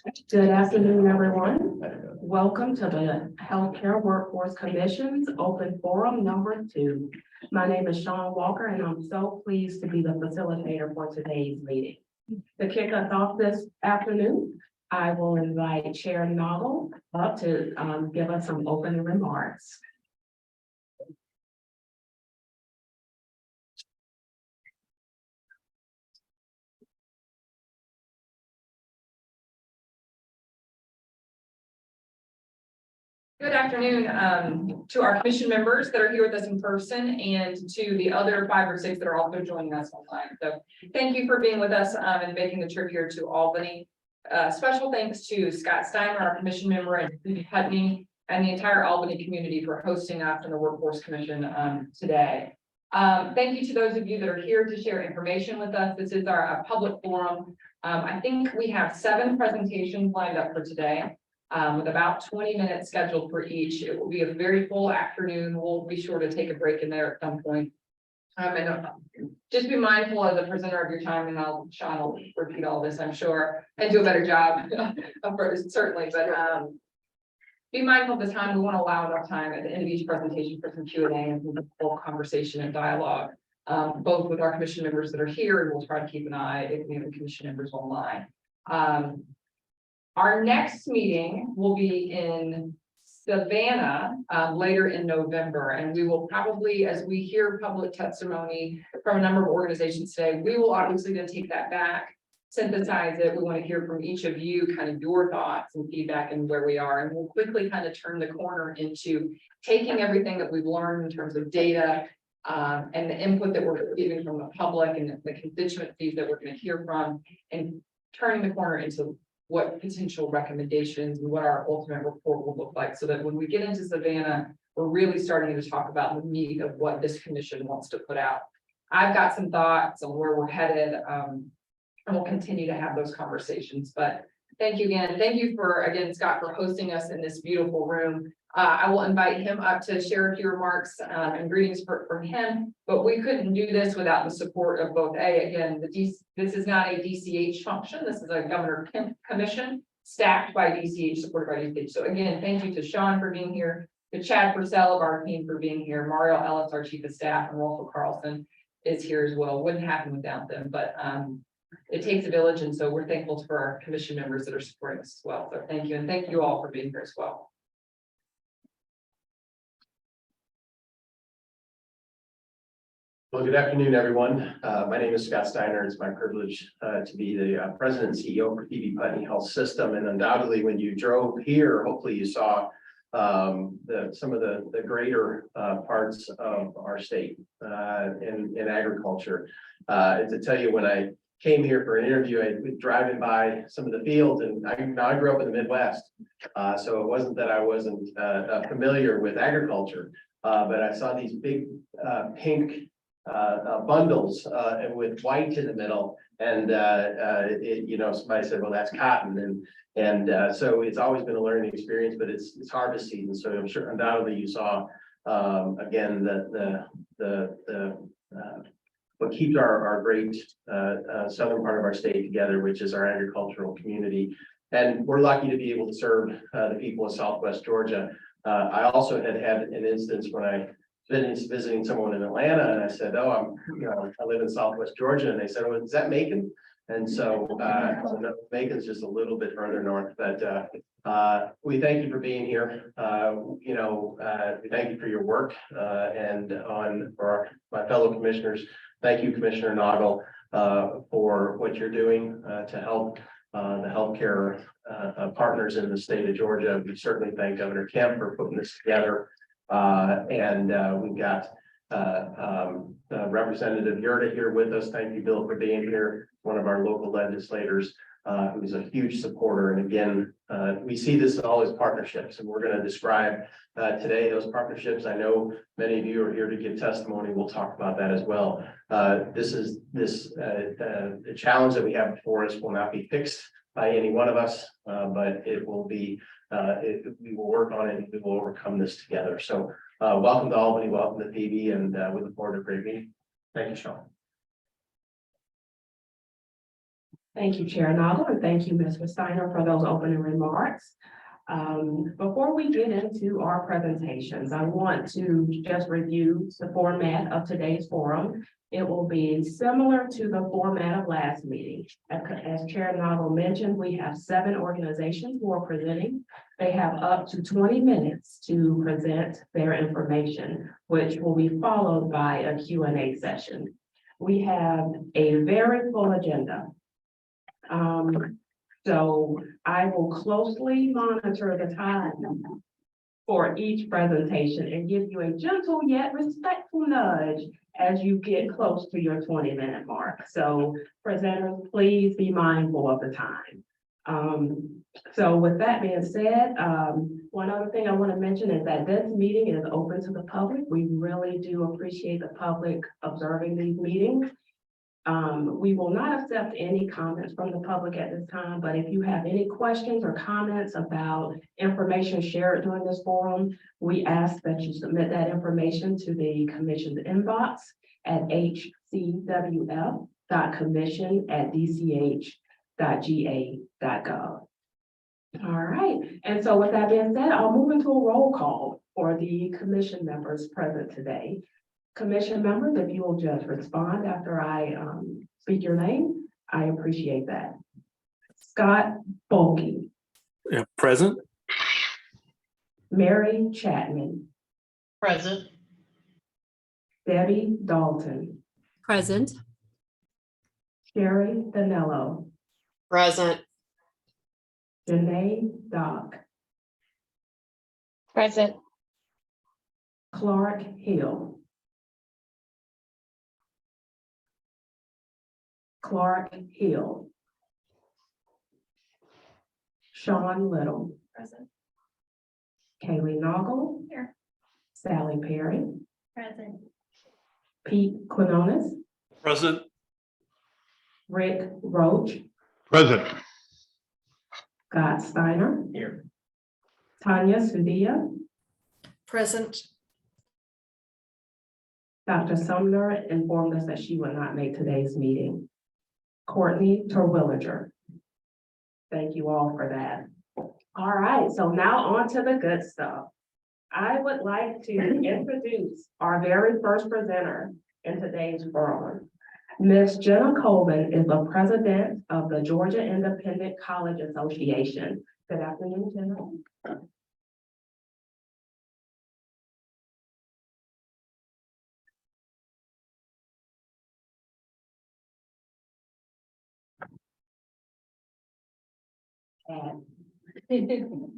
Good afternoon, everyone. Welcome to the Healthcare Workforce Commission's Open Forum number 2. My name is Sean Walker, and I'm so pleased to be the facilitator for today's meeting. To kick us off this afternoon, I will invite Chair Noddle up to give us some opening remarks. Good afternoon to our commission members that are here with us in person and to the other 5 or 6 that are also joining us online. So thank you for being with us and making the trip here to Albany. Special thanks to Scott Steiner, our commission member, and Phoebe Putney, and the entire Albany community for hosting us in the Workforce Commission today. Thank you to those of you that are here to share information with us. This is our public forum. I think we have 7 presentations lined up for today. With about 20 minutes scheduled for each. It will be a very full afternoon. We'll be sure to take a break in there at some point. And just be mindful as a presenter of your time, and Sean will repeat all this, I'm sure, and do a better job, certainly, but be mindful of the time. We want to allow enough time at the end of each presentation for some Q&A and some full conversation and dialogue, both with our commission members that are here, and we'll try to keep an eye if we have commission members online. Our next meeting will be in Savannah later in November, and we will probably, as we hear public testimony from a number of organizations today, we will obviously then take that back, synthesize it. We want to hear from each of you, kind of your thoughts and feedback and where we are, and we'll quickly kind of turn the corner into taking everything that we've learned in terms of data and the input that we're receiving from the public and the constituencies that we're going to hear from, and turning the corner into what potential recommendations and what our ultimate report will look like, so that when we get into Savannah, we're really starting to talk about the meat of what this commission wants to put out. I've got some thoughts on where we're headed, and we'll continue to have those conversations. But thank you again. Thank you again, Scott, for hosting us in this beautiful room. I will invite him up to share a few remarks and greetings from him, but we couldn't do this without the support of both. This is not a DCH function. This is a Governor Kemp commission staffed by DCH, supported by DCH. So again, thank you to Sean for being here, to Chad Purcell of our team for being here, Mario Ellis, our chief of staff, and Russell Carlson is here as well. Wouldn't happen without them, but it takes a village, and so we're thankful for our commission members that are supporting us as well. So thank you, and thank you all for being here as well. Well, good afternoon, everyone. My name is Scott Steiner. It's my privilege to be the president and CEO for Phoebe Putney Health System. And undoubtedly, when you drove here, hopefully you saw some of the greater parts of our state in agriculture. To tell you, when I came here for an interview, I was driving by some of the fields, and I grew up in the Midwest. So it wasn't that I wasn't familiar with agriculture, but I saw these big pink bundles and with white in the middle, and somebody said, well, that's cotton, and so it's always been a learning experience, but it's harvest season, so I'm sure undoubtedly you saw again the what keeps our great southern part of our state together, which is our agricultural community. And we're lucky to be able to serve the people of Southwest Georgia. I also had an instance when I visiting someone in Atlanta, and I said, oh, I live in Southwest Georgia, and they said, well, is that Macon? And so no, Macon's just a little bit further north, but we thank you for being here. We thank you for your work, and for my fellow commissioners, thank you, Commissioner Noddle, for what you're doing to help the healthcare partners in the state of Georgia. We certainly thank Governor Kemp for putting this together. We've got Representative Yurda here with us. Thank you, Bill, for being here. One of our local legislators who's a huge supporter. And again, we see this all as partnerships, and we're going to describe today those partnerships. I know many of you are here to give testimony. We'll talk about that as well. The challenge that we have before us will not be fixed by any one of us, but it will be. We will work on it, and we will overcome this together. So welcome to Albany, welcome to Phoebe, and we look forward to a great meeting. Thank you, Sean. Thank you, Chair Nagel, and thank you, Mr. Steiner, for those opening remarks. Before we get into our presentations, I want to just review the format of today's forum. It will be similar to the format of last meeting. As Chair Nagel mentioned, we have 7 organizations who are presenting. They have up to 20 minutes to present their information, which will be followed by a Q&A session. We have a very full agenda. So I will closely monitor the time for each presentation and give you a gentle yet respectful nudge as you get close to your 20-minute mark. So presenters, please be mindful of the time. So with that being said, one other thing I want to mention is that this meeting is open to the public. We really do appreciate the public observing these meetings. We will not accept any comments from the public at this time, but if you have any questions or comments about information shared during this forum, we ask that you submit that information to the commission's inbox at hcwf.commission@dch.ga.gov. All right, and so with that being said, I'll move into a roll call for the commission members present today. Commission members, if you will just respond after I speak your name, I appreciate that. Scott Bulkey. Yeah, present. Mary Chapman. Present. Debbie Dalton. Present. Sherry Danello. Present. Janae Dock. Present. Clark Hill. Clark Hill. Sean Little. Present. Kaylee Nagel. Here. Sally Perry. Present. Pete Quinones. Present. Rick Roach. Present. Scott Steiner. Here. Tanya Sudia. Present. Dr. Sumner informed us that she would not make today's meeting. Courtney Terwilliger. Thank you all for that. All right, so now on to the good stuff. I would like to introduce our very first presenter in today's forum. Ms. Jenna Colvin is the president of the Georgia Independent College Association. Good afternoon, Jenna. And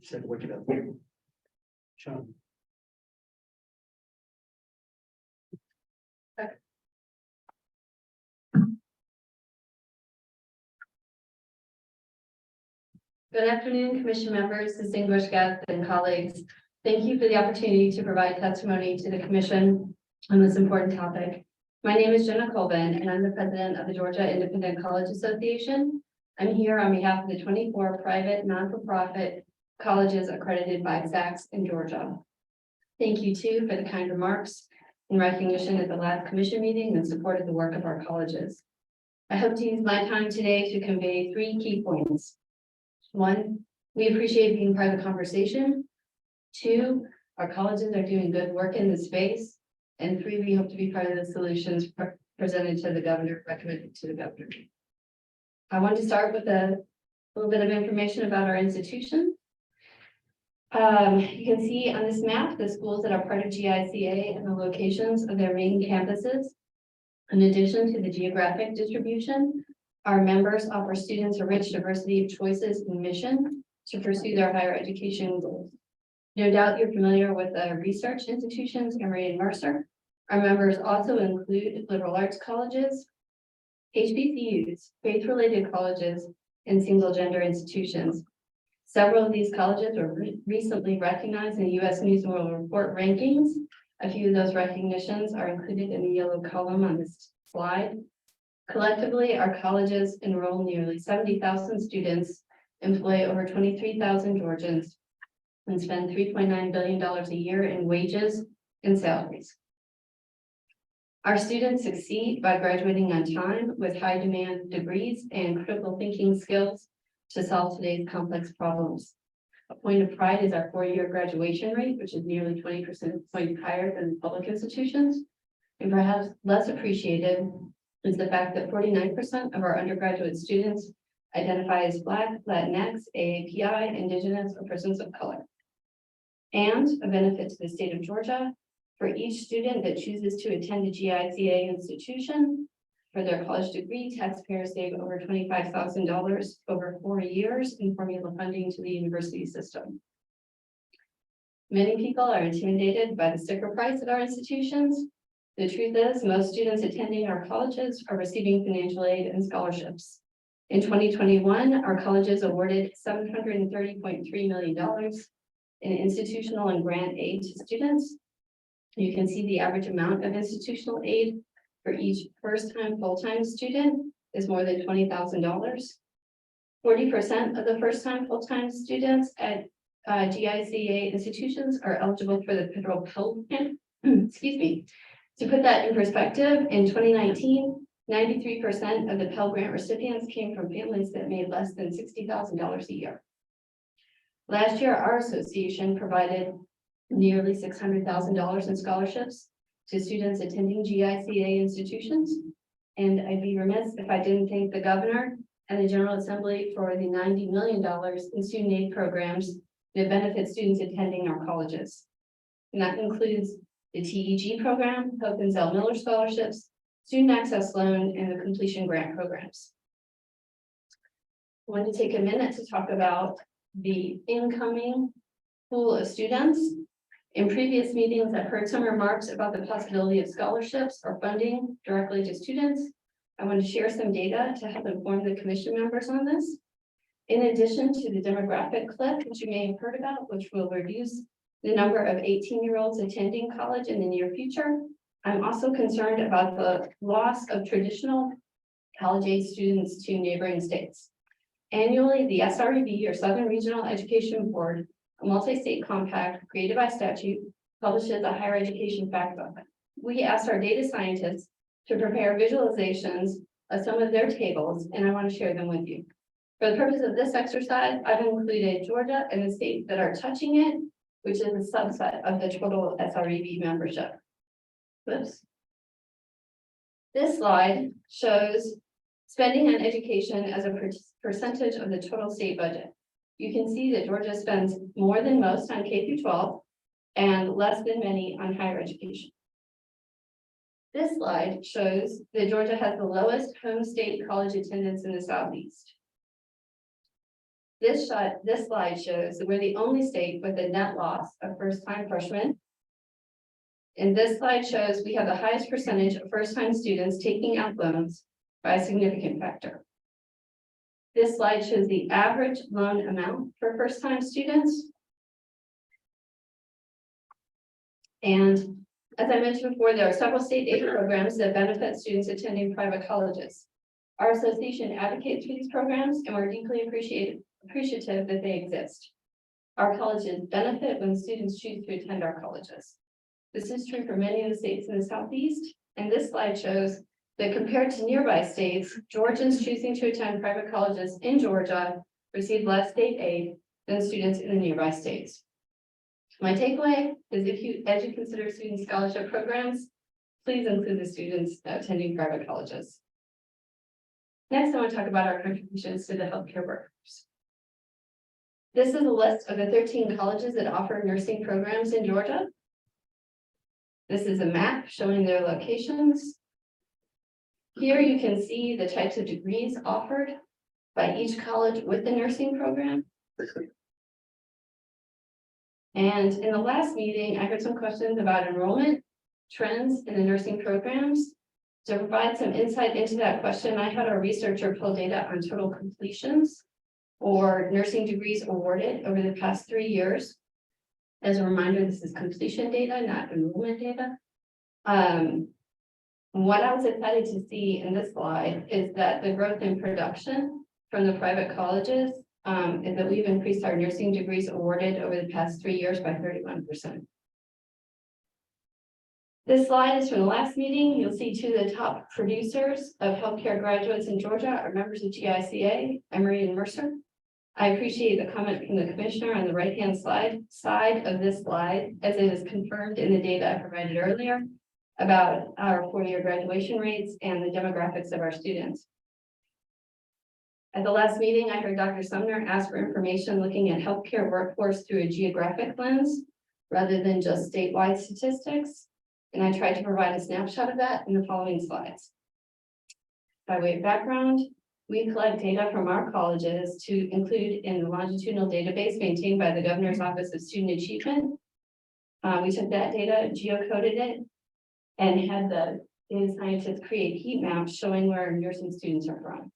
Said wicked up. Sean. Good afternoon, commission members, distinguished guests and colleagues. Thank you for the opportunity to provide testimony to the commission on this important topic. My name is Jenna Colvin, and I'm the president of the Georgia Independent College Association. I'm here on behalf of the 24 private, non-for-profit colleges accredited by SACS in Georgia. Thank you too for the kind remarks in recognition at the last commission meeting and support of the work of our colleges. I hope to use my time today to convey 3 key points. 1, we appreciate being part of the conversation. 2, our colleges are doing good work in this space. And 3, we hope to be part of the solutions presented to the governor, recommended to the governor. I want to start with a little bit of information about our institution. You can see on this map the schools that are part of GICA and the locations of their main campuses. In addition to the geographic distribution, our members offer students a rich diversity of choices and mission to pursue their higher education goals. No doubt you're familiar with the research institutions, Emory and Mercer. Our members also include liberal arts colleges, HBCUs, faith-related colleges, and single-gender institutions. Several of these colleges were recently recognized in the U.S. News and World Report rankings. A few of those recognitions are included in the yellow column on this slide. Collectively, our colleges enroll nearly 70,000 students, employ over 23,000 Georgians, and spend $3.9 billion a year in wages and salaries. Our students succeed by graduating on time with high demand degrees and critical thinking skills to solve today's complex problems. A point of pride is our four-year graduation rate, which is nearly 20% points higher than public institutions. And perhaps less appreciated is the fact that 49% of our undergraduate students identify as Black, Latinx, AAPI, Indigenous, or persons of color. And a benefit to the state of Georgia, for each student that chooses to attend a GICA institution for their college degree, taxpayers save over $25,000 over 4 years in formula funding to the university system. Many people are intimidated by the sticker price at our institutions. The truth is, most students attending our colleges are receiving financial aid and scholarships. In 2021, our colleges awarded $730.3 million in institutional and grant aid to students. You can see the average amount of institutional aid for each first-time full-time student is more than $20,000. 40% of the first-time full-time students at GICA institutions are eligible for the federal Pell Grant. Excuse me. To put that in perspective, in 2019, 93% of the Pell Grant recipients came from families that made less than $60,000 a year. Last year, our association provided nearly $600,000 in scholarships to students attending GICA institutions. And I'd be remiss if I didn't thank the governor and the General Assembly for the $90 million in student aid programs that benefit students attending our colleges. And that includes the TEG program, Hope and Zell Miller scholarships, student access loan, and the completion grant programs. I want to take a minute to talk about the incoming pool of students. In previous meetings, I've heard some remarks about the possibility of scholarships or funding directly to students. I want to share some data to help inform the commission members on this. In addition to the demographic cliff, which you may have heard about, which will reduce the number of 18-year-olds attending college in the near future, I'm also concerned about the loss of traditional college-age students to neighboring states. Annually, the SREB, or Southern Regional Education Board, a multi-state compact created by statute, publishes a higher education fact book. We asked our data scientists to prepare visualizations of some of their tables, and I want to share them with you. For the purpose of this exercise, I've included Georgia and the states that are touching it, which is a subset of the total SREB membership. Oops. This slide shows spending on education as a percentage of the total state budget. You can see that Georgia spends more than most on K through 12 and less than many on higher education. This slide shows that Georgia has the lowest home state college attendance in the Southeast. This slide shows that we're the only state with a net loss of first-time freshmen. And this slide shows we have the highest percentage of first-time students taking out loans by a significant factor. This slide shows the average loan amount for first-time students. And as I mentioned before, there are several state aid programs that benefit students attending private colleges. Our association advocates for these programs, and we're deeply appreciative that they exist. Our colleges benefit when students choose to attend our colleges. This is true for many of the states in the Southeast, and this slide shows that compared to nearby states, Georgians choosing to attend private colleges in Georgia receive less state aid than students in the nearby states. My takeaway is as you consider student scholarship programs, please include the students attending private colleges. Next, I want to talk about our contributions to the healthcare workforce. This is a list of the 13 colleges that offer nursing programs in Georgia. This is a map showing their locations. Here you can see the types of degrees offered by each college with the nursing program. And in the last meeting, I heard some questions about enrollment trends in the nursing programs. To provide some insight into that question, I had our researcher pull data on total completions or nursing degrees awarded over the past 3 years. As a reminder, this is completion data, not enrollment data. What I was excited to see in this slide is that the growth in production from the private colleges is that we've increased our nursing degrees awarded over the past 3 years by 31%. This slide is from the last meeting. You'll see two of the top producers of healthcare graduates in Georgia are members of GICA, Emory and Mercer. I appreciate the comment from the commissioner on the right-hand side of this slide, as it is confirmed in the data I provided earlier about our 4-year graduation rates and the demographics of our students. At the last meeting, I heard Dr. Sumner ask for information looking at healthcare workforce through a geographic lens rather than just statewide statistics. And I tried to provide a snapshot of that in the following slides. By way of background, we collect data from our colleges to include in the longitudinal database maintained by the Governor's Office of Student Achievement. We took that data, geocoded it, and had the data scientists create heat maps showing where our nursing students are from.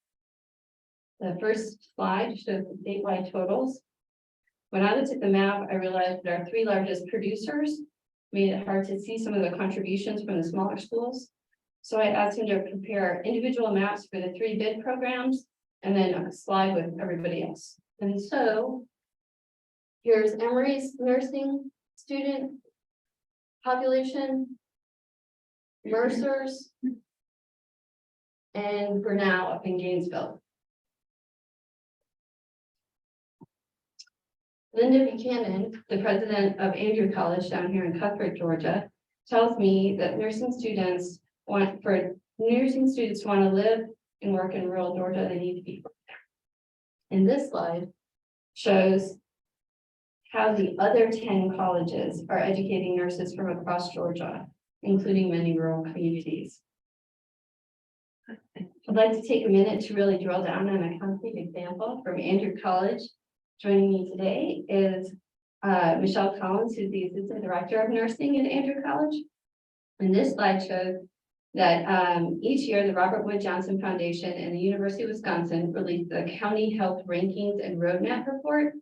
The first slide shows the statewide totals. When I looked at the map, I realized that our 3 largest producers made it hard to see some of the contributions from the smaller schools. So I asked him to prepare individual maps for the 3 bid programs and then a slide with everybody else. And so here's Emory's nursing student population, Mercer's, and Grinnell up in Gainesville. Linda Buchanan, the president of Andrew College down here in Cuthbert, Georgia, tells me that nursing students want to live and work in rural Georgia, they need to be. And this slide shows how the other 10 colleges are educating nurses from across Georgia, including many rural communities. I'd like to take a minute to really drill down on a concrete example from Andrew College. Joining me today is Michelle Collins, who's the Assistant Director of Nursing at Andrew College. And this slide shows that each year the Robert Wood Johnson Foundation and the University of Wisconsin release the County Health Rankings and Roadmap Report.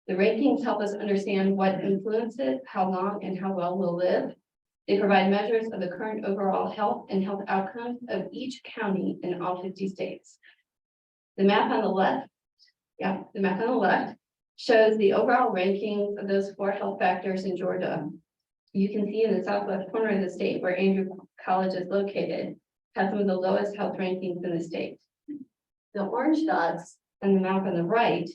The rankings help us understand what influences how long and how well we'll live. They provide measures of the current overall health and health outcomes of each county in all 50 states. The map on the left shows the overall rankings of those 4 health factors in Georgia. You can see in the southwest corner of the state where Andrew College is located, has some of the lowest health rankings in the state. The orange dots on the map on the right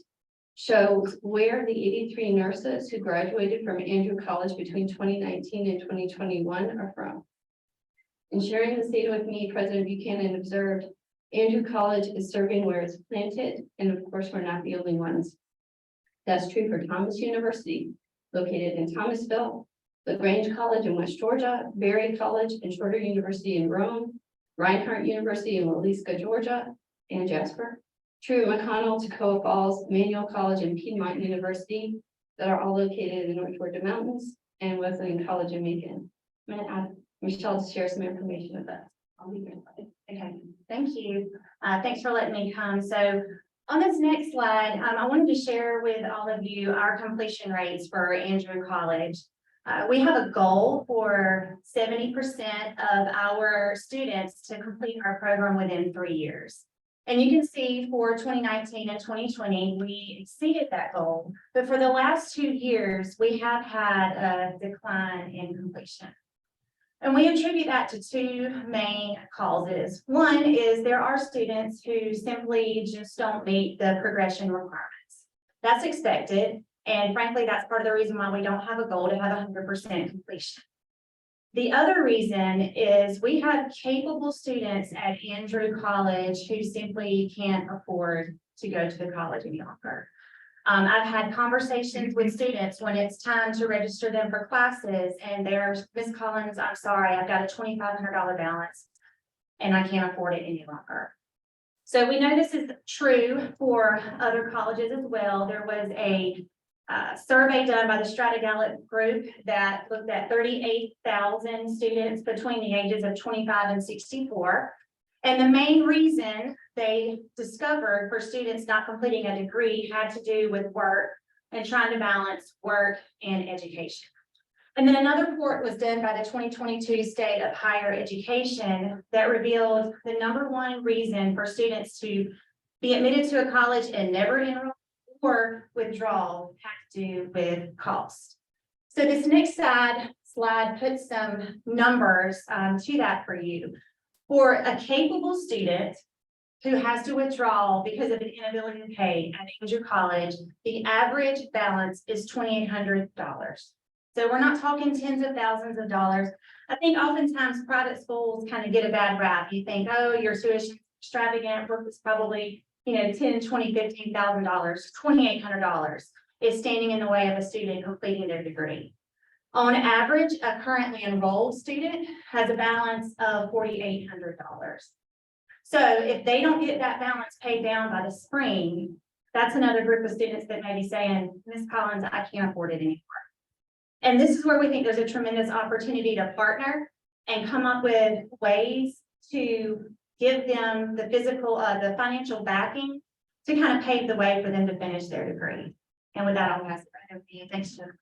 shows where the 83 nurses who graduated from Andrew College between 2019 and 2021 are from. In sharing this data with me, President Buchanan observed Andrew College is serving where it's planted, and of course, we're not the only ones. That's true for Thomas University, located in Thomasville, LaGrange College in West Georgia, Berry College and Shorter University in Rome, Reinhardt University in Waleska, Georgia, and Jasper. True McConnell, Toccoa Falls, Emmanuel College, and Piedmont University that are all located in the North Georgia Mountains, and Wesleyan College in Macon. I'm going to ask Michelle to share some information with us. I'll leave it. Okay, thank you. Thanks for letting me come. So on this next slide, I wanted to share with all of you our completion rates for Andrew College. We have a goal for 70% of our students to complete our program within 3 years. And you can see for 2019 and 2020, we exceeded that goal. But for the last 2 years, we have had a decline in completion. And we attribute that to 2 main causes. One is there are students who simply just don't meet the progression requirements. That's expected. And frankly, that's part of the reason why we don't have a goal to have 100% completion. The other reason is we have capable students at Andrew College who simply can't afford to go to the college any longer. I've had conversations with students when it's time to register them for classes and they're, Ms. Collins, I'm sorry, I've got a $2,500 balance and I can't afford it any longer. So we know this is true for other colleges as well. There was a survey done by the Strata Gallup group that looked at 38,000 students between the ages of 25 and 64. And the main reason they discovered for students not completing a degree had to do with work and trying to balance work and education. And then another report was done by the 2022 State of Higher Education that revealed the #1 reason for students to be admitted to a college and never enroll or withdrawal had to do with cost. So this next slide puts some numbers to that for you. For a capable student who has to withdraw because of an inability to pay at Andrew College, the average balance is $2,800. So we're not talking tens of thousands of dollars. I think oftentimes private schools kind of get a bad rap. You think, oh, your tuition extravagant, work is probably, $10, $20, $15,000, $2,800 is standing in the way of a student completing their degree. On average, a currently enrolled student has a balance of $4,800. So if they don't get that balance paid down by the spring, that's another group of students that may be saying, Ms. Collins, I can't afford it anymore. And this is where we think there's a tremendous opportunity to partner and come up with ways to give them the the financial backing to kind of pave the way for them to finish their degree. And with that, I'll pass it back over to you. Thanks, Jennifer.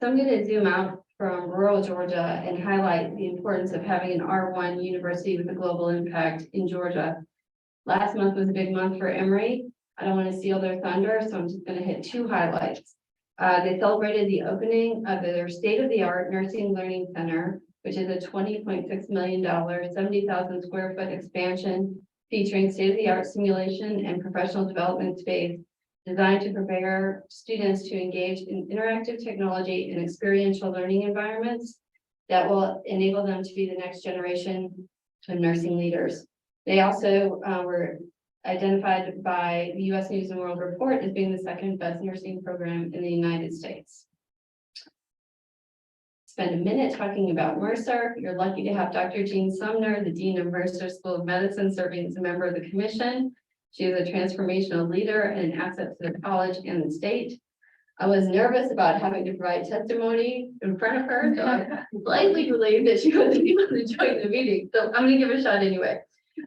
So I'm going to zoom out from rural Georgia and highlight the importance of having an R1 university with a global impact in Georgia. Last month was a big month for Emory. I don't want to steal their thunder, so I'm just going to hit 2 highlights. They celebrated the opening of their state-of-the-art nursing learning center, which is a $20.6 million, 70,000 square foot expansion featuring state-of-the-art simulation and professional development space designed to prepare students to engage in interactive technology and experiential learning environments that will enable them to be the next generation of nursing leaders. They also were identified by the U.S. News and World Report as being the 2nd best nursing program in the United States. Spend a minute talking about Mercer. You're lucky to have Dr. Jean Sumner, the Dean of Mercer School of Medicine, serving as a member of the commission. She is a transformational leader and an asset to the college and the state. I was nervous about having to provide testimony in front of her, so I slightly relieved that she wasn't able to join the meeting. So I'm going to give it a shot anyway.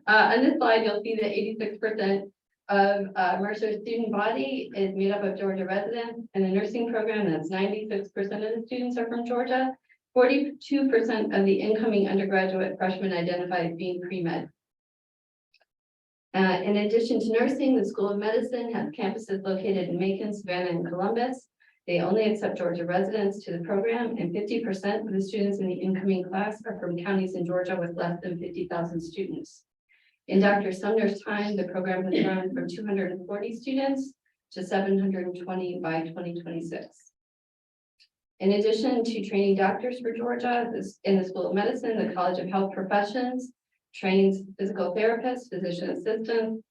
On this slide, you'll see that 86% of Mercer's student body is made up of Georgia residents. In the nursing program, that's 96% of the students are from Georgia. 42% of the incoming undergraduate freshmen identify as being pre-med. In addition to nursing, the School of Medicine has campuses located in Macon, Savannah, and Columbus. They only accept Georgia residents to the program, and 50% of the students in the incoming class are from counties in Georgia with less than 50,000 students. In Dr. Sumner's time, the program has grown from 240 students to 720 by 2026. In addition to training doctors for Georgia, in the School of Medicine, the College of Health Professions trains physical therapists, physician assistants,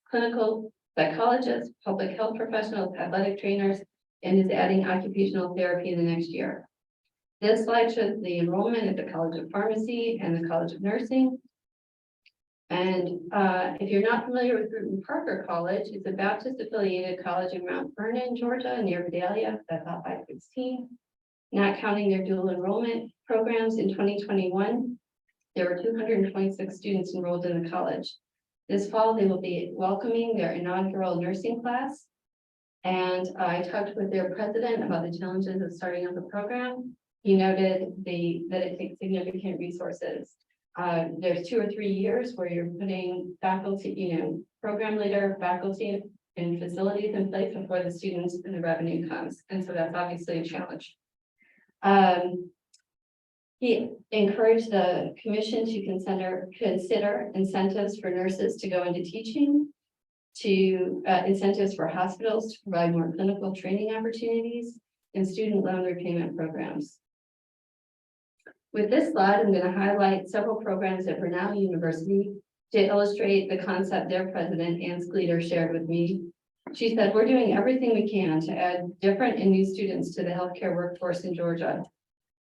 clinical psychologists, public health professionals, athletic trainers, and is adding occupational therapy in the next year. This slide shows the enrollment at the College of Pharmacy and the College of Nursing. And if you're not familiar with Bruton Parker College, it's a Baptist affiliated college in Mount Vernon, Georgia, near Vidalia. That's off I-16. Not counting their dual enrollment programs, in 2021, there were 226 students enrolled in the college. This fall, they will be welcoming their inaugural nursing class. And I talked with their president about the challenges of starting up a program. He noted that it takes significant resources. There's 2 or 3 years where you're putting faculty, program leader, faculty, and facilities in place before the students and the revenue comes. And so that's obviously a challenge. He encouraged the commission to consider incentives for nurses to go into teaching, to incentives for hospitals to provide more clinical training opportunities, and student loan repayment programs. With this slide, I'm going to highlight several programs at Brenau University to illustrate the concept their president, Ann Schleder, shared with me. She said, we're doing everything we can to add different and new students to the healthcare workforce in Georgia.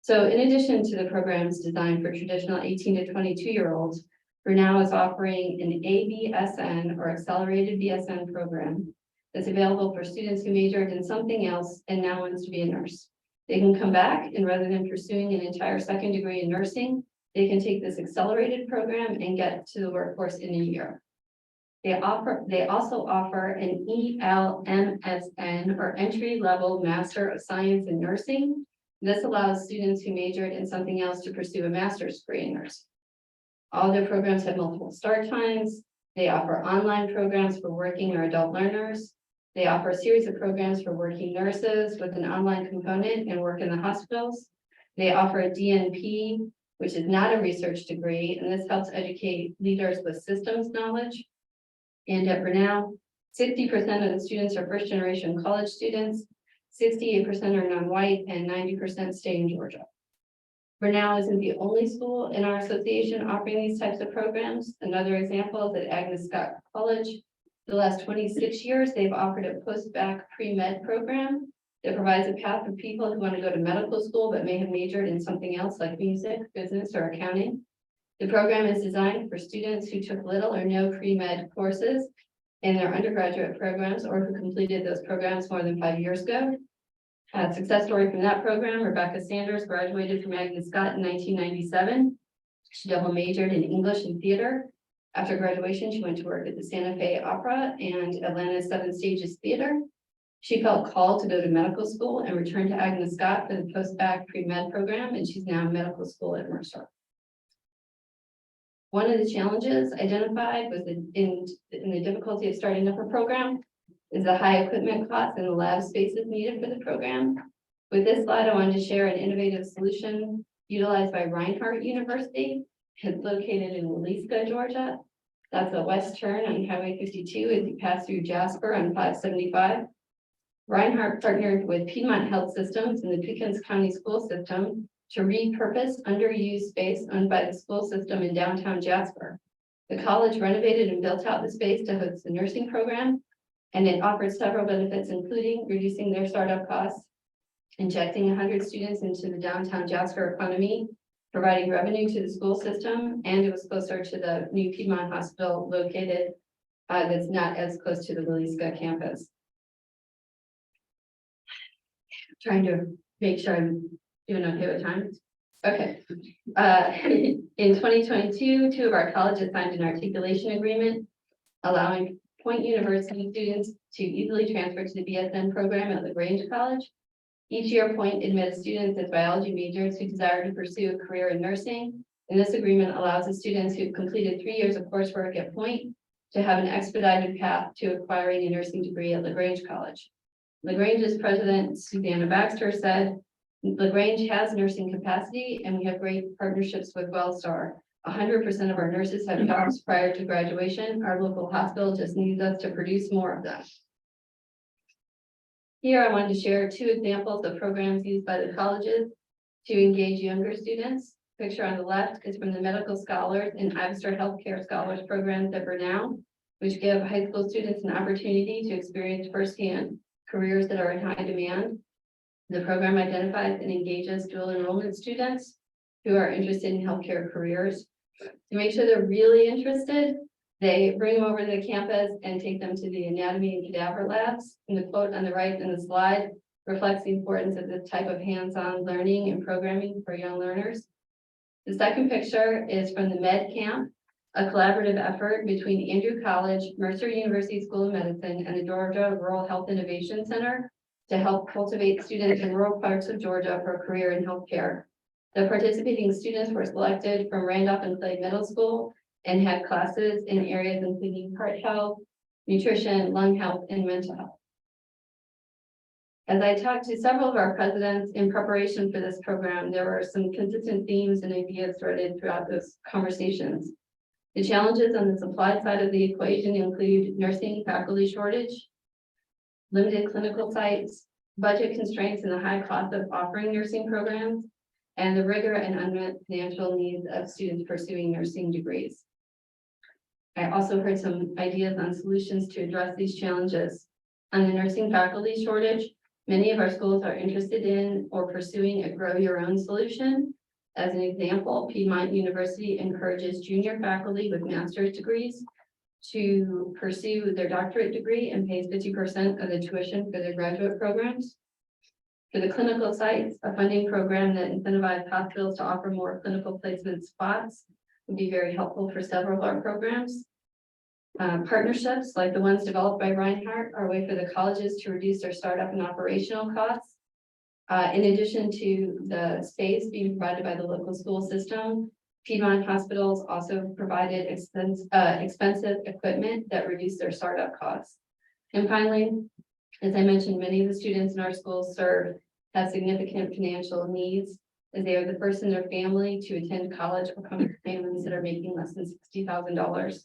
So in addition to the programs designed for traditional 18 to 22-year-olds, Brenau is offering an ABSN or Accelerated BSN program that's available for students who majored in something else and now wants to be a nurse. They can come back and rather than pursuing an entire second degree in nursing, they can take this accelerated program and get to the workforce in a year. They also offer an ELMSN or entry level Master of Science in Nursing. This allows students who majored in something else to pursue a master's degree in nursing. All their programs have multiple start times. They offer online programs for working or adult learners. They offer a series of programs for working nurses with an online component and work in the hospitals. They offer a DNP, which is not a research degree, and this helps educate leaders with systems knowledge. And at Brenau, 60% of the students are first generation college students, 68% are non-white, and 90% stay in Georgia. Brenau isn't the only school in our association offering these types of programs. Another example is at Agnes Scott College. The last 26 years, they've offered a post-bac pre-med program that provides a path for people who want to go to medical school but may have majored in something else like music, business, or accounting. The program is designed for students who took little or no pre-med courses in their undergraduate programs or who completed those programs more than 5 years ago. A success story from that program, Rebecca Sanders graduated from Agnes Scott in 1997. She double majored in English and theater. After graduation, she went to work at the Santa Fe Opera and Atlanta's Seven Stages Theater. She felt called to go to medical school and returned to Agnes Scott for the post-bac pre-med program, and she's now in medical school at Mercer. One of the challenges identified was in the difficulty of starting up a program is the high equipment costs and the lab spaces needed for the program. With this slide, I wanted to share an innovative solution utilized by Reinhardt University. It's located in Waleska, Georgia. That's a west turn on Highway 52 as you pass through Jasper on 575. Reinhardt partnered with Piedmont Health Systems and the Pickens County School System to repurpose underused space owned by the school system in downtown Jasper. The college renovated and built out the space to host the nursing program, and it offered several benefits, including reducing their startup costs, injecting 100 students into the downtown Jasper economy, providing revenue to the school system, and it was closer to the new Piedmont Hospital located that's not as close to the Waleska campus. Trying to make sure I'm doing okay with time. Okay. In 2022, 2 of our colleges signed an articulation agreement allowing Point University students to easily transfer to the BSN program at LaGrange College. Each year, Point admits students as biology majors who desire to pursue a career in nursing. And this agreement allows the students who've completed 3 years of coursework at Point to have an expedited path to acquiring a nursing degree at LaGrange College. LaGrange's president, Susanna Baxter, said, LaGrange has nursing capacity and we have great partnerships with Wellstar. 100% of our nurses have jobs prior to graduation. Our local hospital just needs us to produce more of them. Here, I wanted to share 2 examples of programs used by the colleges to engage younger students. Picture on the left is from the Medical Scholars and Ivester Healthcare Scholars programs at Brenau, which give high school students an opportunity to experience firsthand careers that are in high demand. The program identifies and engages dual enrollment students who are interested in healthcare careers. To make sure they're really interested, they bring them over to the campus and take them to the anatomy and cadaver labs. And the quote on the right in the slide reflects the importance of this type of hands-on learning and programming for young learners. The second picture is from the Med Camp, a collaborative effort between Andrew College, Mercer University School of Medicine, and the Georgia Rural Health Innovation Center to help cultivate students in rural parts of Georgia for a career in healthcare. The participating students were selected from Randolph and Clay Middle School and had classes in areas including heart health, nutrition, lung health, and mental health. As I talked to several of our presidents in preparation for this program, there were some consistent themes and ideas threaded throughout those conversations. The challenges on the supply side of the equation include nursing faculty shortage, limited clinical sites, budget constraints, and the high cost of offering nursing programs, and the rigor and unmet financial needs of students pursuing nursing degrees. I also heard some ideas on solutions to address these challenges. On the nursing faculty shortage, many of our schools are interested in or pursuing a grow your own solution. As an example, Piedmont University encourages junior faculty with master's degrees to pursue their doctorate degree and pays 50% of the tuition for their graduate programs. For the clinical sites, a funding program that incentivizes hospitals to offer more clinical placement spots would be very helpful for several of our programs. Partnerships like the ones developed by Reinhardt are a way for the colleges to reduce their startup and operational costs. In addition to the space being provided by the local school system, Piedmont hospitals also provided expensive equipment that reduced their startup costs. And finally, as I mentioned, many of the students in our schools serve have significant financial needs, as they are the first in their family to attend college or come from families that are making less than $60,000.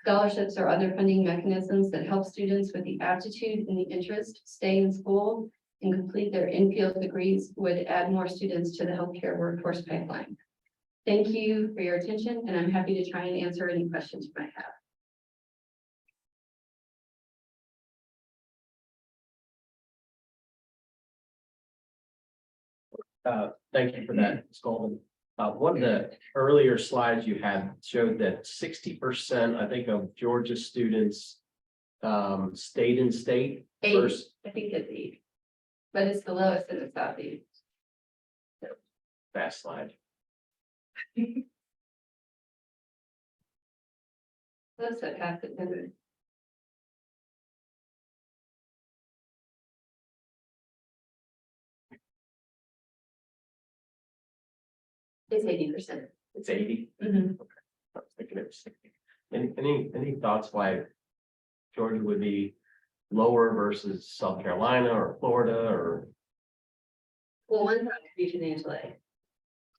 Scholarships or other funding mechanisms that help students with the aptitude and the interest stay in school and complete their in-field degrees would add more students to the healthcare workforce pipeline. Thank you for your attention, and I'm happy to try and answer any questions you might have. Thank you for that, Ms. Golden. One of the earlier slides you had showed that 60%, I think, of Georgia students stayed in state. Versus- I think it's 8, but it's the lowest in the Southeast. Fast slide. That's what happened. It's 80%. It's 80. Mhm. I was thinking it was 60. Any thoughts why Georgia would be lower versus South Carolina or Florida or? Well, one thing could be financial aid.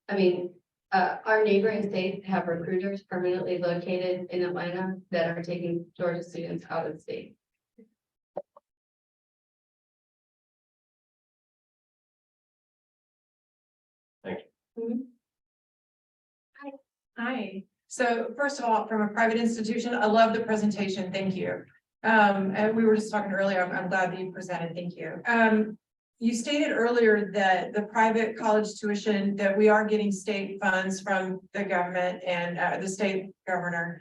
I mean, our neighboring states have recruiters permanently located in Atlanta that are taking Georgia students out of the state. Thank you. Hi, so first of all, from a private institution, I love the presentation, thank you. And we were just talking earlier, I'm glad that you presented, thank you. You stated earlier that the private college tuition, that we are getting state funds from the government and the state governor.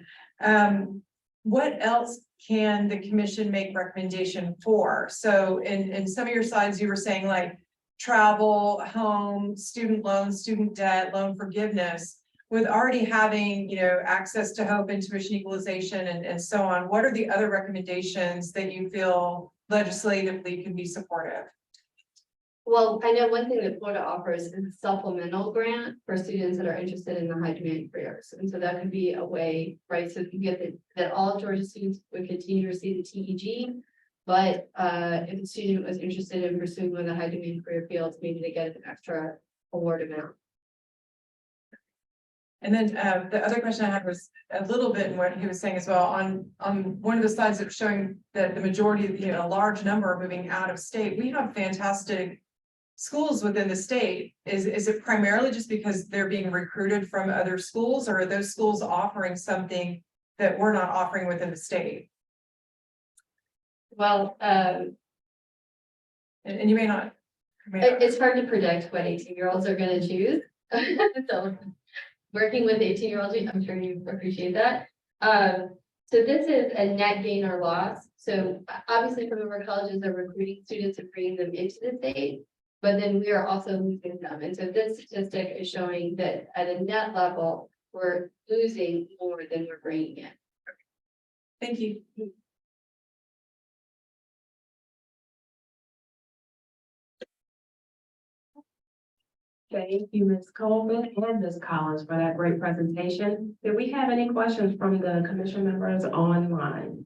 What else can the commission make recommendation for? So in some of your slides, you were saying like travel, home, student loans, student debt, loan forgiveness. With already having, access to HOPE and tuition equalization and so on, what are the other recommendations that you feel legislatively can be supportive? Well, I know one thing that Florida offers is a supplemental grant for students that are interested in the high demand careers. And so that could be a way, right? So you get that all Georgia students would continue to receive the TEG. But if a student was interested in pursuing one of the high demand career fields, maybe they get an extra award amount. And then the other question I had was a little bit in what he was saying as well on one of the slides that was showing that the majority of, a large number are moving out of state. We have fantastic schools within the state. Is it primarily just because they're being recruited from other schools, or are those schools offering something that we're not offering within the state? Well, And you may not. it's hard to predict what 18-year-olds are going to choose. So working with 18-year-olds, I'm sure you appreciate that. So this is a net gain or loss. So obviously some of our colleges are recruiting students and bringing them into the state, but then we are also losing them. And so this statistic is showing that at a net level, we're losing more than we're bringing in. Thank you. Thank you, Ms. Colvin and Ms. Collins for that great presentation. Do we have any questions from the commission members online?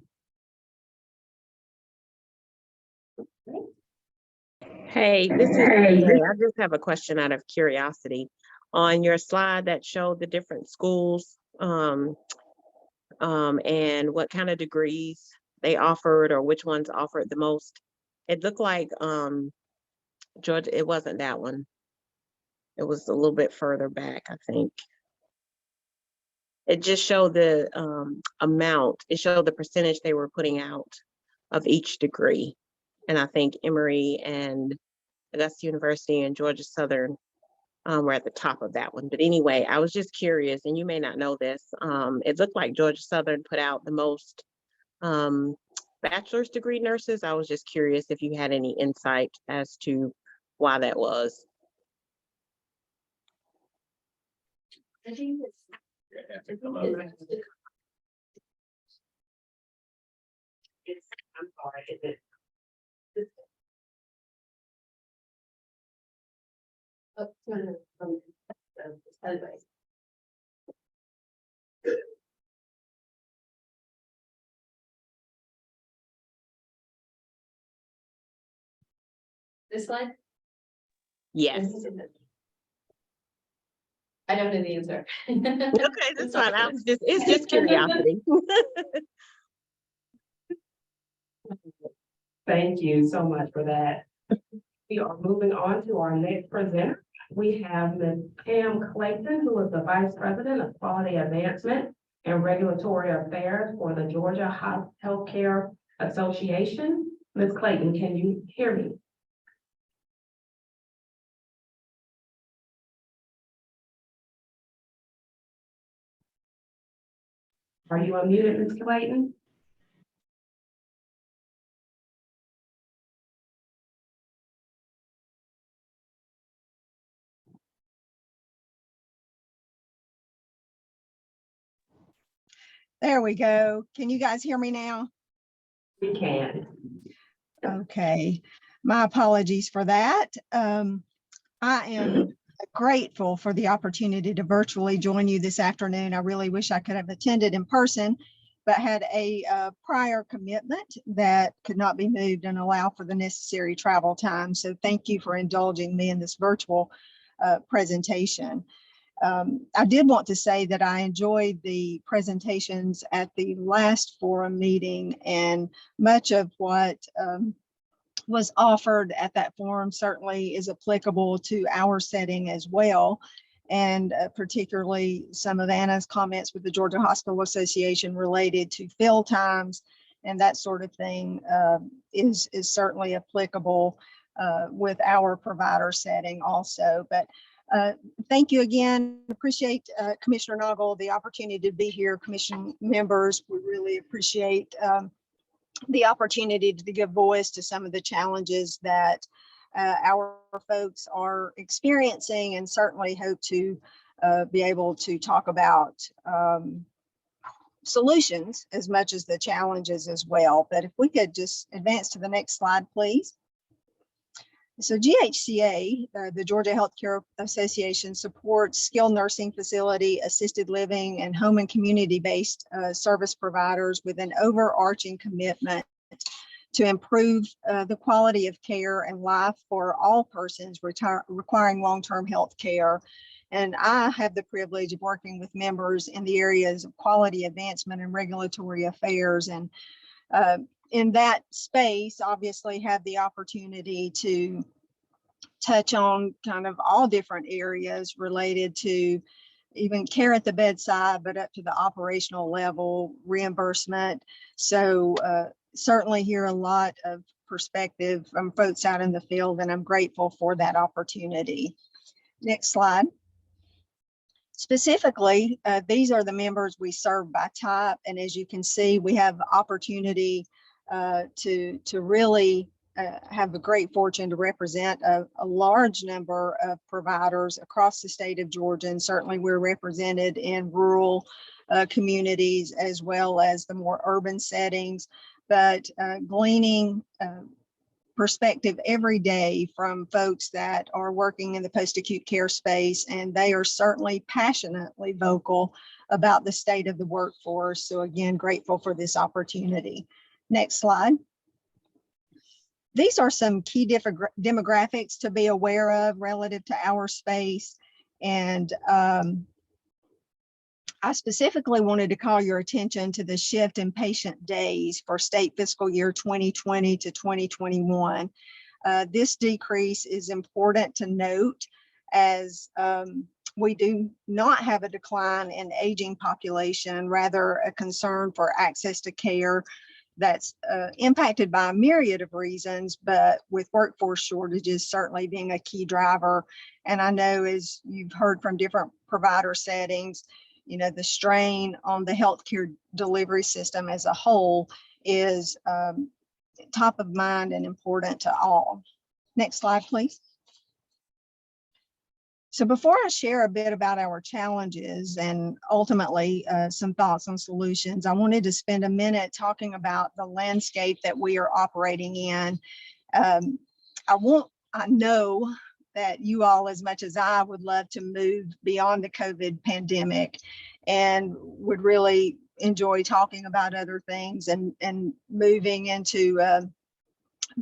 Hey, this is Renee. I just have a question out of curiosity. On your slide that showed the different schools, and what kind of degrees they offered or which ones offered the most, it looked like Georgia, it wasn't that one. It was a little bit further back, I think. It just showed the amount. It showed the percentage they were putting out of each degree. And I think Emory and Augusta University and Georgia Southern We're at the top of that one. But anyway, I was just curious, and you may not know this. It looked like Georgia Southern put out the most bachelor's degree nurses. I was just curious if you had any insight as to why that was. I think it's- I'm sorry, is it? Anyways. This slide? Yes. I don't know the answer. Okay, that's fine. It's just curiosity. Thank you so much for that. We are moving on to our next presenter. We have Ms. Pam Clayton, who is the Vice President of Quality Advancement and Regulatory Affairs for the Georgia Healthcare Association. Ms. Clayton, can you hear me? Are you unmuted, Ms. Clayton? There we go. Can you guys hear me now? We can. Okay, my apologies for that. I am grateful for the opportunity to virtually join you this afternoon. I really wish I could have attended in person, but had a prior commitment that could not be moved and allow for the necessary travel time. So thank you for indulging me in this virtual presentation. I did want to say that I enjoyed the presentations at the last forum meeting, and much of what was offered at that forum certainly is applicable to our setting as well. And particularly some of Anna's comments with the Georgia Hospital Association related to fill times and that sort of thing is certainly applicable with our provider setting also. But thank you again. Appreciate Commissioner Noggle, the opportunity to be here. Commission members, we really appreciate the opportunity to give voice to some of the challenges that our folks are experiencing, and certainly hope to be able to talk about solutions as much as the challenges as well. But if we could just advance to the next slide, please. So GHCA, the Georgia Healthcare Association, supports skilled nursing facility, assisted living, and home and community-based service providers with an overarching commitment to improve the quality of care and life for all persons requiring long-term health care. And I have the privilege of working with members in the areas of quality advancement and regulatory affairs. And in that space, obviously have the opportunity to touch on kind of all different areas related to even care at the bedside, but up to the operational level, reimbursement. So certainly hear a lot of perspective from folks out in the field, and I'm grateful for that opportunity. Next slide. Specifically, these are the members we serve by type. And as you can see, we have opportunity to really have the great fortune to represent a large number of providers across the state of Georgia. And certainly we're represented in rural communities as well as the more urban settings, but gleaning perspective every day from folks that are working in the post-acute care space, and they are certainly passionately vocal about the state of the workforce. So again, grateful for this opportunity. Next slide. These are some key demographics to be aware of relative to our space. And I specifically wanted to call your attention to the shift in patient days for state fiscal year 2020 to 2021. This decrease is important to note, as we do not have a decline in aging population, rather a concern for access to care that's impacted by a myriad of reasons, but with workforce shortages certainly being a key driver. And I know, as you've heard from different provider settings, you know, the strain on the healthcare delivery system as a whole is top of mind and important to all. Next slide, please. So before I share a bit about our challenges and ultimately some thoughts on solutions, I wanted to spend a minute talking about the landscape that we are operating in. I know that you all, as much as I would love to move beyond the COVID pandemic and would really enjoy talking about other things and moving into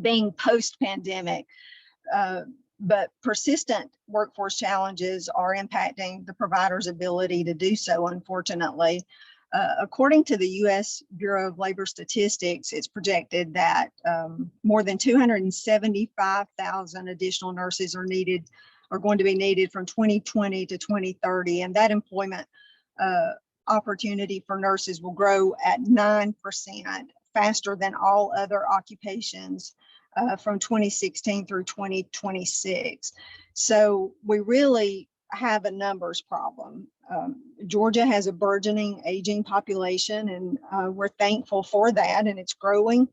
being post-pandemic. But persistent workforce challenges are impacting the provider's ability to do so, unfortunately. According to the U.S. Bureau of Labor Statistics, it's projected that more than 275,000 additional nurses are going to be needed from 2020 to 2030, and that employment opportunity for nurses will grow at 9%, faster than all other occupations from 2016 through 2026. So we really have a numbers problem. Georgia has a burgeoning aging population, and we're thankful for that, and it's growing,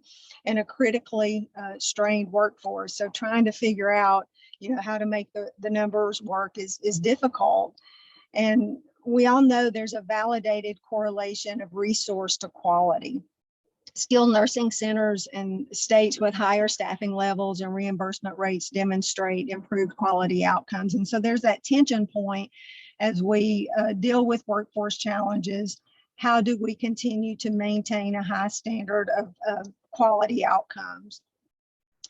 and a critically strained workforce. So trying to figure out, you know, how to make the numbers work is difficult. And we all know there's a validated correlation of resource to quality. Skilled nursing centers in states with higher staffing levels and reimbursement rates demonstrate improved quality outcomes. And so there's that tension point as we deal with workforce challenges. How do we continue to maintain a high standard of quality outcomes?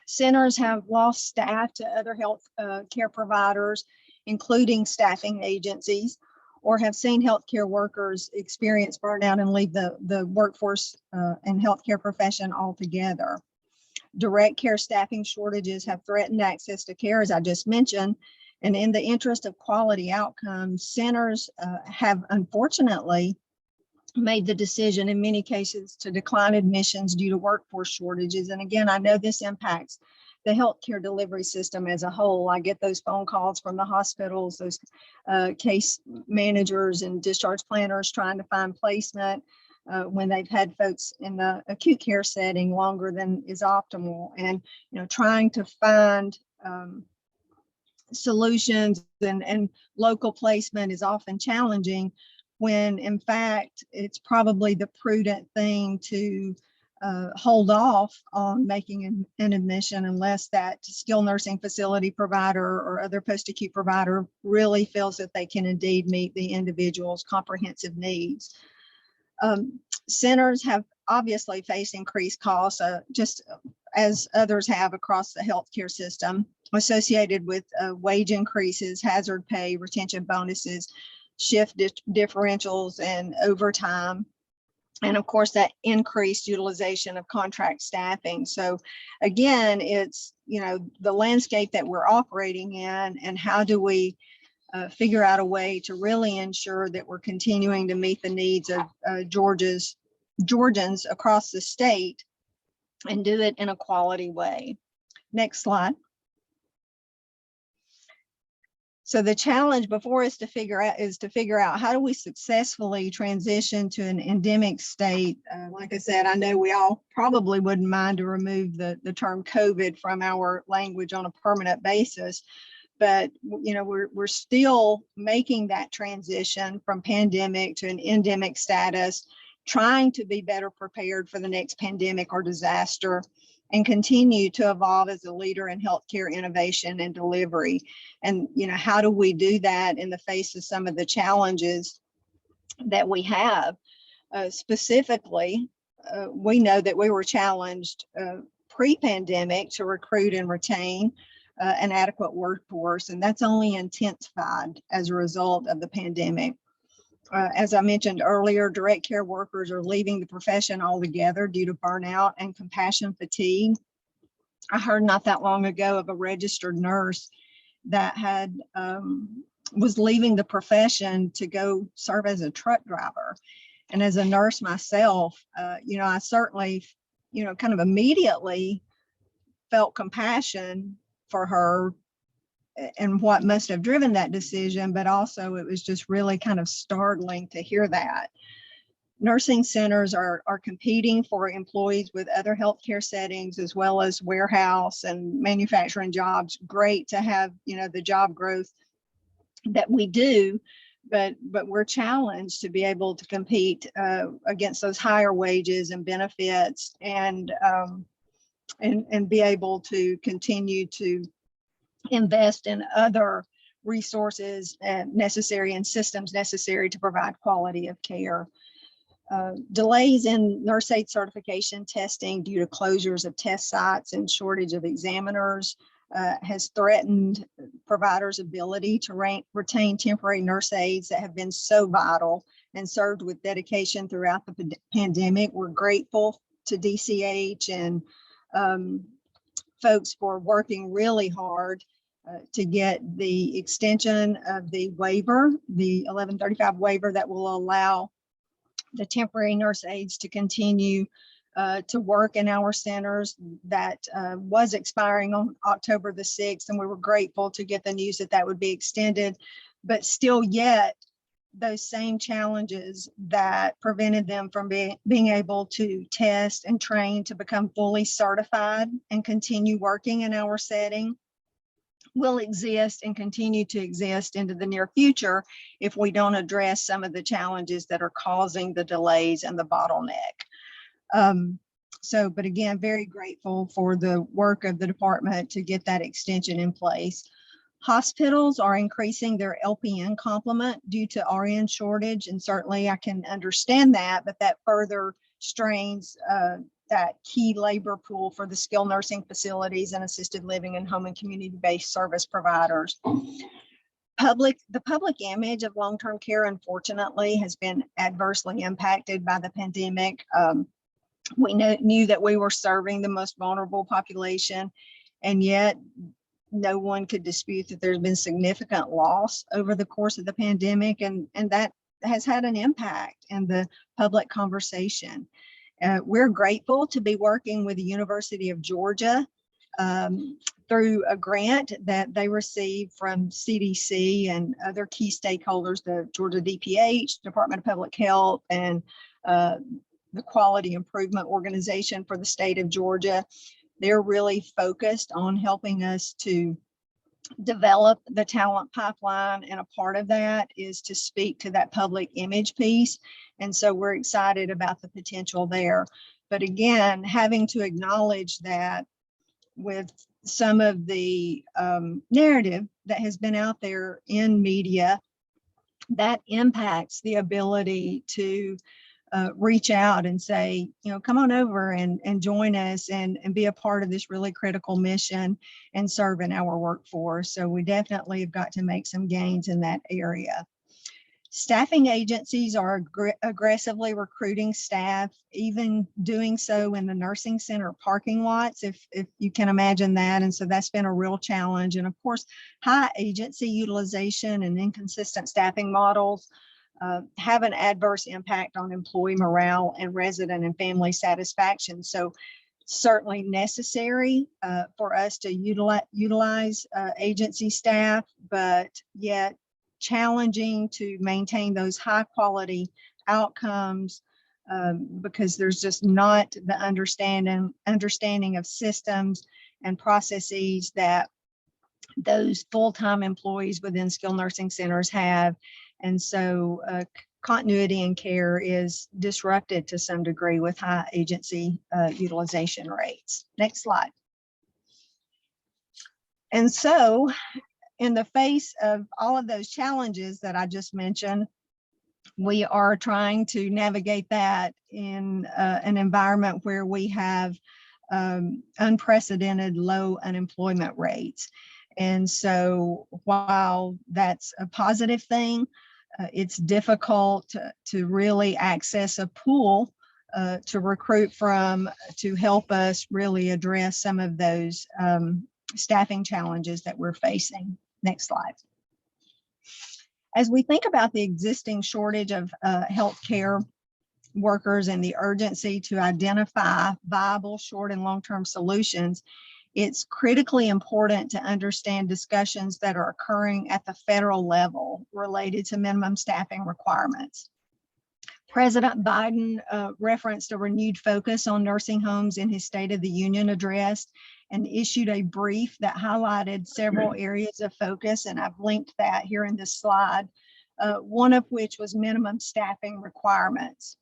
Centers have lost staff to other health care providers, including staffing agencies, or have seen healthcare workers experience burnout and leave the workforce and healthcare profession altogether. Direct care staffing shortages have threatened access to care, as I just mentioned, and in the interest of quality outcomes, centers have unfortunately made the decision in many cases to decline admissions due to workforce shortages. And again, I know this impacts the healthcare delivery system as a whole. I get those phone calls from the hospitals, those case managers and discharge planners trying to find placement when they've had folks in the acute care setting longer than is optimal, and you know, trying to find solutions and local placement is often challenging, when in fact it's probably the prudent thing to hold off on making an admission unless that skilled nursing facility provider or other post-acute provider really feels that they can indeed meet the individual's comprehensive needs. Centers have obviously faced increased costs, just as others have across the healthcare system, associated with wage increases, hazard pay, retention bonuses, shift differentials, and overtime. And of course, that increased utilization of contract staffing. So again, it's, you know, the landscape that we're operating in, and how do we figure out a way to really ensure that we're continuing to meet the needs of Georgians across the state and do it in a quality way. Next slide. So the challenge before us to figure out how do we successfully transition to an endemic state. Like I said, I know we all probably wouldn't mind to remove the term COVID from our language on a permanent basis, but you know, we're still making that transition from pandemic to an endemic status, trying to be better prepared for the next pandemic or disaster, and continue to evolve as a leader in healthcare innovation and delivery. And, you know, how do we do that in the face of some of the challenges that we have? Specifically, we know that we were challenged pre-pandemic to recruit and retain an adequate workforce, and that's only intensified as a result of the pandemic. As I mentioned earlier, direct care workers are leaving the profession altogether due to burnout and compassion fatigue. I heard not that long ago of a registered nurse that had was leaving the profession to go serve as a truck driver. And as a nurse myself, you know, I certainly, kind of immediately felt compassion for her and what must have driven that decision, but also it was just really kind of startling to hear that. Nursing centers are competing for employees with other healthcare settings as well as warehouse and manufacturing jobs. Great to have, the job growth that we do, but we're challenged to be able to compete against those higher wages and benefits and be able to continue to invest in other resources necessary and systems necessary to provide quality of care. Delays in nurse aid certification testing due to closures of test sites and shortage of examiners has threatened providers' ability to retain temporary nurse aides that have been so vital and served with dedication throughout the pandemic. We're grateful to DCH and folks for working really hard to get the extension of the waiver, the 1135 waiver that will allow the temporary nurse aides to continue to work in our centers. That was expiring on October the 6th, and we were grateful to get the news that that would be extended, but still yet those same challenges that prevented them from being able to test and train to become fully certified and continue working in our setting will exist and continue to exist into the near future if we don't address some of the challenges that are causing the delays and the bottleneck. But again, very grateful for the work of the department to get that extension in place. Hospitals are increasing their LPN complement due to RN shortage, and certainly I can understand that, but that further strains that key labor pool for the skilled nursing facilities and assisted living and home and community-based service providers. The public image of long-term care, unfortunately, has been adversely impacted by the pandemic. We knew that we were serving the most vulnerable population, and yet no one could dispute that there's been significant loss over the course of the pandemic, and that has had an impact in the public conversation. We're grateful to be working with the University of Georgia through a grant that they received from CDC and other key stakeholders, the Georgia DPH, Department of Public Health, and the Quality Improvement Organization for the state of Georgia. They're really focused on helping us to develop the talent pipeline, and a part of that is to speak to that public image piece. And so we're excited about the potential there. But again, having to acknowledge that with some of the narrative that has been out there in media, that impacts the ability to reach out and say, come on over and join us and be a part of this really critical mission and serve in our workforce. So we definitely have got to make some gains in that area. Staffing agencies are aggressively recruiting staff, even doing so in the nursing center parking lots, if you can imagine that. And so that's been a real challenge. And of course, high agency utilization and inconsistent staffing models have an adverse impact on employee morale and resident and family satisfaction. So certainly necessary for us to utilize agency staff, but yet challenging to maintain those high quality outcomes because there's just not the understanding of systems and processes that those full-time employees within skilled nursing centers have. And so continuity in care is disrupted to some degree with high agency utilization rates. Next slide. And so in the face of all of those challenges that I just mentioned, we are trying to navigate that in an environment where we have unprecedented low unemployment rates. And so while that's a positive thing, it's difficult to really access a pool to recruit from to help us really address some of those staffing challenges that we're facing. Next slide. As we think about the existing shortage of healthcare workers and the urgency to identify viable short and long-term solutions, it's critically important to understand discussions that are occurring at the federal level related to minimum staffing requirements. President Biden referenced a renewed focus on nursing homes in his State of the Union address and issued a brief that highlighted several areas of focus, and I've linked that here in this slide, one of which was minimum staffing requirements.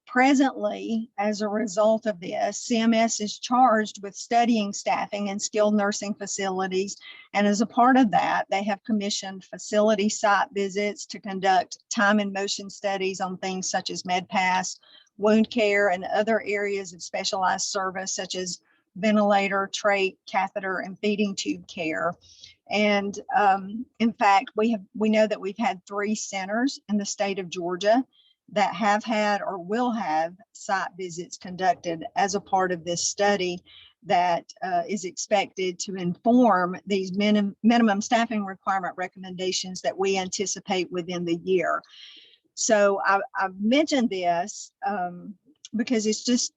Presently, as a result of this, CMS is charged with studying staffing in skilled nursing facilities. And as a part of that, they have commissioned facility site visits to conduct time and motion studies on things such as MedPass, wound care, and other areas of specialized service such as ventilator, trach, catheter, and feeding tube care. And in fact, we know that we've had 3 centers in the state of Georgia that have had or will have site visits conducted as a part of this study that is expected to inform these minimum staffing requirement recommendations that we anticipate within the year. So I've mentioned this because it's just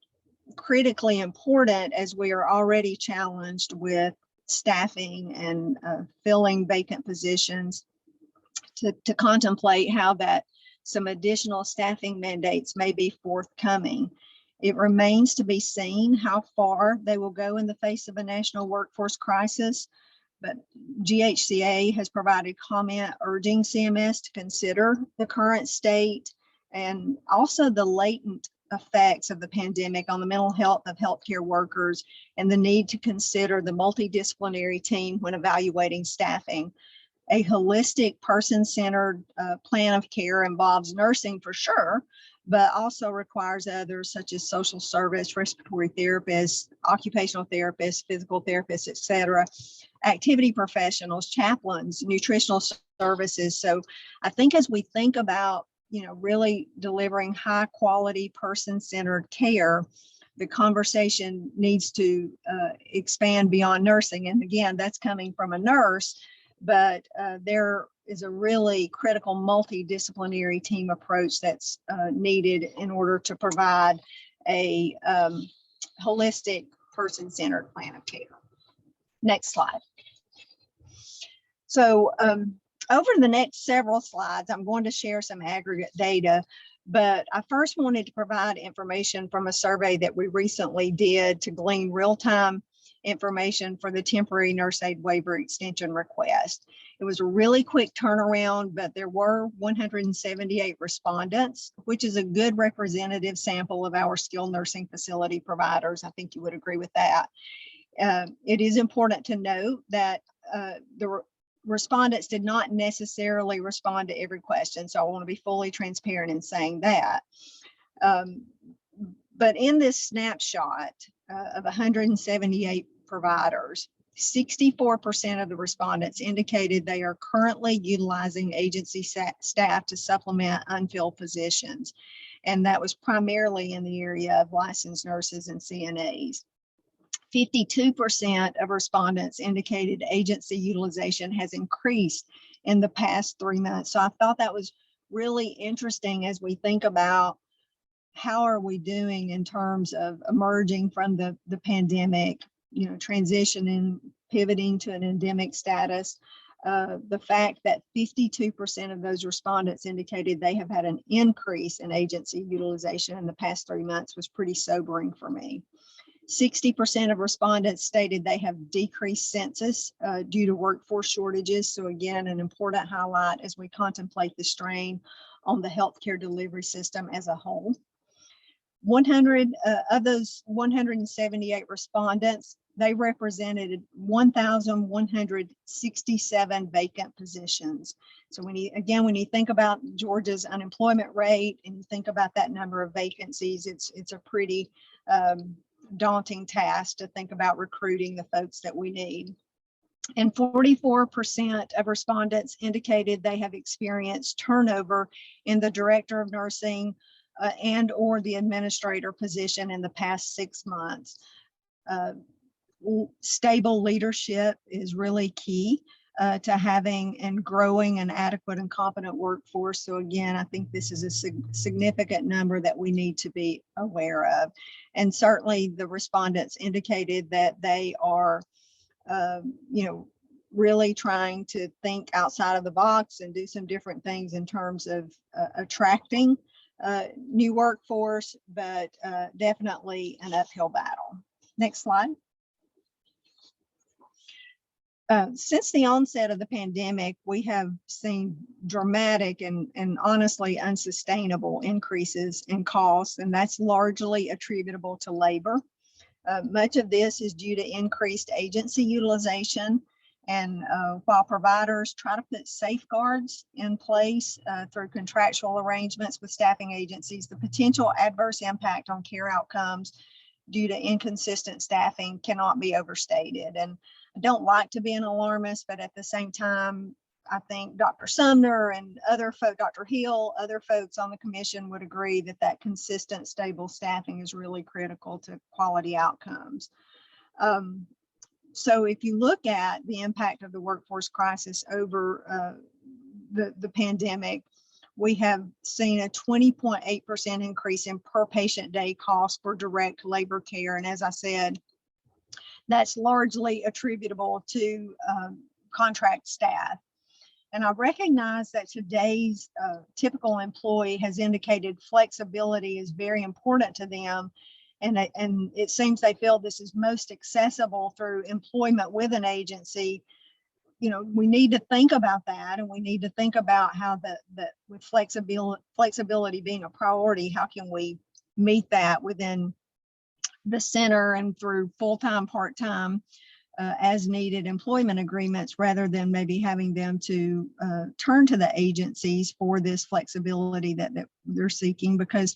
critically important as we are already challenged with staffing and filling vacant positions to contemplate how that some additional staffing mandates may be forthcoming. It remains to be seen how far they will go in the face of a national workforce crisis, but GHCA has provided comment urging CMS to consider the current state and also the latent effects of the pandemic on the mental health of healthcare workers and the need to consider the multidisciplinary team when evaluating staffing. A holistic, person-centered plan of care involves nursing for sure, but also requires others such as social service, respiratory therapists, occupational therapists, physical therapists, et cetera, activity professionals, chaplains, nutritional services. So I think as we think about, really delivering high quality, person-centered care, the conversation needs to expand beyond nursing. And again, that's coming from a nurse, but there is a really critical multidisciplinary team approach that's needed in order to provide a holistic, person-centered plan of care. Next slide. So over the next several slides, I'm going to share some aggregate data, but I first wanted to provide information from a survey that we recently did to glean real-time information for the temporary nurse aid waiver extension request. It was a really quick turnaround, but there were 178 respondents, which is a good representative sample of our skilled nursing facility providers. I think you would agree with that. It is important to note that the respondents did not necessarily respond to every question, so I want to be fully transparent in saying that. But in this snapshot of 178 providers, 64% of the respondents indicated they are currently utilizing agency staff to supplement unfilled positions. And that was primarily in the area of licensed nurses and CNAs. 52% of respondents indicated agency utilization has increased in the past 3 months. So I thought that was really interesting as we think about how are we doing in terms of emerging from the pandemic, transitioning, pivoting to an endemic status. The fact that 52% of those respondents indicated they have had an increase in agency utilization in the past 3 months was pretty sobering for me. 60% of respondents stated they have decreased census due to workforce shortages. So again, an important highlight as we contemplate the strain on the healthcare delivery system as a whole. 100 of those 178 respondents, they represented 1,167 vacant positions. So when you think about Georgia's unemployment rate and you think about that number of vacancies, it's a pretty daunting task to think about recruiting the folks that we need. And 44% of respondents indicated they have experienced turnover in the director of nursing and or the administrator position in the past 6 months. Stable leadership is really key to having and growing an adequate and competent workforce. So again, I think this is a significant number that we need to be aware of. And certainly the respondents indicated that they are, really trying to think outside of the box and do some different things in terms of attracting new workforce, but definitely an uphill battle. Next slide. Since the onset of the pandemic, we have seen dramatic and honestly unsustainable increases in costs, and that's largely attributable to labor. Much of this is due to increased agency utilization. And while providers try to put safeguards in place through contractual arrangements with staffing agencies, the potential adverse impact on care outcomes due to inconsistent staffing cannot be overstated. And I don't like to be an alarmist, but at the same time, I think Dr. Sumner and other folk, Dr. Hill, other folks on the commission would agree that that consistent, stable staffing is really critical to quality outcomes. So if you look at the impact of the workforce crisis over the pandemic, we have seen a 20.8% increase in per patient day costs for direct labor care. And as I said, that's largely attributable to contract staff. And I recognize that today's typical employee has indicated flexibility is very important to them. And it seems they feel this is most accessible through employment with an agency. We need to think about that, and we need to think about how that with flexibility being a priority, how can we meet that within the center and through full-time, part-time, as needed employment agreements, rather than maybe having them to turn to the agencies for this flexibility that they're seeking, because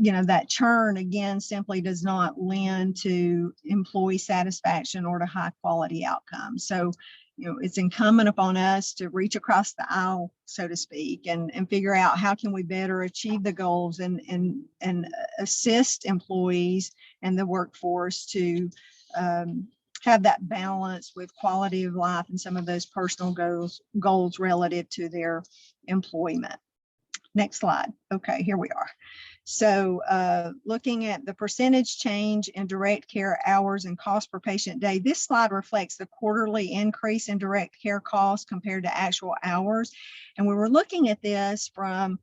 that churn again simply does not lend to employee satisfaction or to high quality outcomes. So it's incumbent upon us to reach across the aisle, so to speak, and figure out how can we better achieve the goals and assist employees and the workforce to have that balance with quality of life and some of those personal goals relative to their employment. Next slide. Okay, here we are. So looking at the percentage change in direct care hours and cost per patient day, this slide reflects the quarterly increase in direct care costs compared to actual hours. And we were looking at this from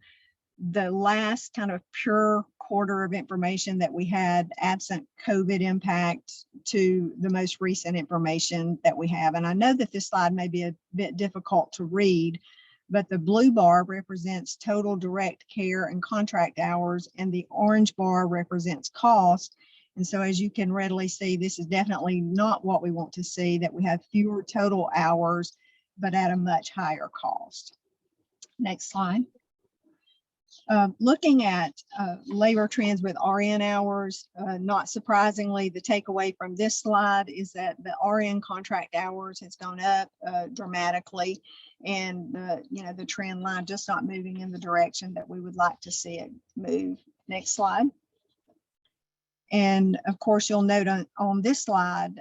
the last kind of pure quarter of information that we had absent COVID impact to the most recent information that we have. And I know that this slide may be a bit difficult to read, but the blue bar represents total direct care and contract hours, and the orange bar represents cost. And so as you can readily see, this is definitely not what we want to see, that we have fewer total hours, but at a much higher cost. Next slide. Looking at labor trends with RN hours, not surprisingly, the takeaway from this slide is that the RN contract hours has gone up dramatically, and the trend line just not moving in the direction that we would like to see it move. Next slide. And of course, you'll note on this slide,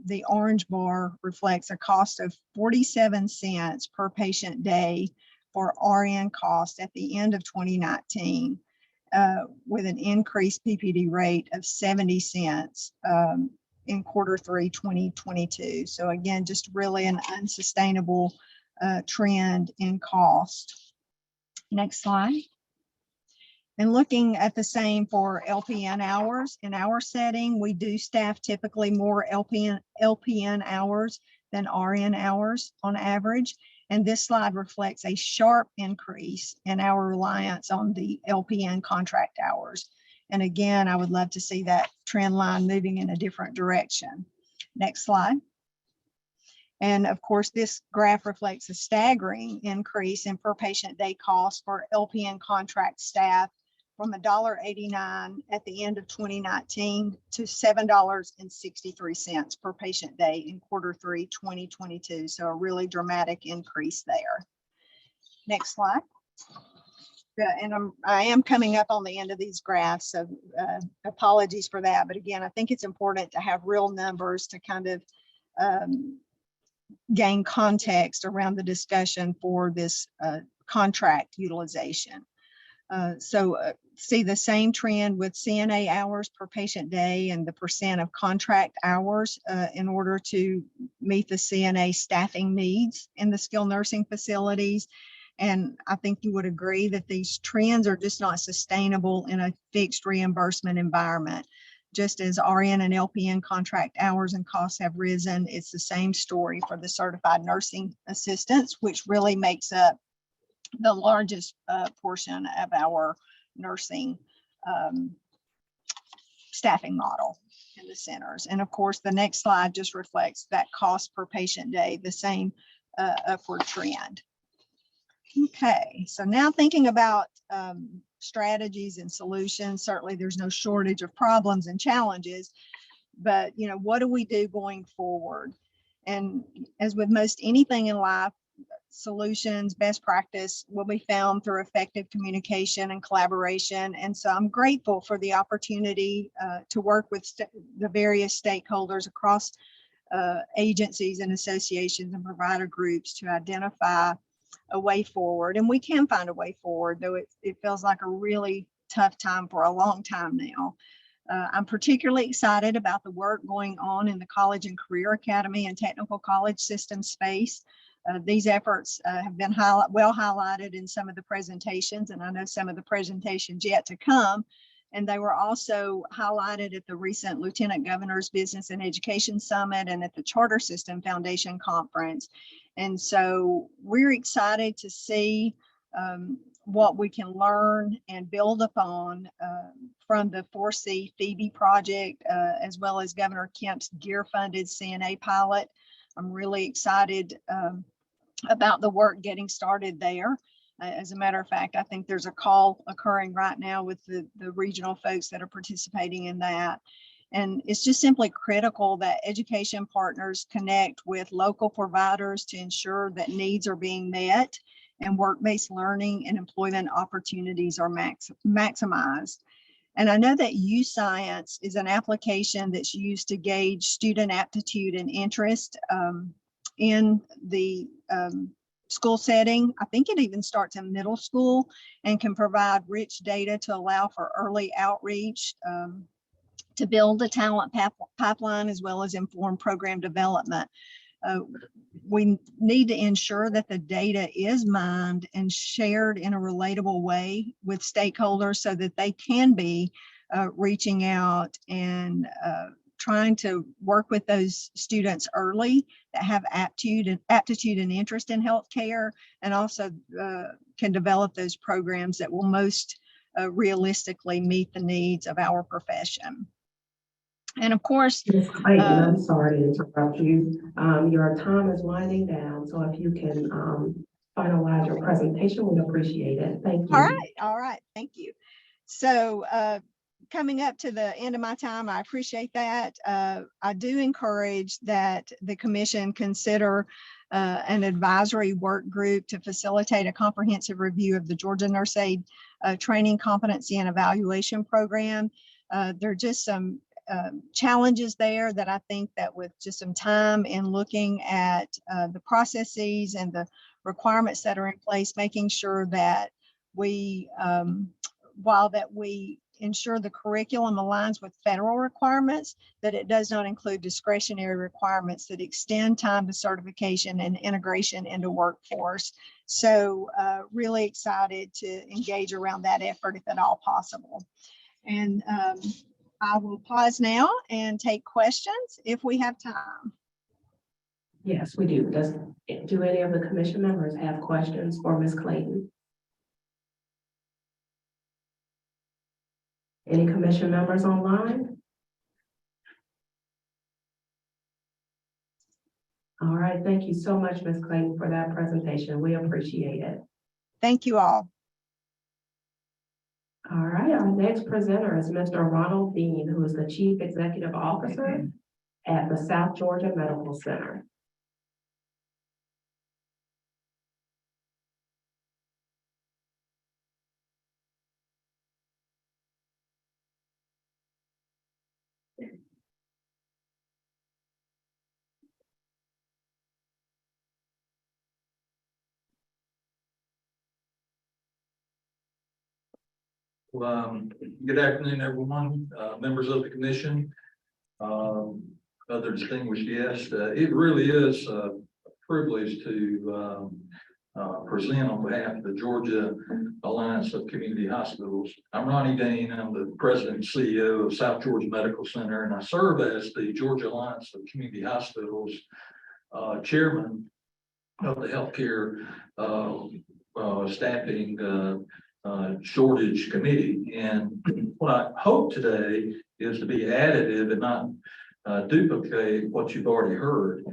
the orange bar reflects a cost of 47 cents per patient day for RN cost at the end of 2019, with an increased PPD rate of 70 cents in Q3 2022. So again, just really an unsustainable trend in cost. Next slide. And looking at the same for LPN hours, in our setting, we do staff typically more LPN hours than RN hours on average. And this slide reflects a sharp increase in our reliance on the LPN contract hours. And again, I would love to see that trend line moving in a different direction. Next slide. And of course, this graph reflects a staggering increase in per patient day costs for LPN contract staff from $1.89 at the end of 2019 to $7.63 per patient day in Q3 2022. So a really dramatic increase there. Next slide. And I am coming up on the end of these graphs, so apologies for that. But again, I think it's important to have real numbers to kind of gain context around the discussion for this contract utilization. See the same trend with CNA hours per patient day and the percent of contract hours in order to meet the CNA staffing needs in the skilled nursing facilities. And I think you would agree that these trends are just not sustainable in a fixed reimbursement environment. Just as RN and LPN contract hours and costs have risen, it's the same story for the certified nursing assistants, which really makes up the largest portion of our nursing staffing model in the centers. And of course, the next slide just reflects that cost per patient day, the same upward trend. Okay, so now thinking about strategies and solutions, certainly there's no shortage of problems and challenges, but what do we do going forward? And as with most anything in life, solutions, best practice will be found through effective communication and collaboration. And so I'm grateful for the opportunity to work with the various stakeholders across agencies and associations and provider groups to identify a way forward. And we can find a way forward, though it feels like a really tough time for a long time now. I'm particularly excited about the work going on in the College and Career Academy and Technical College system space. These efforts have been well highlighted in some of the presentations, and I know some of the presentations yet to come. And they were also highlighted at the recent Lieutenant Governor's Business and Education Summit and at the Charter System Foundation Conference. And so we're excited to see what we can learn and build upon from the 4C Phoebe project, as well as Governor Kemp's GEAR-funded CNA pilot. I'm really excited about the work getting started there. As a matter of fact, I think there's a call occurring right now with the regional folks that are participating in that. And it's just simply critical that education partners connect with local providers to ensure that needs are being met and work-based learning and employment opportunities are maximized. And I know that U-Science is an application that's used to gauge student aptitude and interest in the school setting. I think it even starts in middle school and can provide rich data to allow for early outreach to build the talent pipeline as well as inform program development. We need to ensure that the data is mined and shared in a relatable way with stakeholders so that they can be reaching out and trying to work with those students early that have aptitude and interest in healthcare, and also can develop those programs that will most realistically meet the needs of our profession. And of course, Ms. Clayton, I'm sorry to interrupt you. Your time is winding down, so if you can finalize your presentation, we'd appreciate it. Thank you. All right, thank you. So coming up to the end of my time, I appreciate that. I do encourage that the commission consider an advisory work group to facilitate a comprehensive review of the Georgia Nurse Aid Training Competency and Evaluation Program. There are just some challenges there that I think that with just some time in looking at the processes and the requirements that are in place, making sure that we, while that we ensure the curriculum aligns with federal requirements, that it does not include discretionary requirements that extend time to certification and integration into workforce. So really excited to engage around that effort if at all possible. And I will pause now and take questions if we have time. Yes, we do. Do any of the commission members have questions for Ms. Clayton? Any commission members online? All right, thank you so much, Ms. Clayton, for that presentation. We appreciate it. Thank you all. All right, our next presenter is Mr. Ronald Bean, who is the Chief Executive Officer at the South Georgia Medical Center. Good afternoon, everyone, members of the commission, other distinguished guests. It really is a privilege to present on behalf of the Georgia Alliance of Community Hospitals. I'm Ronnie Dean. I'm the president and CEO of South Georgia Medical Center, and I serve as the Georgia Alliance of Community Hospitals chairman of the healthcare staffing shortage committee. And what I hope today is to be additive and not duplicate what you've already heard.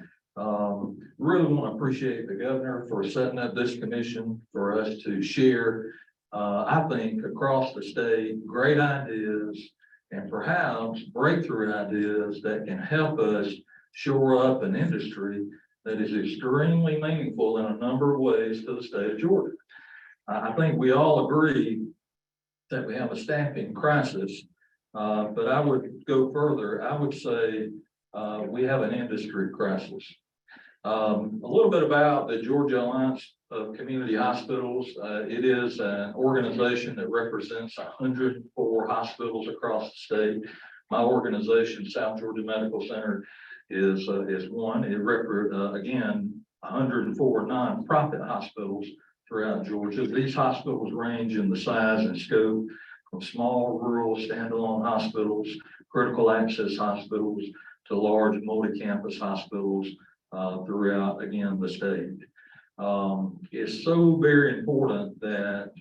Really want to appreciate the governor for setting up this commission for us to share, I think, across the state, great ideas and perhaps breakthrough ideas that can help us shore up an industry that is extremely meaningful in a number of ways to the state of Georgia. I think we all agree that we have a staffing crisis, but I would go further. I would say we have an industry crisis. A little bit about the Georgia Alliance of Community Hospitals. It is an organization that represents 104 hospitals across the state. My organization, South Georgia Medical Center, is one. It represents, again, 104 nonprofit hospitals throughout Georgia. These hospitals range in the size and scope from small, rural, standalone hospitals, critical access hospitals, to large multi-campus hospitals throughout, again, the state. It's so very important that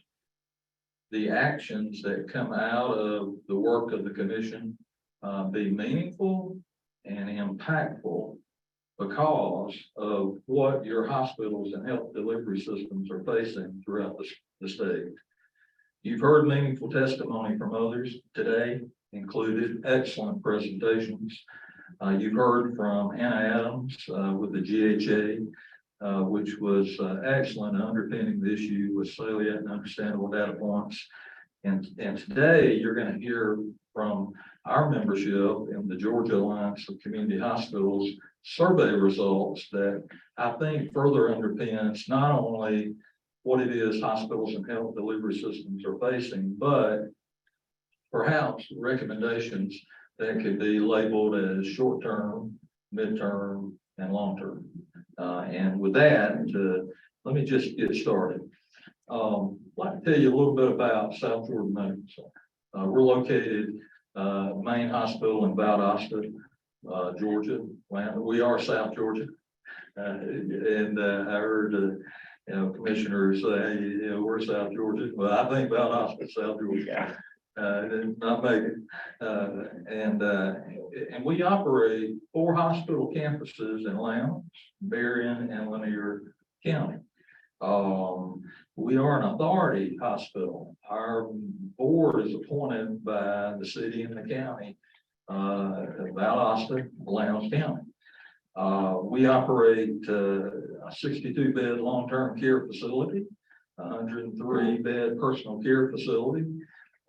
the actions that come out of the work of the commission be meaningful and impactful because of what your hospitals and health delivery systems are facing throughout the state. You've heard meaningful testimony from others today, included excellent presentations. You've heard from Hannah Adams with the GHA, which was excellent underpinning the issue with salient and understandable data points. And today you're going to hear from our membership in the Georgia Alliance of Community Hospitals survey results that I think further underpins not only what it is hospitals and health delivery systems are facing, but perhaps recommendations that could be labeled as short-term, midterm, and long-term. And with that, let me just get started. I'd like to tell you a little bit about South Georgia Medical Center. We're located main hospital in Valdosta, Georgia. We are South Georgia. And I heard commissioners say, hey, we're South Georgia. Well, I think Valdosta is South Georgia. Not making. And we operate 4 hospital campuses in Lowndes, Berrien, and Lanier County. We are an authority hospital. Our board is appointed by the city and the county, Valdosta, Lowndes County. We operate a 62-bed long-term care facility, 103-bed personal care facility.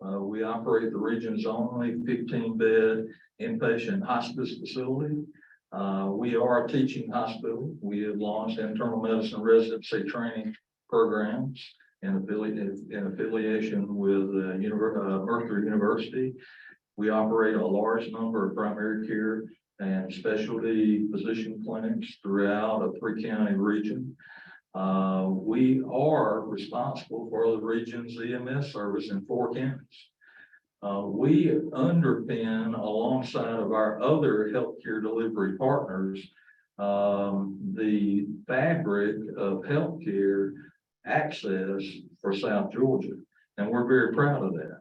We operate the region's only 15-bed inpatient hospice facility. We are a teaching hospital. We have launched internal medicine residency training programs in affiliation with Mercury University. We operate a large number of primary care and specialty physician clinics throughout a 3-county region. We are responsible for the region's EMS service in 4 counties. We underpin, alongside of our other healthcare delivery partners, the fabric of healthcare access for South Georgia, and we're very proud of that.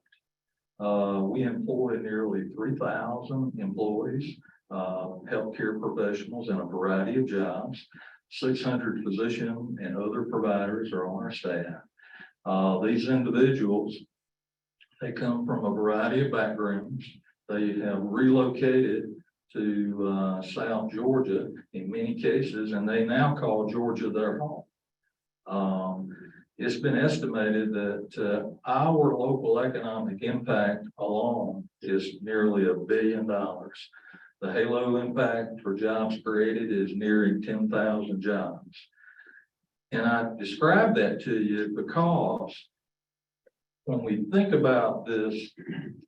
We employ nearly 3,000 employees, healthcare professionals in a variety of jobs. 600 physicians and other providers are on our staff. These individuals, they come from a variety of backgrounds. They have relocated to South Georgia in many cases, and they now call Georgia their home. It's been estimated that our local economic impact alone is nearly $1 billion. The halo impact for jobs created is nearing 10,000 jobs. And I describe that to you because when we think about this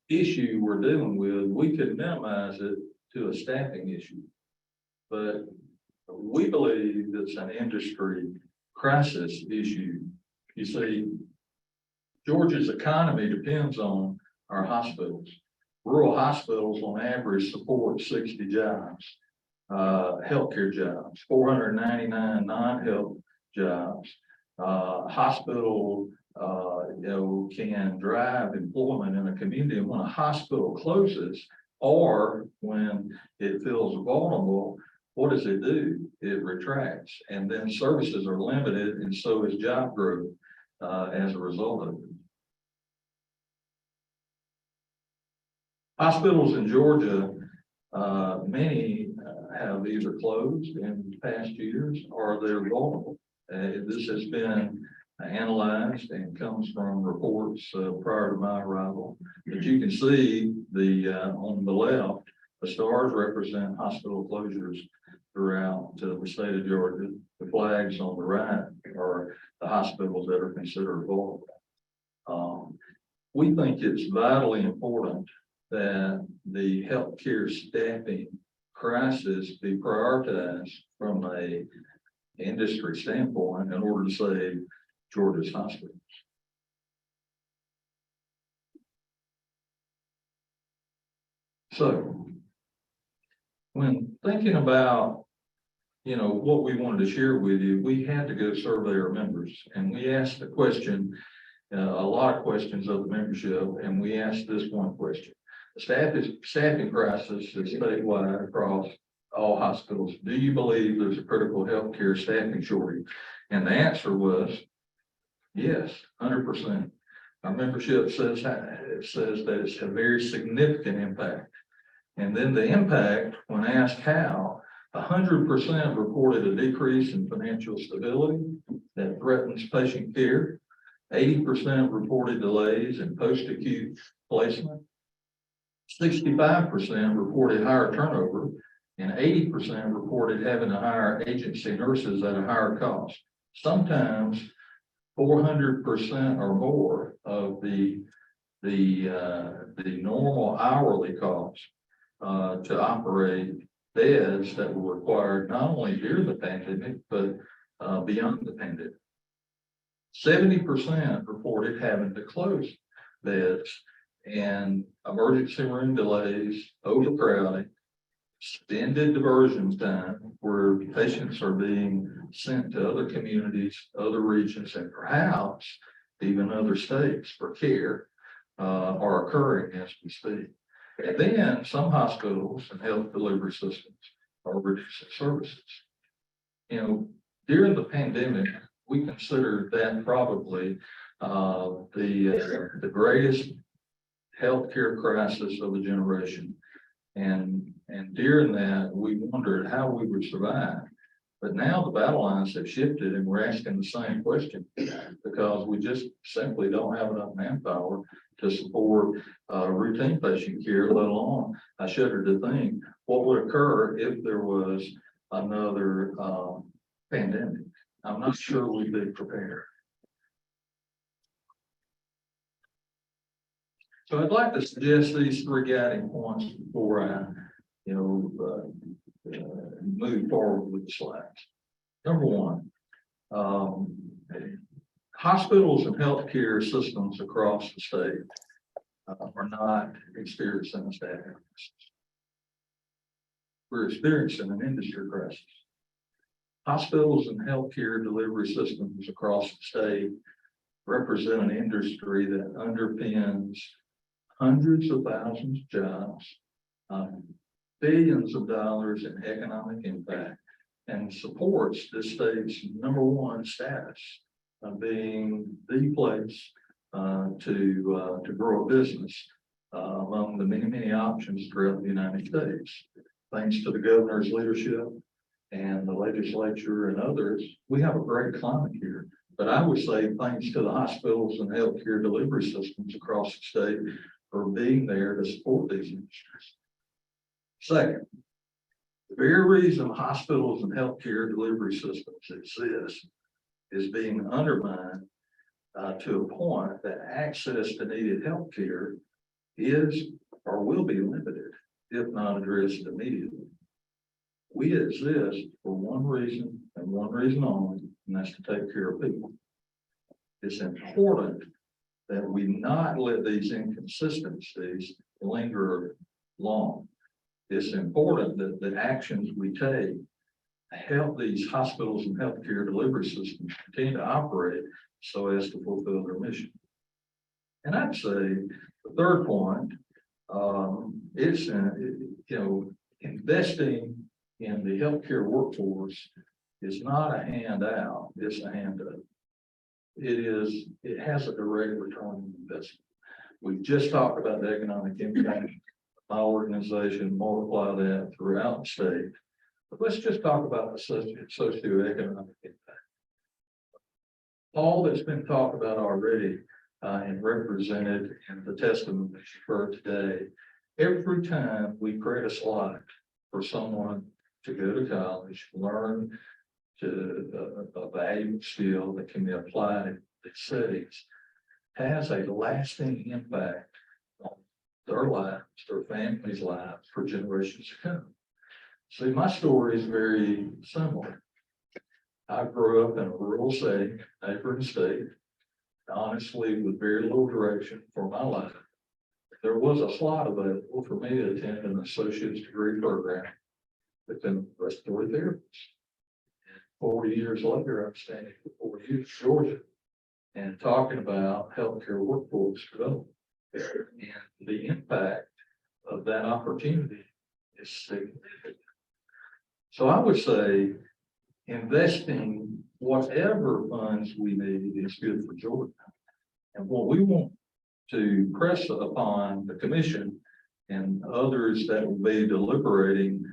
issue we're dealing with, we could minimize it to a staffing issue. But we believe it's an industry crisis issue. You see, Georgia's economy depends on our hospitals. Rural hospitals on average support 60 jobs, healthcare jobs, 499 non-health jobs. Hospital, can drive employment in a community, and when a hospital closes or when it feels vulnerable, what does it do? It retracts, and then services are limited, and so is job growth as a result of it. Hospitals in Georgia, many have either closed in past years or they're vulnerable. This has been analyzed and comes from reports prior to my arrival. But you can see on the left, the stars represent hospital closures throughout the state of Georgia. The flags on the right are the hospitals that are considered vulnerable. We think it's vitally important that the healthcare staffing crisis be prioritized from a industry standpoint in order to save Georgia's hospitals. So, when thinking about, what we wanted to share with you, we had to go survey our members, and we asked the question, a lot of questions of the membership, and we asked this one question. The staffing crisis is statewide across all hospitals. Do you believe there's a critical healthcare staffing shortage? And the answer was yes, 100%. Our membership says that it's a very significant impact. And then the impact, when asked how, 100% reported a decrease in financial stability that threatens patient care. 80% reported delays in post-acute placement. 65% reported higher turnover, and 80% reported having to hire agency nurses at a higher cost. Sometimes 400% or more of the normal hourly cost to operate beds that were required not only during the pandemic, but beyond the pandemic. 70% reported having to close beds, and emergency room delays, overcrowding, extended diversion time where patients are being sent to other communities, other regions, and perhaps even other states for care are occurring as we speak. And then some hospitals and health delivery systems are reducing services. During the pandemic, we considered that probably the greatest healthcare crisis of a generation. And during that, we wondered how we would survive. But now the battle lines have shifted, and we're asking the same question because we just simply don't have enough manpower to support routine patient care, let alone, I shudder to think, what would occur if there was another pandemic. I'm not sure we'd be prepared. So I'd like to suggest these three guiding points before I, move forward with the slides. Number one, hospitals and healthcare systems across the state are not experiencing a staffing crisis. We're experiencing an industry crisis. Hospitals and healthcare delivery systems across the state represent an industry that underpins hundreds of thousands of jobs, billions of dollars in economic impact, and supports this state's #1 status of being the place to grow a business among the many options throughout the United States. Thanks to the governor's leadership and the legislature and others, we have a great climate here. But I would say thanks to the hospitals and healthcare delivery systems across the state for being there to support these industries. Second, the very reason hospitals and healthcare delivery systems exist is being undermined to a point that access to needed health care is or will be limited, if not addressed immediately. We exist for one reason and one reason only, and that's to take care of people. It's important that we not let these inconsistencies linger long. It's important that the actions we take help these hospitals and healthcare delivery systems continue to operate so as to fulfill their mission. And I'd say the third point, it's, investing in the healthcare workforce is not a handout, it's a handout. It has a direct return on investment. We've just talked about the economic impact. My organization multiply that throughout the state. But let's just talk about the socioeconomic impact. All that's been talked about already and represented in the testimony that you heard today. Every time we create a slot for someone to go to college, learn a valuable skill that can be applied in these settings, has a lasting impact on their lives, their families' lives for generations to come. See, my story is very similar. I grew up in a rural setting, neighboring state, honestly, with very little direction for my life. There was a slot available for me to attend an associate's degree program within respiratory therapist. 40 years later, I'm standing before you in Georgia and talking about healthcare workforce development. And the impact of that opportunity is significant. So I would say investing whatever funds we need is good for Georgia. And what we want to press upon the commission and others that will be deliberating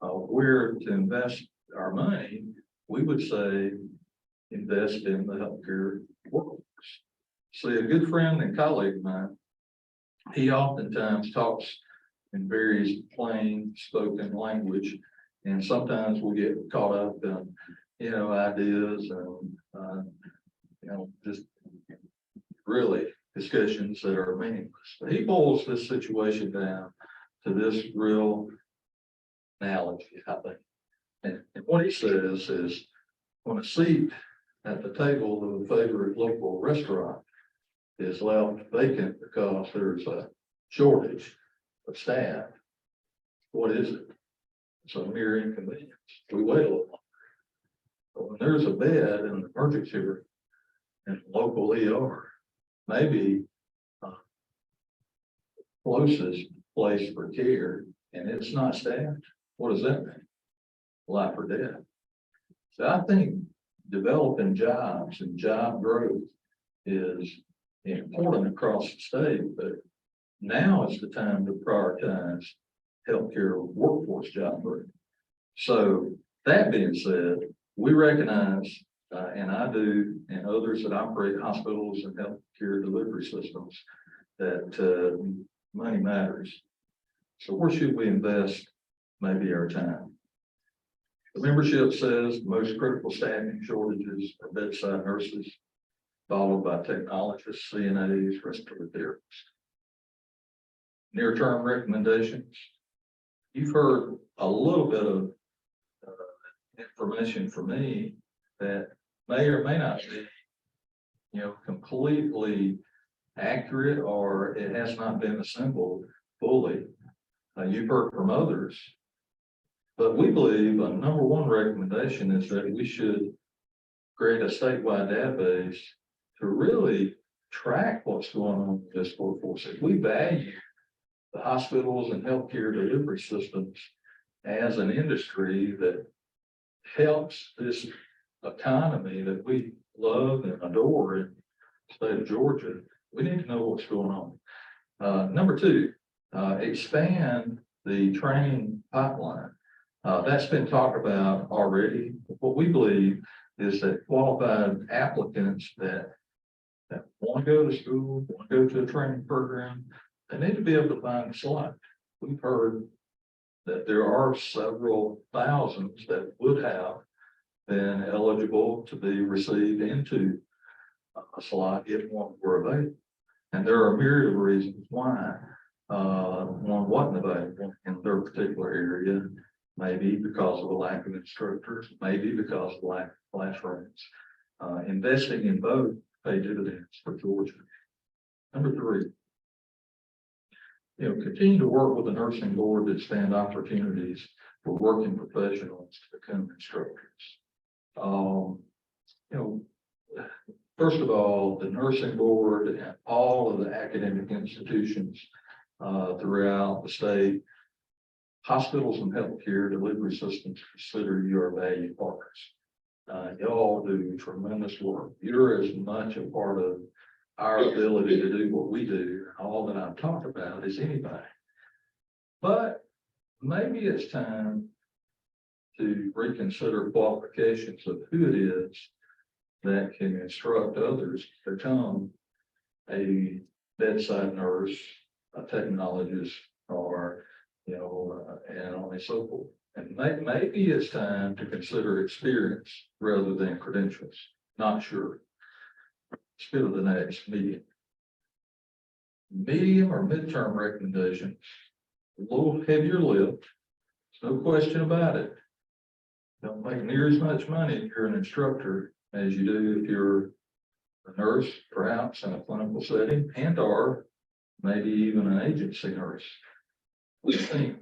where to invest our money, we would say invest in the healthcare workforce. See, a good friend and colleague of mine, he oftentimes talks in various plain spoken language, and sometimes we get caught up in, ideas and, just really discussions that are meaningless. But he boils this situation down to this real analogy, I think. And what he says is, when a seat at the table of a favorite local restaurant is left vacant because there's a shortage of staff, what is it? It's a mere inconvenience. We wait a little longer. But when there's a bed in the emergency room and local ER, maybe closest place for care, and it's not staffed, what does that mean? Life or death. So I think developing jobs and job growth is important across the state, but now is the time to prioritize healthcare workforce job growth. So that being said, we recognize, and I do, and others that operate hospitals and healthcare delivery systems, that money matters. So where should we invest maybe our time? The membership says the most critical staffing shortages are bedside nurses, followed by technologists, CNAs, respiratory therapists. Near-term recommendations. You've heard a little bit of information from me that may or may not be, completely accurate, or it has not been assembled fully. You've heard from others. But we believe a number one recommendation is that we should create a statewide database to really track what's going on with this workforce. If we value the hospitals and healthcare delivery systems as an industry that helps this economy that we love and adore in the state of Georgia, we need to know what's going on. Number two, expand the training pipeline. That's been talked about already. What we believe is that qualified applicants that want to go to school, want to go to a training program, they need to be able to find a slot. We've heard that there are several thousands that would have been eligible to be received into a slot if one were available. And there are a myriad of reasons why one wasn't available in their particular area. Maybe because of a lack of instructors, maybe because of lack of classrooms. Investing in both pay dividends for Georgia. Number 3. Continue to work with the nursing board to expand opportunities for working professionals to become instructors. First of all, the nursing board and all of the academic institutions throughout the state, hospitals and healthcare delivery systems consider you our valued partners. Y'all do tremendous work. You're as much a part of our ability to do what we do, and all that I've talked about, as anybody. But maybe it's time to reconsider qualifications of who it is that can instruct others to become a bedside nurse, a technologist, or and on and so forth. And maybe it's time to consider experience rather than credentials. Not sure. Let's go to the next medium. Medium or midterm recommendations. A little heavier lift. There's no question about it. Don't make near as much money if you're an instructor as you do if you're a nurse, perhaps in a clinical setting, and or maybe even an agency nurse. We think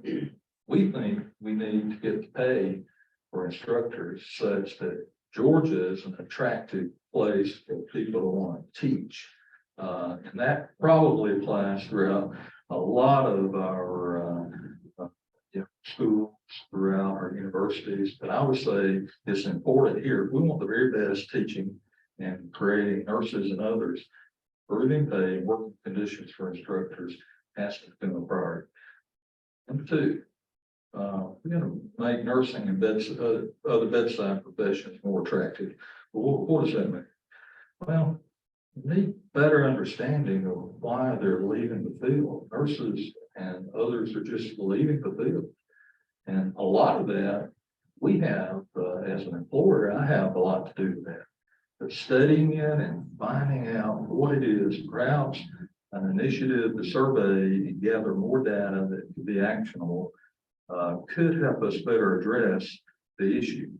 we need to get the pay for instructors such that Georgia is an attractive place for people to want to teach. And that probably applies throughout a lot of our schools, throughout our universities. But I would say it's important here. If we want the very best teaching and creating nurses and others, improving pay and working conditions for instructors has to become a priority. Number 2, we're going to make nursing and other bedside professions more attractive. Well, what does that mean? Well, we need better understanding of why they're leaving the field. Nurses and others are just leaving the field. And a lot of that we have, as an employer, I have a lot to do with that. But studying it and finding out what it is, perhaps an initiative to survey and gather more data that could be actionable, could help us better address the issue.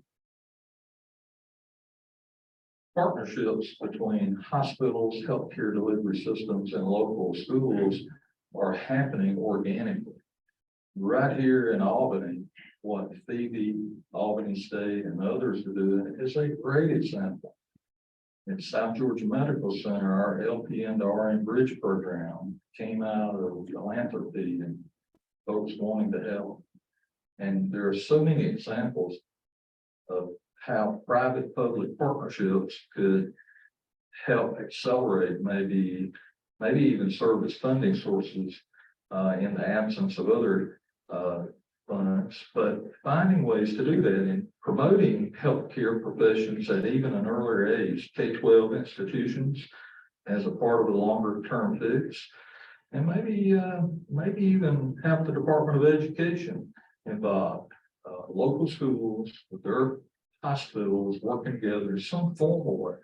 Partnerships between hospitals, healthcare delivery systems, and local schools are happening organically. Right here in Albany, what Phoebe, Albany State, and others are doing is a great example. In South Georgia Medical Center, our LPN to RN Bridge program came out of philanthropy and folks wanting to help. And there are so many examples of how private-public partnerships could help accelerate, maybe even serve as funding sources in the absence of other funds, but finding ways to do that and promoting healthcare professions at even an earlier age, K-12 institutions as a part of a longer-term fix, and maybe even have the Department of Education involved, local schools with their hospitals working together in some formal way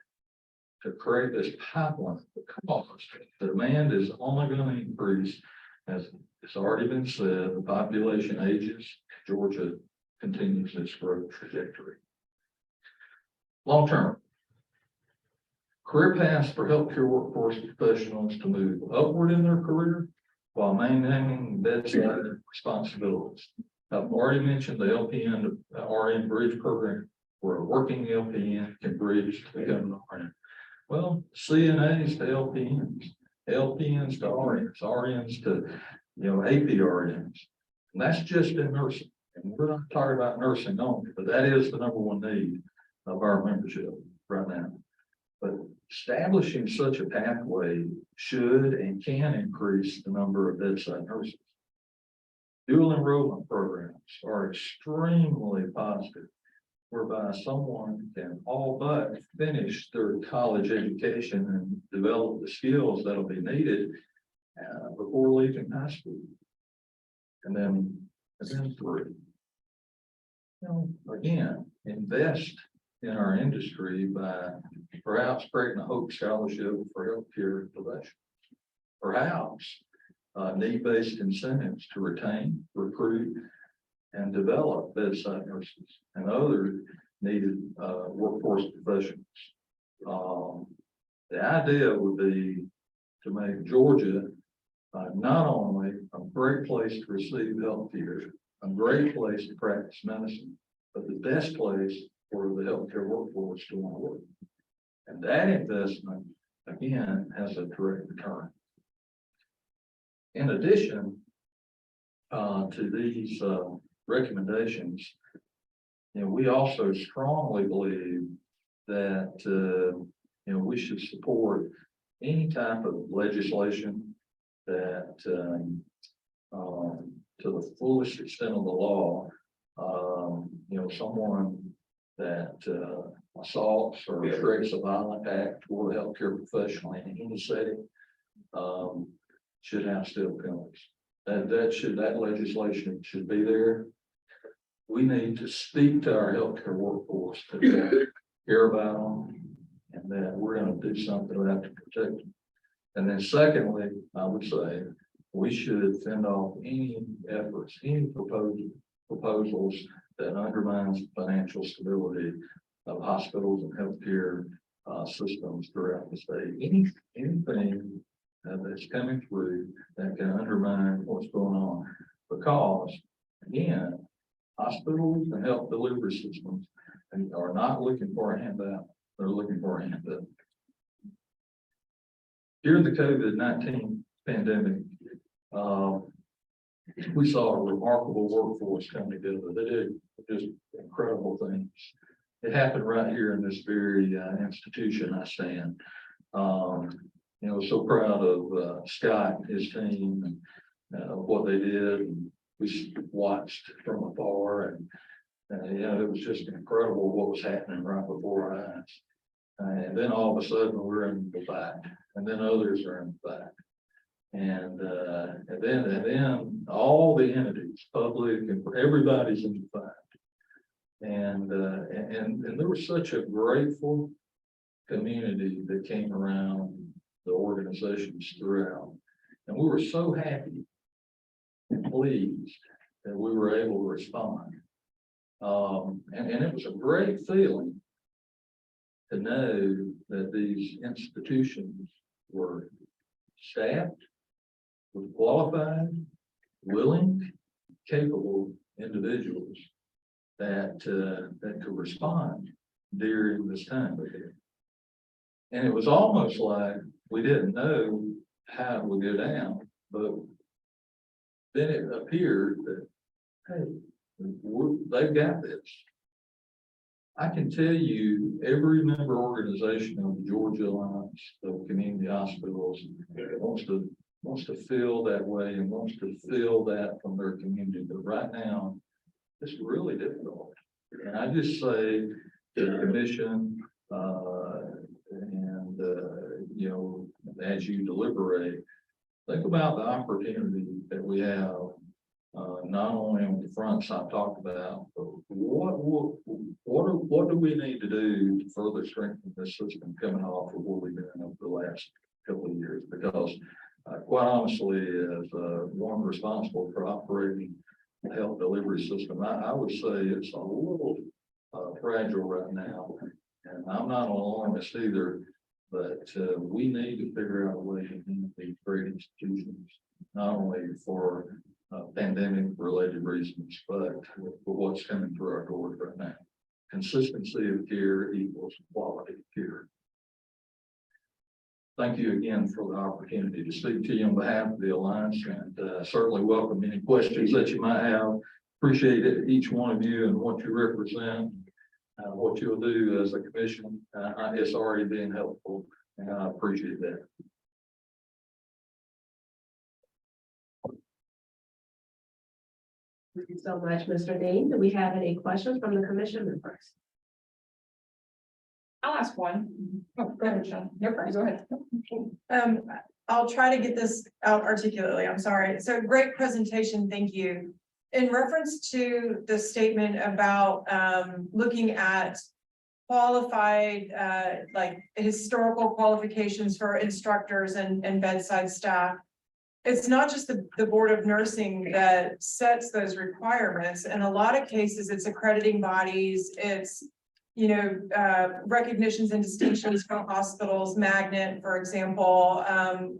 to create this pipeline. Because the demand is only going to increase. As it's already been said, the population ages, Georgia continues its growth trajectory. Long term, career paths for healthcare workforce professionals to move upward in their career while maintaining bedside responsibilities. I've already mentioned the LPN to RN Bridge program, where a working LPN can bridge to become an RN. Well, CNAs to LPNs, LPNs to RNs, RNs to APRNs. And that's just in nursing. And we're not talking about nursing only, but that is the #1 need of our membership right now. But establishing such a pathway should and can increase the number of bedside nurses. Dual enrollment programs are extremely positive, whereby someone can all but finish their college education and develop the skills that'll be needed before leaving high school. And then 3, again, invest in our industry by perhaps creating a Hope Scholarship for healthcare professionals. Perhaps need-based incentives to retain, recruit, and develop bedside nurses and other needed workforce professionals. The idea would be to make Georgia not only a great place to receive healthcare, a great place to practice medicine, but the best place for the healthcare workforce to want to work. And that investment, again, has a direct return. In addition to these recommendations, we also strongly believe that we should support any type of legislation that to the fullest extent of the law, someone that assaults or creates a violent act toward a healthcare professional in any setting should have still penalties. That legislation should be there. We need to speak to our healthcare workforce to care about them, and that we're going to do something to have to protect them. And then secondly, I would say we should fend off any efforts, any proposals that undermines financial stability of hospitals and healthcare systems throughout the state. Anything that's coming through that can undermine what's going on, because again, hospitals and health delivery systems are not looking for a handout. They're looking for a handout. During the COVID-19 pandemic, we saw a remarkable workforce come together. They did just incredible things. It happened right here in this very institution I stand. So proud of Scott and his team and what they did. And we watched from afar, and it was just incredible what was happening right before our eyes. And then all of a sudden we're in the back, and then others are in the back. And then all the entities, public and everybody's in the back. And there was such a grateful community that came around the organizations throughout. And we were so happy and pleased that we were able to respond. And it was a great feeling to know that these institutions were staffed with qualified, willing, capable individuals that could respond during this time. And it was almost like we didn't know how it would go down, but then it appeared that, hey, they've got this. I can tell you, every member organization of the Georgia Alliance of Community Hospitals wants to feel that way and wants to feel that from their community. But right now, it's really difficult. And I just say to the commission, as you deliberate, think about the opportunity that we have, not only on the fronts I've talked about, but what do we need to do to further strengthen this system coming off of what we've been over the last couple of years? Because quite honestly, as one responsible for operating the health delivery system, I would say it's a little fragile right now. And I'm not an alarmist either, but we need to figure out a way to handle these great institutions, not only for pandemic related reasons, but for what's coming through our doors right now. Consistency of care equals quality of care. Thank you again for the opportunity to speak to you on behalf of the Alliance, and certainly welcome any questions that you might have. Appreciate it, each one of you and what you represent, what you'll do as a commission. It's already been helpful, and I appreciate that. Thank you so much, Mr. Dean. Do we have any questions from the commission members? I'll ask one. Oh, go ahead, Sean. You're first. Go ahead. I'll try to get this out articulately. I'm sorry. So great presentation. Thank you. In reference to the statement about looking at qualified, like historical qualifications for instructors and bedside staff. It's not just the Board of Nursing that sets those requirements. In a lot of cases, it's accrediting bodies, it's, you know, recognitions and distinctions from hospitals, Magnet, for example,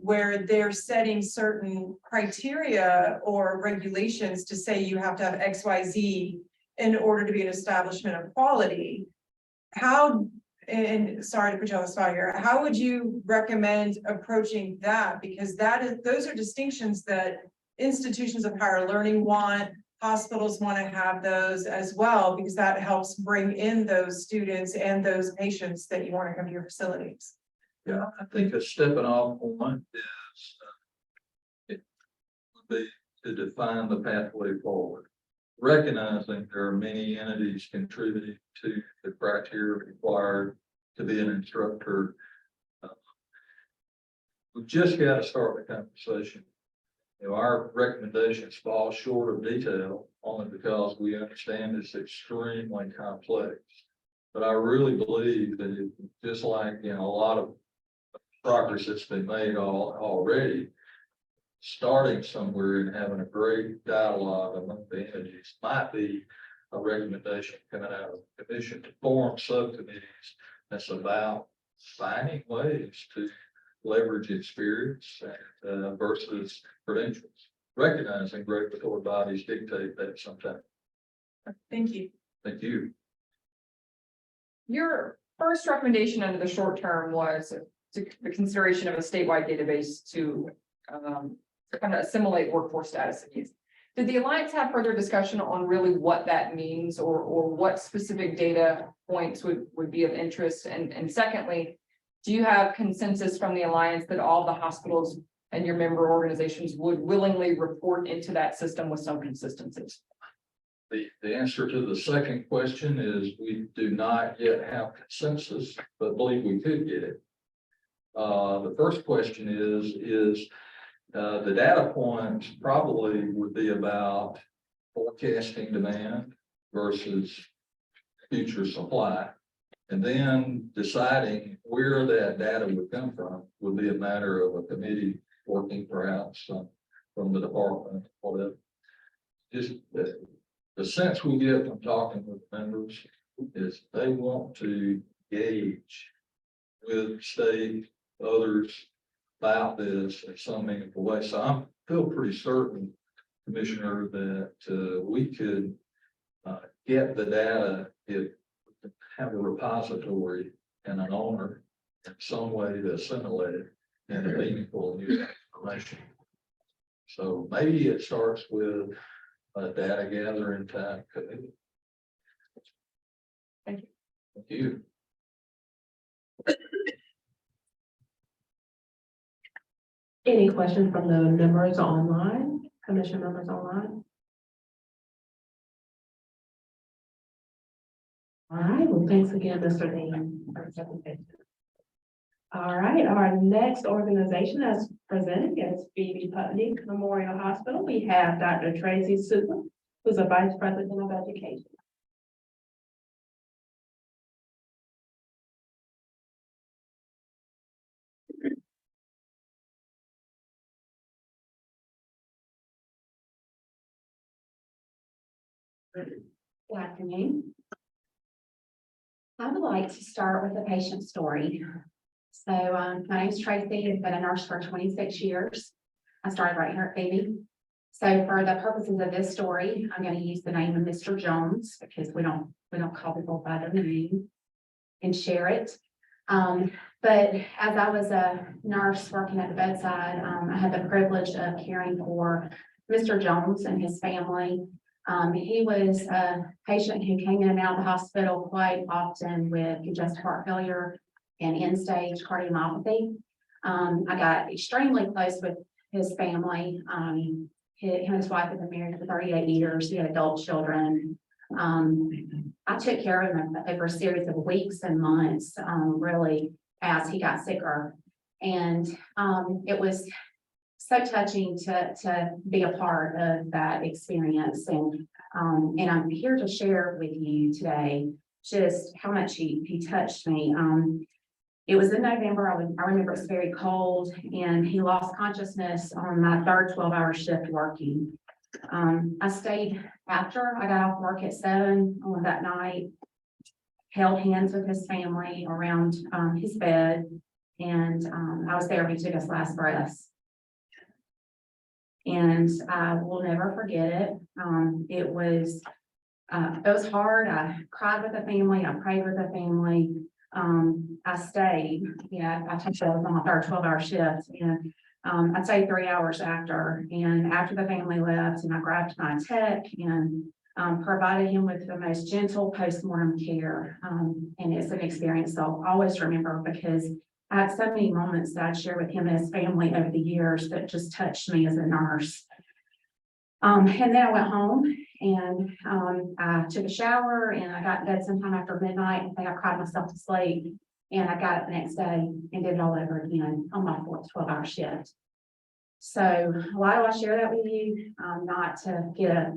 where they're setting certain criteria or regulations to say you have to have X, Y, Z in order to be an establishment of quality. How, and sorry to put you on the spot here, how would you recommend approaching that? Because those are distinctions that institutions of higher learning want, hospitals want to have those as well, because that helps bring in those students and those patients that you want to come to your facilities. Yeah, I think a stepping off point is it would be to define the pathway forward. Recognizing there are many entities contributing to the criteria required to be an instructor. We've just got to start the conversation. You know, our recommendations fall short of detail only because we understand it's extremely complex. But I really believe that it, just like, you know, a lot of progress that's been made already, starting somewhere and having a great dialogue among the entities might be a recommendation coming out of the commission to form subcommittees that's about finding ways to leverage experience and versus credentials, recognizing regulatory bodies dictate that sometimes. Thank you. Thank you. Your first recommendation under the short term was the consideration of a statewide database to kind of assimilate workforce status needs. Did the Alliance have further discussion on really what that means or what specific data points would be of interest? And secondly, do you have consensus from the Alliance that all the hospitals and your member organizations would willingly report into that system with some consistencies? The answer to the second question is we do not yet have consensus, but believe we could get it. The first question is the data points probably would be about forecasting demand versus future supply. And then deciding where that data would come from would be a matter of a committee working perhaps from the department or whatever. Just the sense we get from talking with members is they want to gauge with state, others about this in some meaningful way. So I feel pretty certain, Commissioner, that we could get the data, have a repository and an owner in some way to assimilate it in a meaningful and useful information. So maybe it starts with a data gathering type committee. Thank you. Thank you. Any questions from the members online, commission members online? All right, well, thanks again, Mr. Dean, for the presentation. All right, our next organization as presented is Phoebe Putney Memorial Hospital. We have Dr. Tracy Super, who's a Vice President of Education. Good afternoon. I would like to start with a patient story. So my name is Tracy. I've been a nurse for 26 years. I started right here at Phoebe. So for the purposes of this story, I'm going to use the name of Mr. Jones because we don't call people by their name and share it. But as I was a nurse working at the bedside, I had the privilege of caring for Mr. Jones and his family. He was a patient who came in and out of the hospital quite often with congestive heart failure and end-stage cardiomyopathy. I got extremely close with his family. He and his wife have been married for 38 years. He had adult children. I took care of him over a series of weeks and months, really, as he got sicker. And it was so touching to be a part of that experience. And I'm here to share with you today just how much he touched me. It was in November. I remember it was very cold, and he lost consciousness on my third 12-hour shift working. I stayed after I got off work at 7 on that night, held hands with his family around his bed, and I was there when he took his last breaths. And I will never forget it. It was hard. I cried with the family. I prayed with the family. I stayed, I took that on my third 12-hour shift, and I stayed 3 hours after. And after the family left, and I grabbed my tech and provided him with the most gentle postmortem care. And it's an experience I'll always remember, because I had so many moments that I'd share with him and his family over the years that just touched me as a nurse. And then I went home, and I took a shower, and I got in bed sometime after midnight. I think I cried myself to sleep, and I got up the next day and did it all over again on my fourth 12-hour shift. So why do I share that with you? Not to get a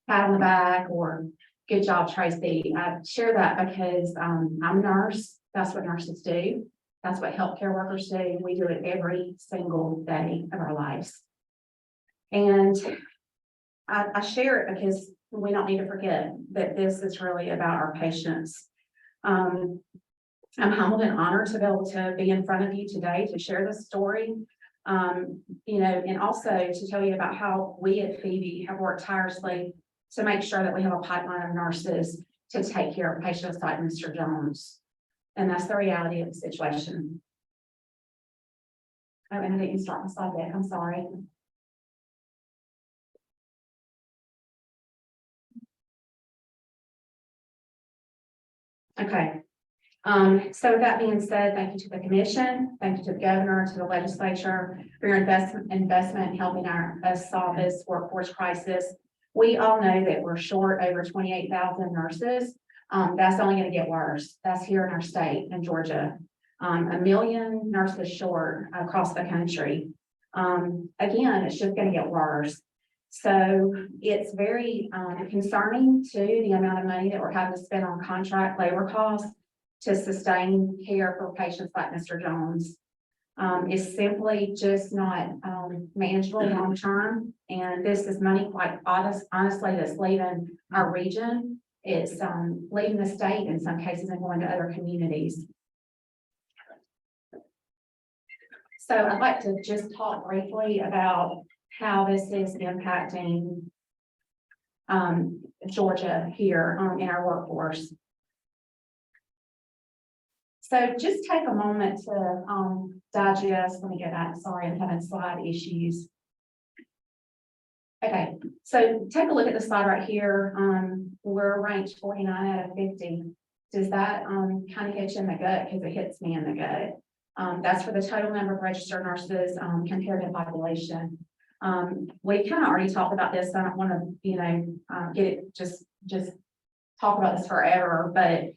pat on the back or good job, Tracy. I share that because I'm a nurse. That's what nurses do. That's what healthcare workers do. We do it every single day of our lives. And I share it because we don't need to forget that this is really about our patients. I'm humbled and honored to be able to be in front of you today to share this story. And also to tell you about how we at Phoebe have worked tirelessly to make sure that we have a pipeline of nurses to take care of patients like Mr. Jones. And that's the reality of the situation. Oh, and I didn't start my slide deck. I'm sorry. Okay. So with that being said, thank you to the commission, thank you to the governor, to the legislature for your investment in helping us solve this workforce crisis. We all know that we're short over 28,000 nurses. That's only going to get worse. That's here in our state in Georgia. 1 million nurses short across the country. Again, it's just going to get worse. So it's very concerning to the amount of money that we're having to spend on contract labor costs to sustain care for patients like Mr. Jones. Is simply just not manageable long term. And this is money, quite honestly, that's leaving our region. It's leaving the state in some cases and going to other communities. So I'd like to just talk briefly about how this is impacting Georgia here in our workforce. So just take a moment to digest. Let me go back. Sorry, I'm having slide issues. Okay, so take a look at the slide right here. We're ranked 49 out of 50. Does that kind of get you in the gut? Because it hits me in the gut. That's for the total number of registered nurses compared to population. We kind of already talked about this. I don't want to, get it just talk about this forever, but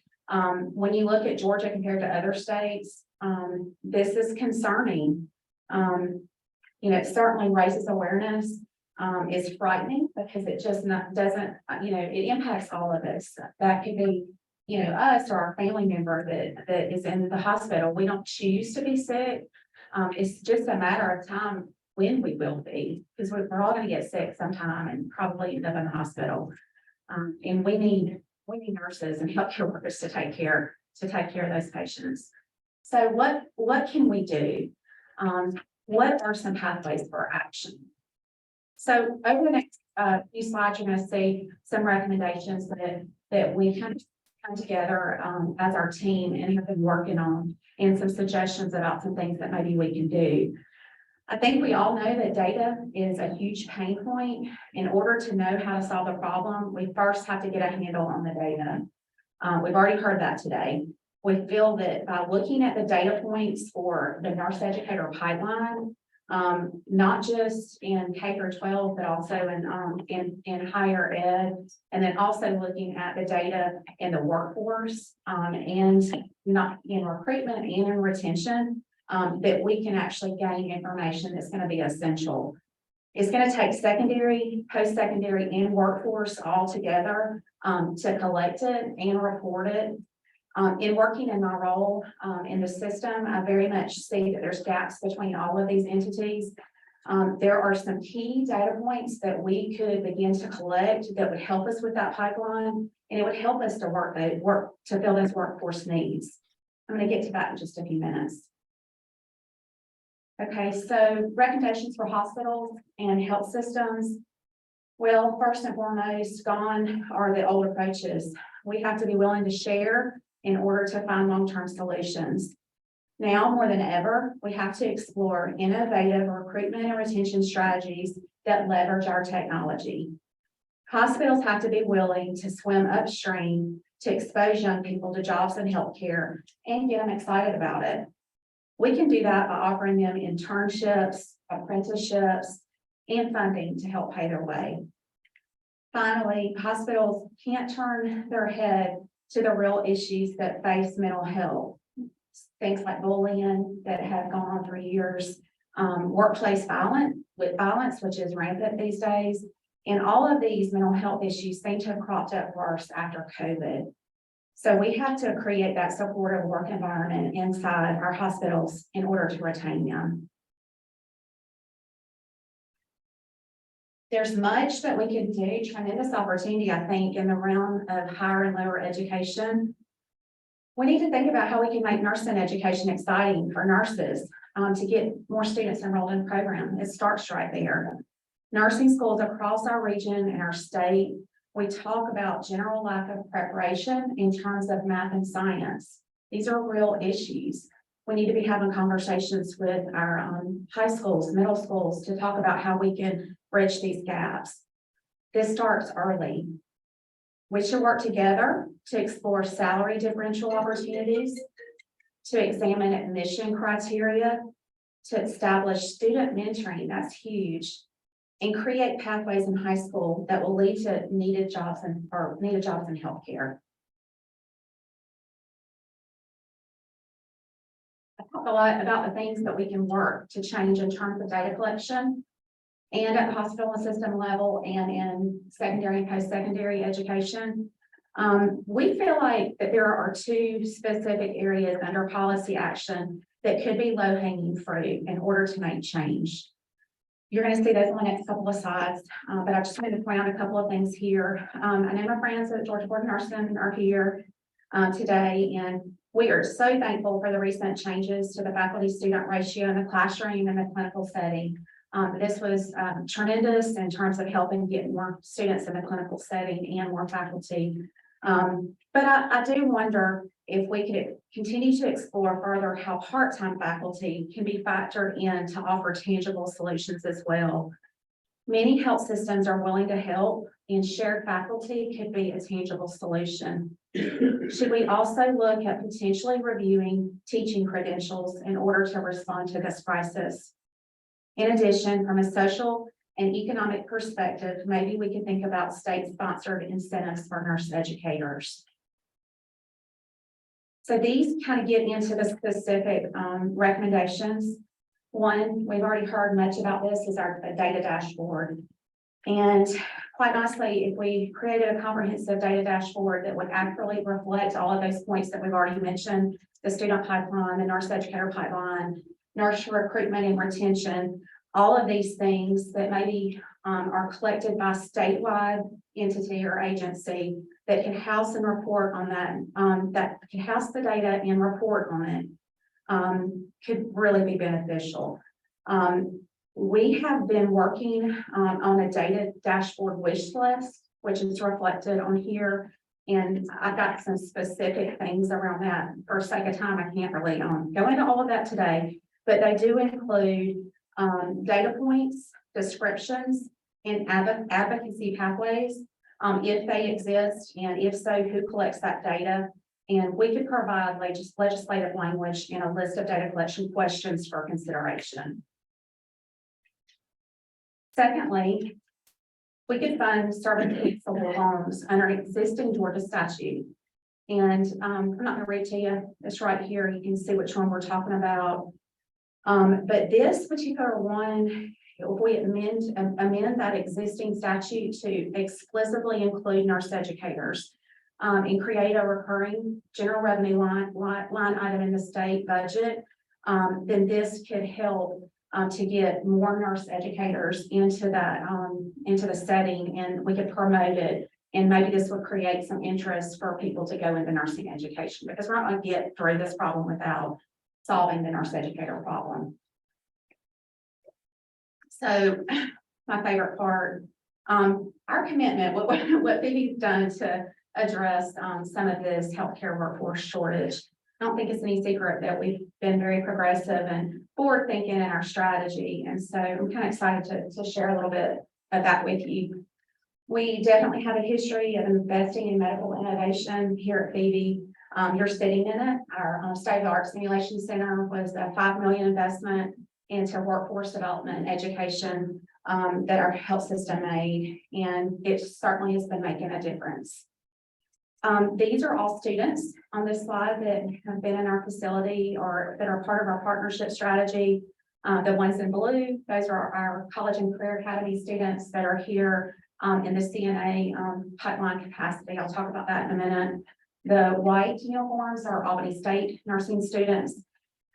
when you look at Georgia compared to other states, this is concerning. It certainly raises awareness. It's frightening because it just doesn't, it impacts all of us. That could be, us or our family member that is in the hospital. We don't choose to be sick. It's just a matter of time when we will be, because we're all going to get sick sometime and probably end up in the hospital. And we need nurses and healthcare workers to take care of those patients. So what can we do? What are some pathways for action? So over the next few slides, you're going to see some recommendations that we kind of come together as our team and have been working on, and some suggestions about some things that maybe we can do. I think we all know that data is a huge pain point. In order to know how to solve the problem, we first have to get a handle on the data. We've already heard that today. We feel that by looking at the data points for the nurse educator pipeline, not just in K-12, but also in higher ed, and then also looking at the data in the workforce, and not in recruitment and in retention, that we can actually gain information that's going to be essential. It's gonna take secondary, post-secondary, and workforce all together to collect it and report it. In working in my role in the system, I very much see that there's gaps between all of these entities. There are some key data points that we could begin to collect that would help us with that pipeline, and it would help us to work to fill those workforce needs. I'm gonna get to that in just a few minutes. Okay, so recommendations for hospitals and health systems. Well, first and foremost, gone are the old approaches. We have to be willing to share in order to find long-term solutions. Now, more than ever, we have to explore innovative recruitment and retention strategies that leverage our technology. Hospitals have to be willing to swim upstream to expose young people to jobs in healthcare and get them excited about it. We can do that by offering them internships, apprenticeships, and funding to help pay their way. Finally, hospitals can't turn their head to the real issues that face mental health. Things like bullying that have gone on for years, workplace violence, which is rampant these days. And all of these mental health issues seem to have cropped up worse after COVID. So we have to create that supportive work environment inside our hospitals in order to retain them. There's much that we can do, tremendous opportunity, I think, in the realm of higher and lower education. We need to think about how we can make nursing education exciting for nurses to get more students enrolled in the program. It starts right there. Nursing schools across our region and our state, we talk about general lack of preparation in terms of math and science. These are real issues. We need to be having conversations with our high schools, middle schools to talk about how we can bridge these gaps. This starts early. We should work together to explore salary differential opportunities, to examine admission criteria, to establish student mentoring, that's huge, and create pathways in high school that will lead to needed jobs in healthcare. I talk a lot about the things that we can work to change in terms of data collection and at the hospital and system level and in secondary and post-secondary education. We feel like that there are two specific areas under policy action that could be low-hanging fruit in order to make change. You're going to see those on the next couple of slides, but I just wanted to point out a couple of things here. I know my friends at Georgia Board of Nursing are here today, and we are so thankful for the recent changes to the faculty-student ratio in the classroom and the clinical setting. This was tremendous in terms of helping get more students in the clinical setting and more faculty. But I do wonder if we could continue to explore further how part-time faculty can be factored in to offer tangible solutions as well. Many health systems are willing to help, and shared faculty could be a tangible solution. Should we also look at potentially reviewing teaching credentials in order to respond to this crisis? In addition, from a social and economic perspective, maybe we can think about state-sponsored incentives for nurse educators. So these kind of get into the specific recommendations. One, we've already heard much about this, is our data dashboard. And quite honestly, if we created a comprehensive data dashboard that would accurately reflect all of those points that we've already mentioned, the student pipeline, the nurse educator pipeline, nurse recruitment and retention, all of these things that maybe are collected by statewide entity or agency that can house and report on that, that can house the data and report on it, could really be beneficial. We have been working on a data dashboard wish list, which is reflected on here. And I've got some specific things around that. For sake of time, I can't really go into all of that today, but they do include data points, descriptions, and advocacy pathways, if they exist, and if so, who collects that data. And we could provide legislative language and a list of data collection questions for consideration. Secondly, we could fund service-capable homes under existing Georgia statute. And I'm not going to read to you. It's right here. You can see which one we're talking about. But this particular one if we amend that existing statute to explicitly include nurse educators and create a recurring general revenue line item in the state budget, then this could help to get more nurse educators into that, into the setting, and we could promote it. And maybe this would create some interest for people to go into nursing education, because we're not going to get through this problem without solving the nurse educator problem. So my favorite part, our commitment, what Phoebe's done to address some of this healthcare workforce shortage. I don't think it's any secret that we've been very progressive and forward thinking in our strategy. And so I'm kind of excited to share a little bit of that with you. We definitely have a history of investing in medical innovation here at Phoebe. You're sitting in it. Our state-of-the-art simulation center was a $5 million investment into workforce development and education that our health system made, and it certainly has been making a difference. These are all students on this slide that have been in our facility or that are part of our partnership strategy. The ones in blue, those are our College and Career Academy students that are here in the CNA pipeline capacity. I'll talk about that in a minute. The white uniforms are Albany State nursing students.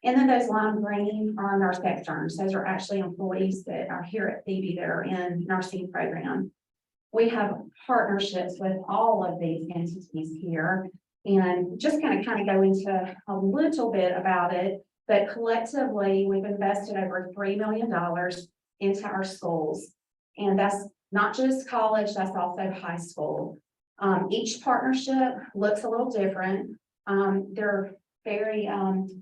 And then those lime green are nurse externs. Those are actually employees that are here at Phoebe that are in nursing program. We have partnerships with all of these entities here, and just kind of go into a little bit about it. But collectively, we've invested over $3 million into our schools, and that's not just college, that's also high school. Each partnership looks a little different. They're very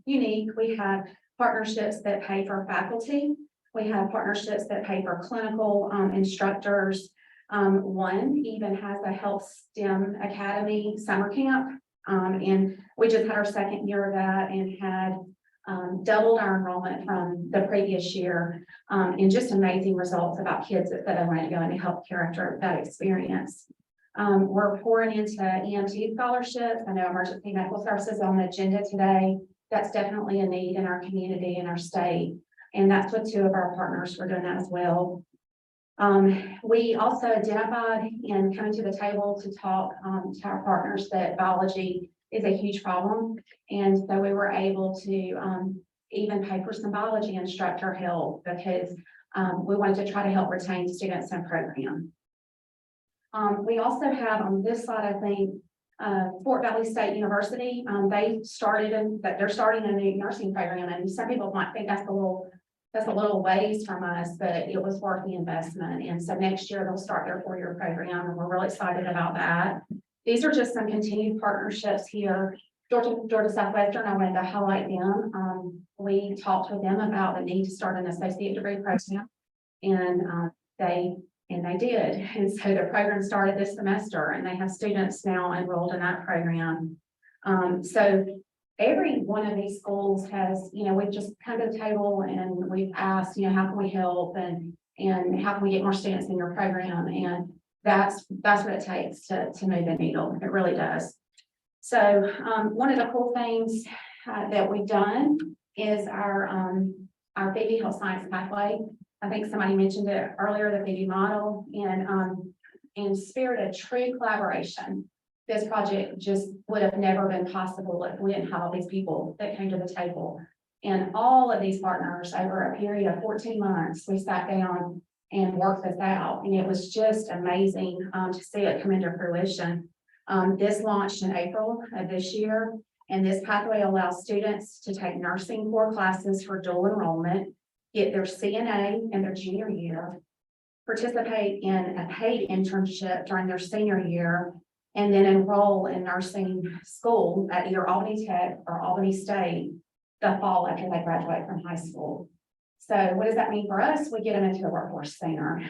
unique. We have partnerships that pay for faculty. We have partnerships that pay for clinical instructors. One even has a Health STEM Academy summer camp. And we just had our second year of that and had doubled our enrollment from the previous year, and just amazing results about kids that want to go into healthcare after that experience. We're pouring into EMT scholarships. I know emergency medical services on the agenda today. That's definitely a need in our community and our state. And that's with 2 of our partners. We're doing that as well. We also identified and coming to the table to talk to our partners that biology is a huge problem. And so we were able to even pay for some biology instructor help, because we wanted to try to help retain students in program. We also have on this slide, I think, Fort Valley State University. They're starting a new nursing program, and some people might think that's a little ways from us, but it was worth the investment. And so next year they'll start their 4-year program, and we're really excited about that. These are just some continued partnerships here. Georgia Southwestern, I wanted to highlight them. We talked with them about the need to start an associate degree program, and they did. And so the program started this semester, and they have students now enrolled in that program. So every one of these schools has, we've just come to the table and we've asked, how can we help, and how can we get more students in your program? And that's what it takes to move the needle. It really does. So one of the cool things that we've done is our Phoebe Health Science Pathway. I think somebody mentioned it earlier, the Phoebe model, and in spirit of true collaboration. This project just would have never been possible if we didn't have all these people that came to the table. And all of these partners, over a period of 14 months, we sat down and worked this out. And it was just amazing to see it come into fruition. This launched in April of this year, and this pathway allows students to take nursing core classes for dual enrollment, get their CNA in their junior year, participate in a paid internship during their senior year, and then enroll in nursing school at either Albany Tech or Albany State the fall after they graduate from high school. So what does that mean for us? We get them into the workforce sooner.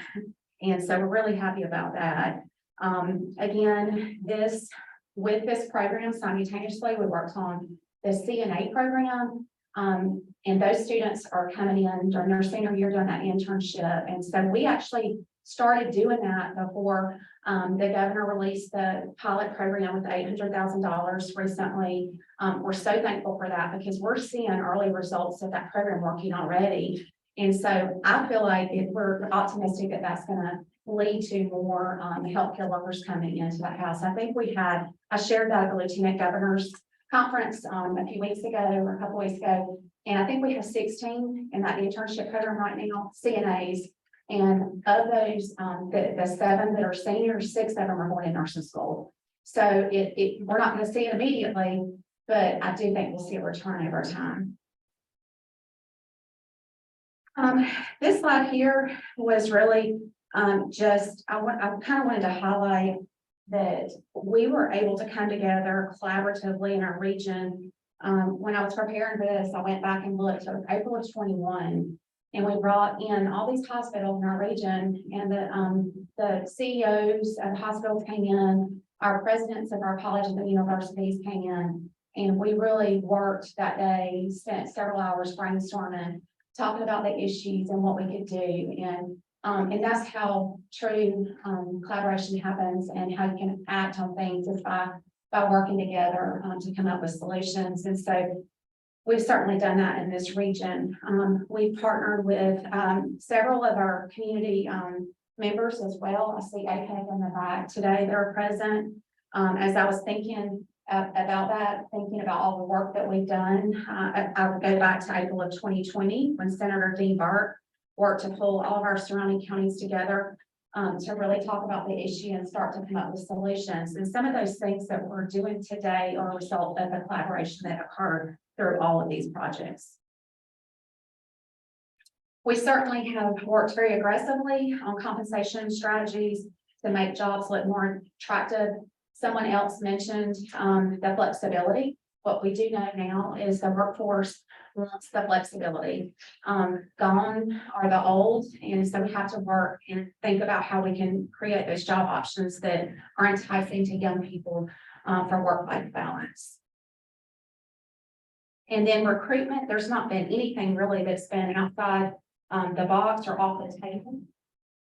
And so we're really happy about that. Again, with this program simultaneously, we worked on the CNA program. And those students are coming in during their senior year doing that internship. And so we actually started doing that before the governor released the pilot program with $800,000 recently. We're so thankful for that, because we're seeing early results of that program working already. And so I feel like if we're optimistic that that's gonna lead to more healthcare workers coming into that house. I think I shared that at the Lieutenant Governor's Conference a few weeks ago or a couple weeks ago. And I think we have 16 in that internship program right now, CNAs. And of those, the 7 that are seniors, 6 of them are going to nursing school. So we're not gonna see it immediately, but I do think we'll see a return over time. This slide here was really I kind of wanted to highlight that we were able to come together collaboratively in our region. When I was preparing for this, I went back and looked at April of 21, and we brought in all these hospitals in our region, and the CEOs of hospitals came in, our presidents of our colleges and universities came in, and we really worked that day, spent several hours brainstorming, talking about the issues and what we could do. And that's how true collaboration happens, and how you can act on things is by working together to come up with solutions. And so we've certainly done that in this region. We've partnered with several of our community members as well. I see APEC in the back today. They're present. As I was thinking about that, thinking about all the work that we've done, I would go back to April of 2020 when Senator Dean Burke worked to pull all of our surrounding counties together to really talk about the issue and start to come up with solutions. And some of those things that we're doing today are a result of the collaboration that occurred through all of these projects. We certainly have worked very aggressively on compensation strategies to make jobs look more attractive. Someone else mentioned the flexibility. What we do know now is the workforce wants the flexibility. Gone are the old, and so we have to work and think about how we can create those job options that are enticing to young people for work-life balance. And then recruitment, there's not been anything really that's been outside the box or off the table.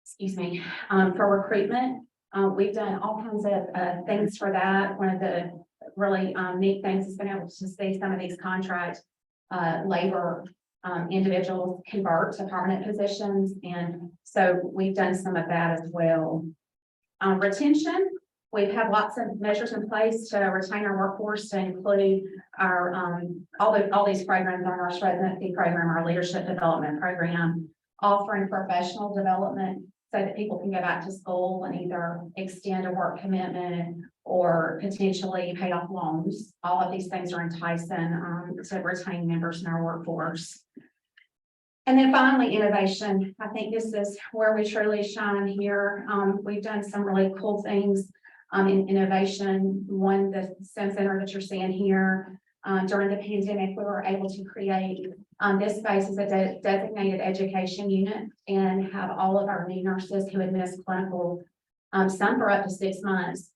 Excuse me, for recruitment. We've done all kinds of things for that. One of the really neat things has been able to see some of these contract labor individuals convert to permanent positions. And so we've done some of that as well. Retention, we've had lots of measures in place to retain our workforce, to include our all these programs, our nurse residency program, our leadership development program, offering professional development so that people can go back to school and either extend a work commitment or potentially pay off loans. All of these things are enticing to retain members in our workforce. And then finally, innovation. I think this is where we truly shine here. We've done some really cool things in innovation. One, the STEM Center that you're seeing here. During the pandemic, we were able to create this space as a designated education unit and have all of our new nurses who had missed clinical, some for up to 6 months,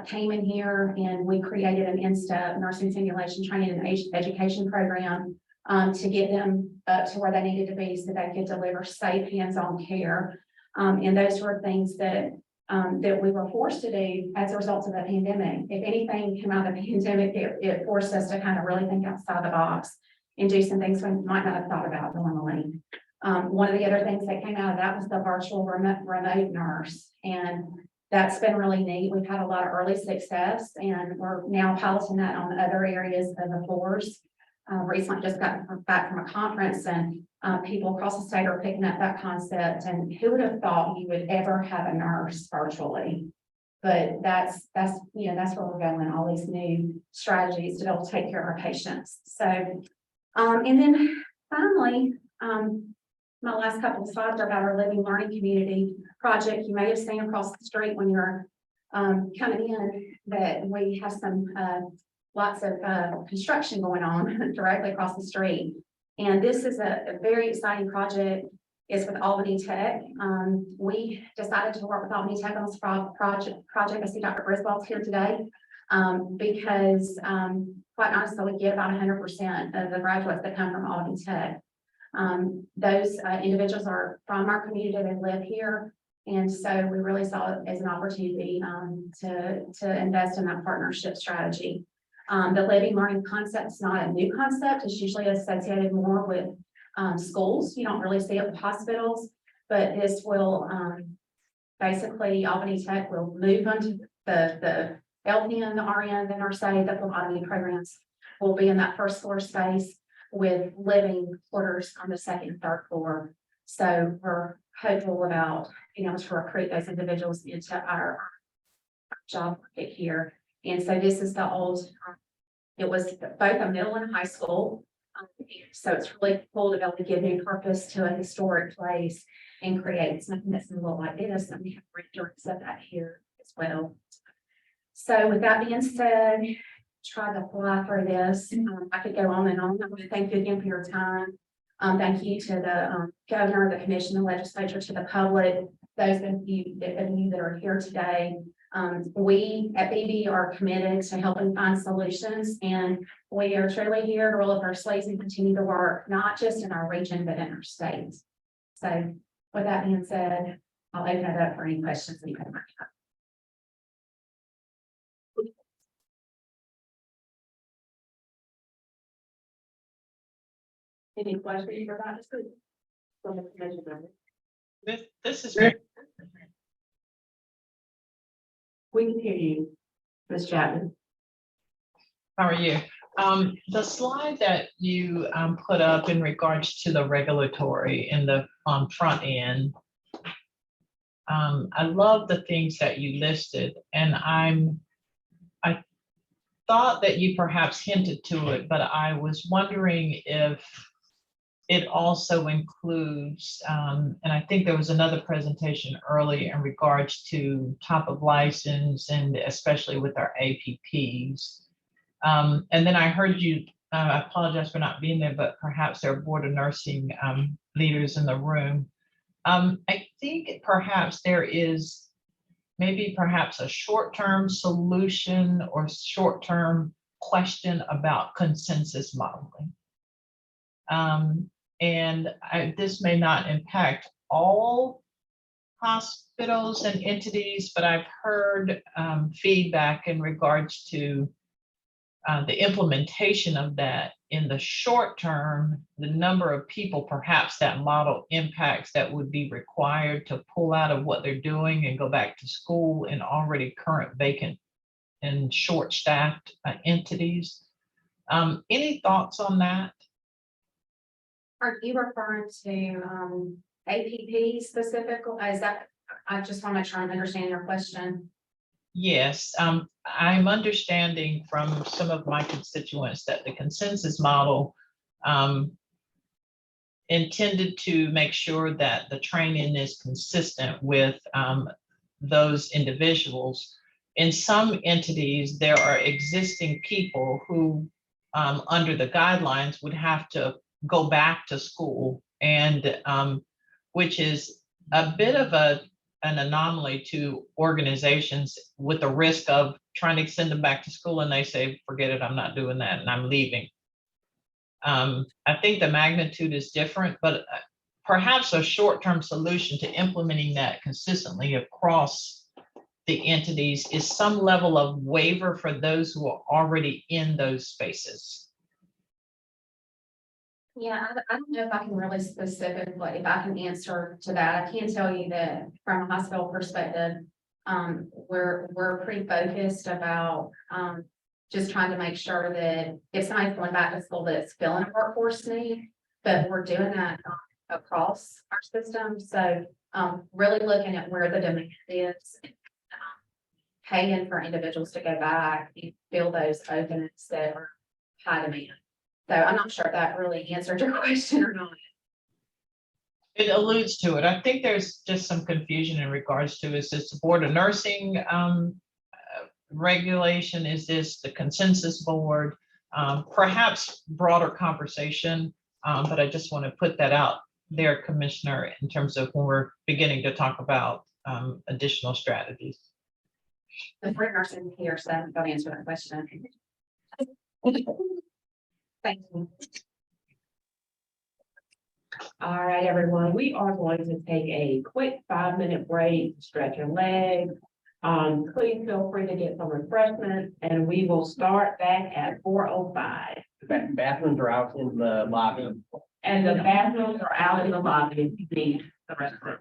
came in here, and we created an InStep nursing simulation training and education program to get them up to where they needed to be so they could deliver safe hands-on care. And those were things that we were forced to do as a result of the pandemic. If anything came out of the pandemic, it forced us to kind of really think outside the box and do some things we might not have thought about normally. One of the other things that came out of that was the virtual remote nurse. And that's been really neat. We've had a lot of early success, and we're now piloting that on other areas of the floors. Recently just got back from a conference, and people across the state are picking up that concept. And who would have thought you would ever have a nurse virtually? But that's where we're going, all these new strategies to be able to take care of our patients. So, and then finally, my last couple of slides are about our Living Learning Community project. You may have seen across the street when you're coming in that we have some lots of construction going on directly across the street. And this is a very exciting project. It's with Albany Tech. We decided to work with Albany Tech on this project. I see Dr. Griswold's here today because quite honestly, we get about 100% of the graduates that come from Albany Tech. Those individuals are from our community, they live here. And so we really saw it as an opportunity to invest in that partnership strategy. The living learning concept is not a new concept. It's usually associated more with schools. You don't really see it with hospitals, but this will, basically Albany Tech will move onto the LPN, the RN, the nurse aide, the phlebotomy programs will be in that first floor space with living quarters on the second and third floor. So we're hopeful about being able to recruit those individuals into our job market here. And so this is the old, it was both a middle and high school. So it's really cool to be able to give new purpose to a historic place and create something that's gonna look like this. And we have renderings of that here as well. So with that being said, try to fly through this. I could go on and on. I want to thank you again for your time. Thank you to the governor, the commission, the legislature, to the public, those of you that are here today. We at BB are committed to helping find solutions, and we are truly here to roll up our sleeves and continue to work, not just in our region, but in our state. So with that being said, I'll open it up for any questions that you might have. Any questions for that? From the commission member? This is. We can hear you, Ms. Chapman. How are you? The slide that you put up in regards to the regulatory in the front end. I love the things that you listed, and I thought that you perhaps hinted to it, but I was wondering if it also includes, and I think there was another presentation early in regards to top of license and especially with our APPs. And then I heard you, I apologize for not being there, but perhaps there are Board of Nursing leaders in the room. I think perhaps there is maybe perhaps a short-term solution or short-term question about consensus modeling. This may not impact all hospitals and entities, but I've heard feedback in regards to the implementation of that in the short term, the number of people perhaps that model impacts that would be required to pull out of what they're doing and go back to school in already current vacant and short-staffed entities. Any thoughts on that? Are you referring to APP specifically? Is that, I just want to make sure I'm understanding your question. Yes, I'm understanding from some of my constituents that the consensus model intended to make sure that the training is consistent with those individuals. In some entities, there are existing people who, under the guidelines, would have to go back to school, and which is a bit of an anomaly to organizations with the risk of trying to send them back to school and they say, forget it, I'm not doing that and I'm leaving. I think the magnitude is different, but perhaps a short-term solution to implementing that consistently across the entities is some level of waiver for those who are already in those spaces. Yeah, I don't know if I can really specifically, if I can answer to that. I can tell you that from a hospital perspective, we're pretty focused about just trying to make sure that if somebody's going back to school, that it's filling a workforce need, but we're doing that across our system. So really looking at where the demand is, paying for individuals to go back and fill those openings that are high demand. So I'm not sure if that really answered your question or not. It alludes to it. I think there's just some confusion in regards to, is this the Board of Nursing regulation? Is this the consensus board? Perhaps broader conversation, but I just want to put that out there, Commissioner, in terms of when we're beginning to talk about additional strategies. The Board of Nursing here, so I'm going to answer that question. Thank you. All right, everyone, we are going to take a quick 5-minute break, stretch your legs. Please feel free to get some refreshments, and we will start back at 4:05. Bathrooms are out in the lobby. And the bathrooms are out in the lobby if you need the restroom.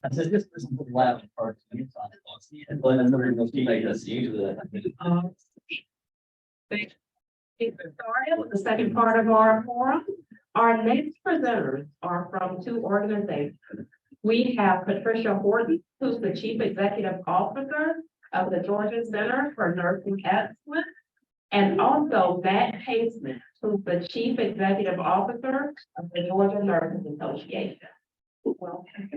I said, this is the loud part. And Glenn, I'm wondering if you make us use that. Thank you. Started with the second part of our forum. Our next presenters are from two organizations. We have Patricia Horton, who's the Chief Executive Officer of the Georgia Center for Nursing Excellence, and also Matt Paceman, who's the Chief Executive Officer of the Georgia Nurses Association. Welcome.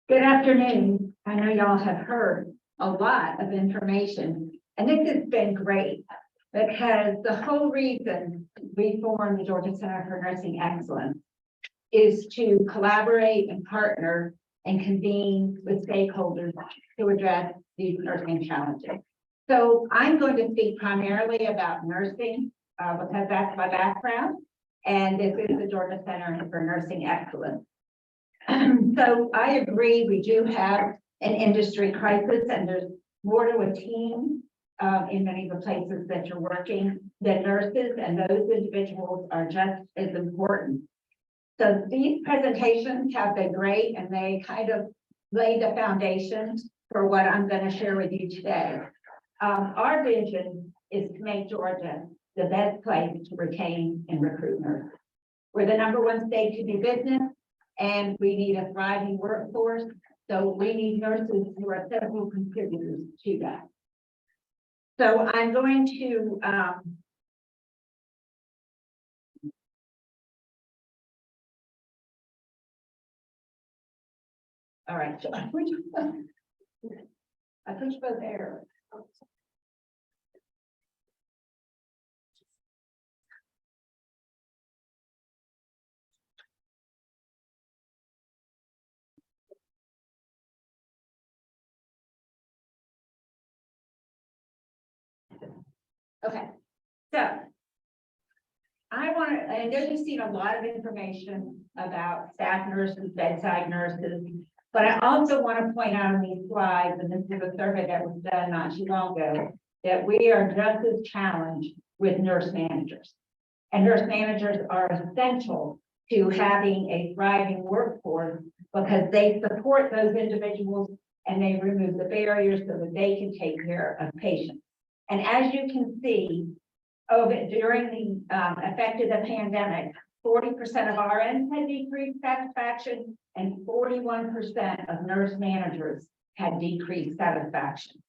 Good afternoon. I know y'all have heard a lot of information, and this has been great because the whole reason we formed the Georgia Center for Nursing Excellence is to collaborate and partner and convene with stakeholders to address these nursing challenges. So I'm going to speak primarily about nursing because that's my background, and this is the Georgia Center for Nursing Excellence. So I agree, we do have an industry crisis, and there's more to a team in many of the places that you're working than nurses, and those individuals are just as important. So these presentations have been great, and they kind of lay the foundation for what I'm going to share with you today. Our vision is to make Georgia the best place to retain and recruit nurses. We're the #1 state to do business, and we need a thriving workforce. So we need nurses who are several contributors to that. So I'm going to all right, so I push both arrows. Okay, so. I know you've seen a lot of information about staff nurses, bedside nurses. But I also want to point out on these slides, and this is a survey that was done not too long ago, that we are just as challenged with nurse managers. And nurse managers are essential to having a thriving workforce because they support those individuals and they remove the barriers so that they can take care of patients. And as you can see, during the effect of the pandemic, 40% of RNs had decreased satisfaction and 41% of nurse managers had decreased satisfaction.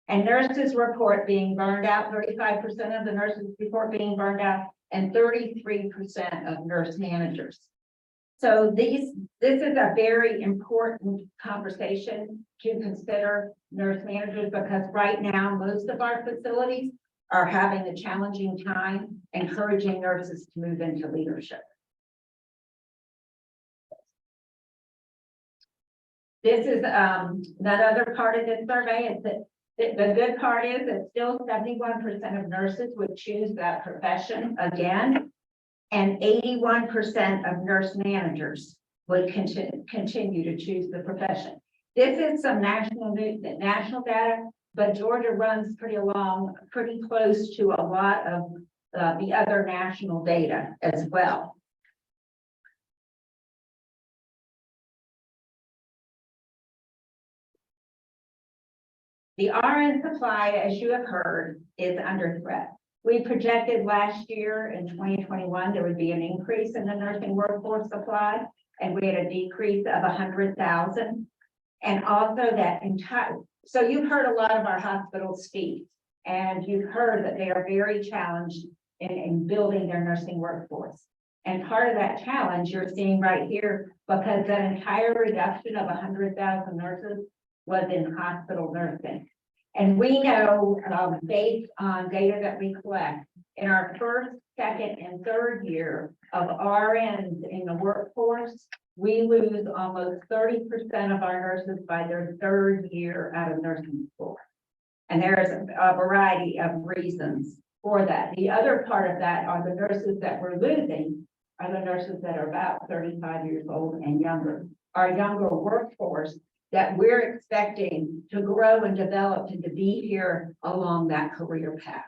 And nurses report being burned out, 35% of the nurses report being burned out, and 33% of nurse managers. So this is a very important conversation to consider nurse managers because right now, most of our facilities are having a challenging time encouraging nurses to move into leadership. This is another part of this survey is that the good part is that still 71% of nurses would choose that profession again, and 81% of nurse managers would continue to choose the profession. This is some national data, but Georgia runs pretty close to a lot of the other national data as well. The RN supply, as you have heard, is under threat. We projected last year in 2021, there would be an increase in the nursing workforce supply, and we had a decrease of 100,000. And also that so you've heard a lot of our hospitals speak, and you've heard that they are very challenged in building their nursing workforce. And part of that challenge you're seeing right here, because that entire reduction of 100,000 nurses was in hospital nursing. And we know, based on data that we collect, in our first, second, and third year of RNs in the workforce, we lose almost 30% of our nurses by their third year out of nursing school. And there's a variety of reasons for that. The other part of that are the nurses that we're losing are the nurses that are about 35 years old and younger. Our younger workforce that we're expecting to grow and develop and to be here along that career path.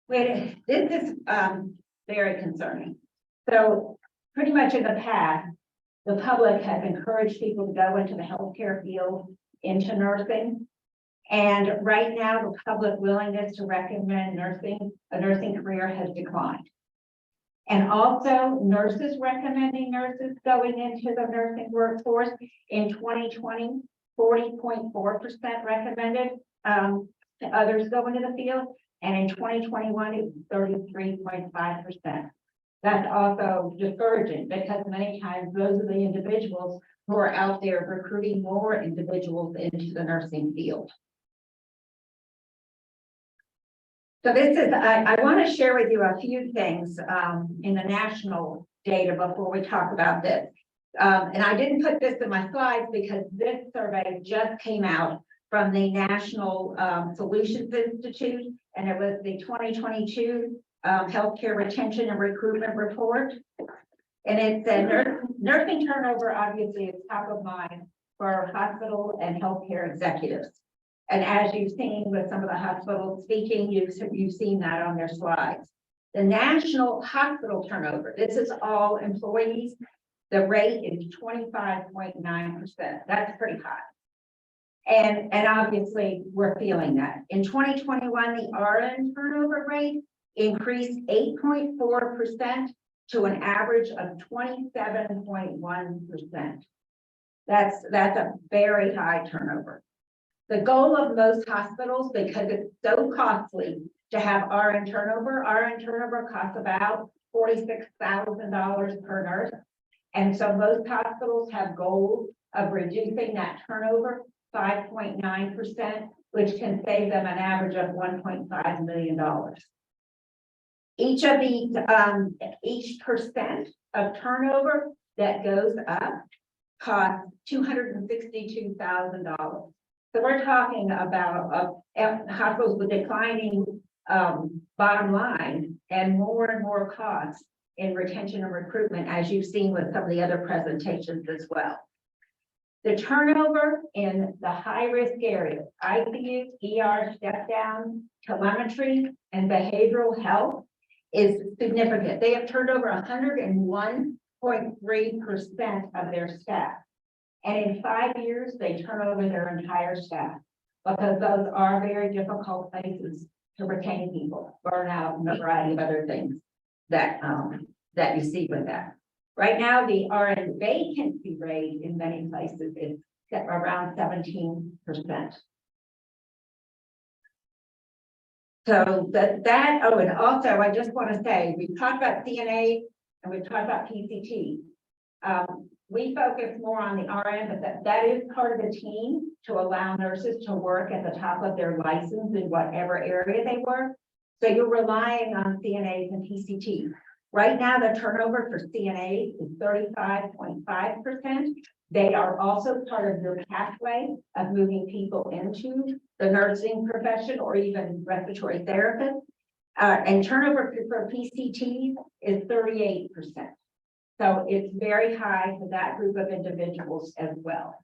This is very concerning. So pretty much in the past, the public has encouraged people to go into the healthcare field, into nursing. And right now, the public willingness to recommend a nursing career has declined. And also nurses recommending nurses going into the nursing workforce in 2020, 40.4% recommended others go into the field. And in 2021, it was 33.5%. That's also discouraging because many times those are the individuals who are out there recruiting more individuals into the nursing field. So this is, I want to share with you a few things in the national data before we talk about this. And I didn't put this in my slides because this survey just came out from the National Solutions Institute, and it was the 2022 Healthcare Retention and Recruitment Report. And it said nursing turnover obviously is top of mind for hospital and healthcare executives. And as you've seen with some of the hospitals speaking, you've seen that on their slides. The national hospital turnover, this is all employees. The rate is 25.9%. That's pretty high. And obviously we're feeling that. In 2021, the RN turnover rate increased 8.4% to an average of 27.1%. That's a very high turnover. The goal of most hospitals, because it's so costly to have RN turnover costs about $46,000 per nurse. And so most hospitals have goals of reducing that turnover 5.9%, which can save them an average of $1.5 million. Each of these, each percent of turnover that goes up costs $262,000. So we're talking about hospitals with declining bottom line and more costs in retention and recruitment, as you've seen with some of the other presentations as well. The turnover in the high-risk areas, ICU, ER, step down, telemetry, and behavioral health is significant. They have turned over 101.3% of their staff. And in 5 years, they turn over their entire staff because those are very difficult places to retain people, burnout, and a variety of other things that you see with that. Right now, the RN vacancy rate in many places is around 17%. So and also I just want to say, we've talked about CNA and we've talked about PCT. We focus more on the RN, but that is part of the team to allow nurses to work at the top of their license in whatever area they work. So you're relying on CNAs and PCT. Right now, the turnover for CNAs is 35.5%. They are also part of your pathway of moving people into the nursing profession or even respiratory therapists. And turnover for PCT is 38%. So it's very high for that group of individuals as well.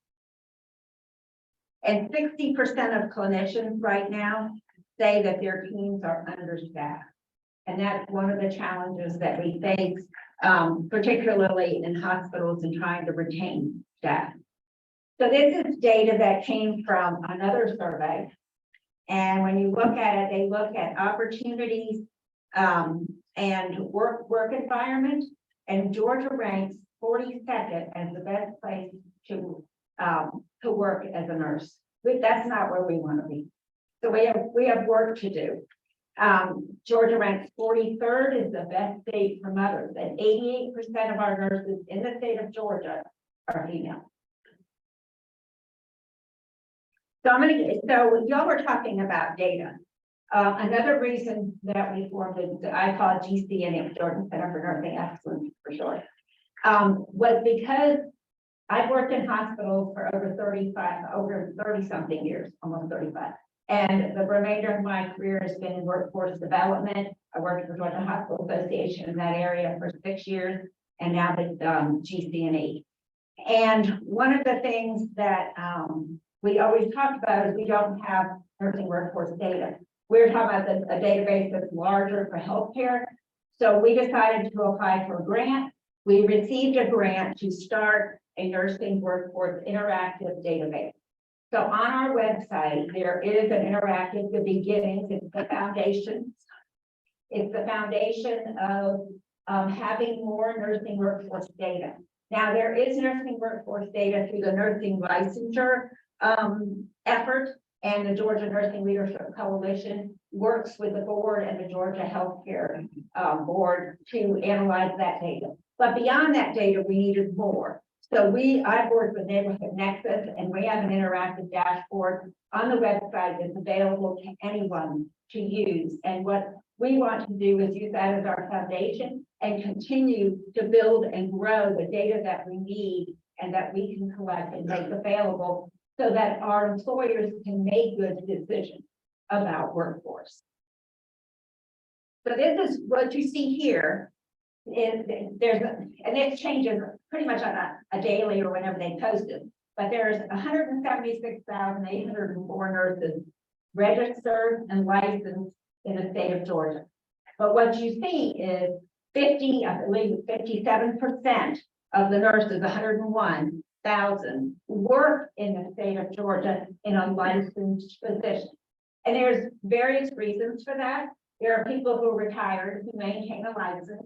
And 60% of clinicians right now say that their teams are understaffed. And that's one of the challenges that we face, particularly in hospitals and trying to retain staff. So this is data that came from another survey. And when you look at it, they look at opportunities and work environment. And Georgia ranks 42nd as the best place to work as a nurse. But that's not where we want to be. So we have work to do. Georgia ranks 43rd as the best state for mothers, and 88% of our nurses in the state of Georgia are female. So y'all were talking about data. Another reason that we formed it, I call it GCN, Georgia Center for Nursing Excellence for short, was because I've worked in hospitals for over 30 something years, almost 35. And the remainder of my career has been in workforce development. I worked for the Georgia Hospital Association in that area for 6 years, and now with GCNE. And one of the things that we always talk about is we don't have nursing workforce data. We're talking about a database that's larger for healthcare. So we decided to apply for a grant. We received a grant to start a nursing workforce interactive database. So on our website, there is an interactive, the beginnings, it's the foundation. It's the foundation of having more nursing workforce data. Now, there is nursing workforce data through the nursing licensure effort, and the Georgia Nursing Leadership Coalition works with the board and the Georgia Healthcare Board to analyze that data. But beyond that data, we needed more. So I've worked with Neighborhood Nexus, and we have an interactive dashboard on the website that's available to anyone to use. And what we want to do is use that as our foundation and continue to build and grow the data that we need and that we can collect and make available so that our employers can make good decisions about workforce. So this is what you see here. And it changes pretty much on a daily or whenever they post it, but there's 176,804 nurses registered and licensed in the state of Georgia. But what you see is 57% of the nurses, 101,000, work in the state of Georgia in a licensed position. And there's various reasons for that. There are people who are retired who maintain a license,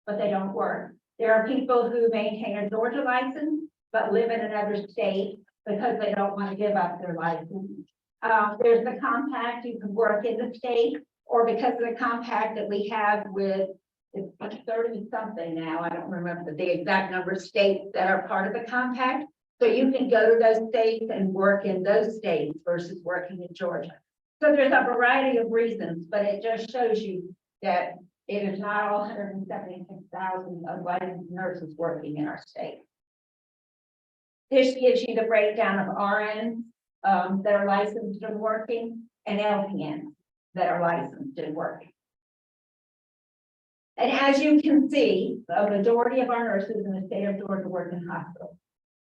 but they don't work. There are people who maintain a Georgia license, but live in another state because they don't want to give up their license. There's the compact, you can work in the state, or because of the compact that we have with, it's 30 something now, I don't remember the exact number of states that are part of the compact. So you can go to those states and work in those states versus working in Georgia. So there's a variety of reasons, but it just shows you that it is not all 176,000 of licensed nurses working in our state. This gives you the breakdown of RNs, that are licensed and working, and LPNs that are licensed and working. And as you can see, a majority of our nurses in the state of Georgia work in hospitals,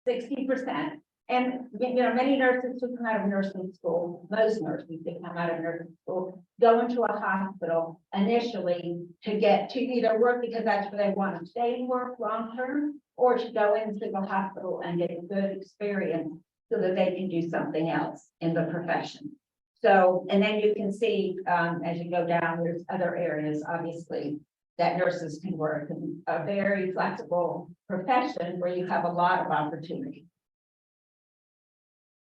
60%. And, you know, many nurses who come out of nursing school, most nurses who come out of nursing school, go into a hospital initially to get to either work because that's where they want to stay and work long-term, or to go into the hospital and get a good experience so that they can do something else in the profession. So, and then you can see, as you go down, there's other areas, obviously, that nurses can work in a very flexible profession where you have a lot of opportunity.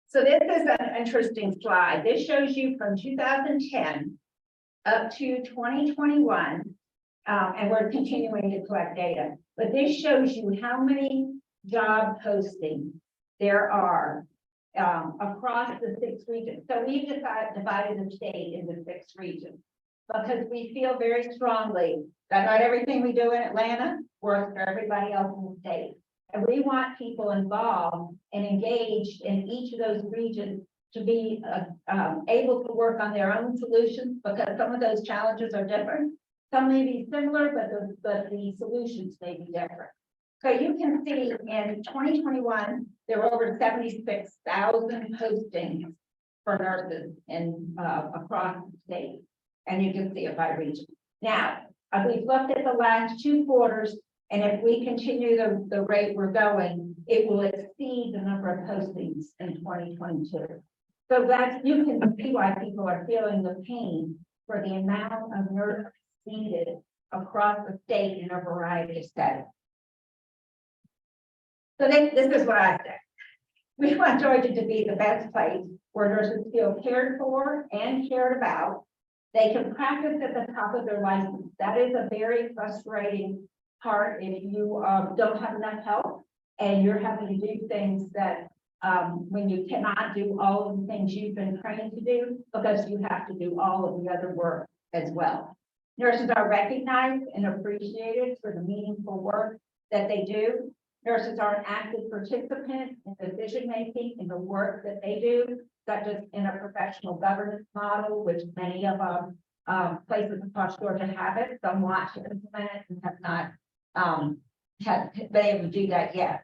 So this is an interesting slide. This shows you from 2010 up to 2021, and we're continuing to collect data. But this shows you how many job postings there are across the 6 regions. So we've divided the state into 6 regions because we feel very strongly that not everything we do in Atlanta works for everybody else in the state. And we want people involved and engaged in each of those regions to be able to work on their own solutions, because some of those challenges are different. Some may be similar, but the solutions may be different. So you can see in 2021, there were over 76,000 postings for nurses in across the state. And you can see it by region. Now, we've looked at the last 2 quarters, and if we continue the rate we're going, it will exceed the number of postings in 2022. So that's, you can see why people are feeling the pain for the amount of nurses needed across the state in a variety of settings. So this is what I said. We want Georgia to be the best place where nurses feel cared for and cared about. They can practice at the top of their license. That is a very frustrating part if you don't have enough help and you're having to do things that when you cannot do all of the things you've been trained to do, because you have to do all of the other work as well. Nurses are recognized and appreciated for the meaningful work that they do. Nurses are an active participant in decision-making in the work that they do, such as in a professional governance model, which many of places across Georgia have it. Some want to implement it and have not been able to do that yet.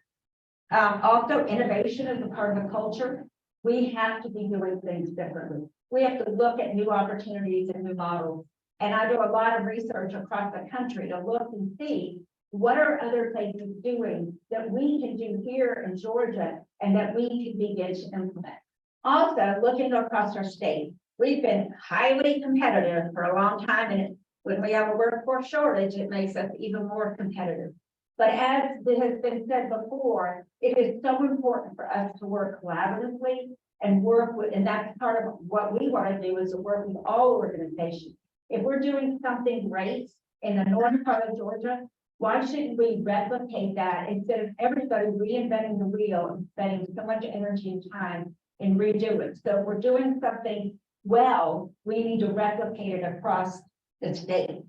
Also, innovation is a part of the culture. We have to be doing things differently. We have to look at new opportunities and new models. And I do a lot of research across the country to look and see what are other places doing that we can do here in Georgia and that we can begin to implement. Also, looking across our state, we've been highly competitive for a long time, and when we have a workforce shortage, it makes us even more competitive. But as it has been said before, it is so important for us to work collaboratively and work with, and that's part of what we want to do, is to work with all organizations. If we're doing something great in the northern part of Georgia, why shouldn't we replicate that instead of everybody reinventing the wheel and spending so much energy and time in redo it? So if we're doing something well, we need to replicate it across the state.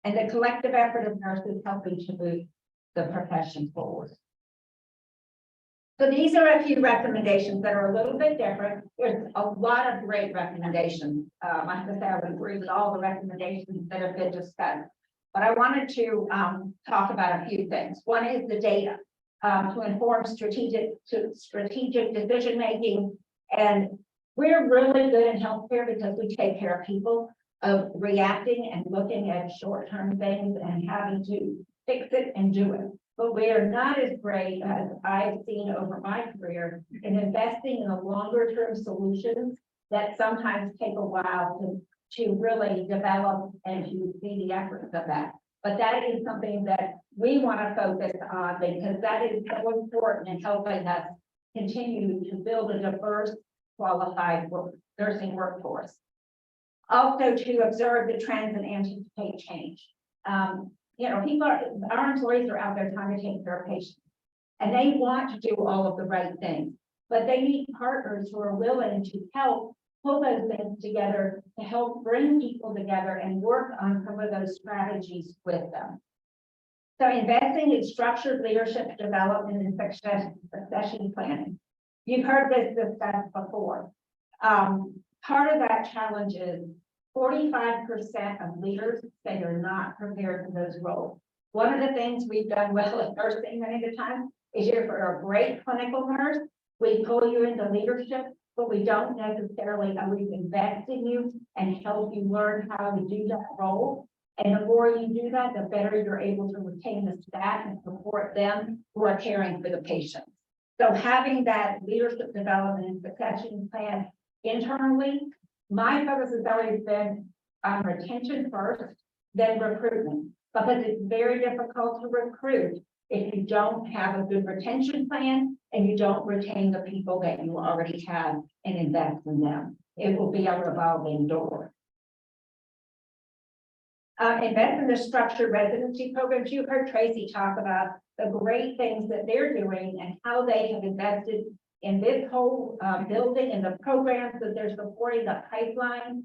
And the collective effort of nurses helping to move the profession forward. So these are a few recommendations that are a little bit different. There's a lot of great recommendations. I have to say I would agree with all the recommendations that have been discussed. But I wanted to talk about a few things. One is the data to inform strategic decision-making. And we're really good in healthcare because we take care of people, of reacting and looking at short-term things and having to fix it and do it. But we are not as great as I've seen over my career in investing in the longer-term solutions that sometimes take a while to really develop and to see the efforts of that. But that is something that we want to focus on because that is so important in helping us continue to build a diverse, qualified nursing workforce. Also to observe the trends and anticipate change. You know, our employees are out there trying to take care of patients and they want to do all of the right things, but they need partners who are willing to help pull those things together to help bring people together and work on some of those strategies with them. So investing in structured leadership development and succession planning. You've heard this discussed before. Part of that challenge is 45% of leaders say they're not prepared for those roles. One of the things we've done well at nursing many of the time is you're a great clinical nurse. We pull you into leadership, but we don't necessarily always invest in you and help you learn how to do that role. And the more you do that, the better you're able to retain the staff and support them who are caring for the patients. So having that leadership development and succession plan internally, my focus has always been on retention first, then recruitment, because it's very difficult to recruit if you don't have a good retention plan and you don't retain the people that you already have and invest in them. It will be a revolving door. Invest in the structured residency programs. You heard Tracy talk about the great things that they're doing and how they have invested in this whole building and the programs that they're supporting, the pipeline.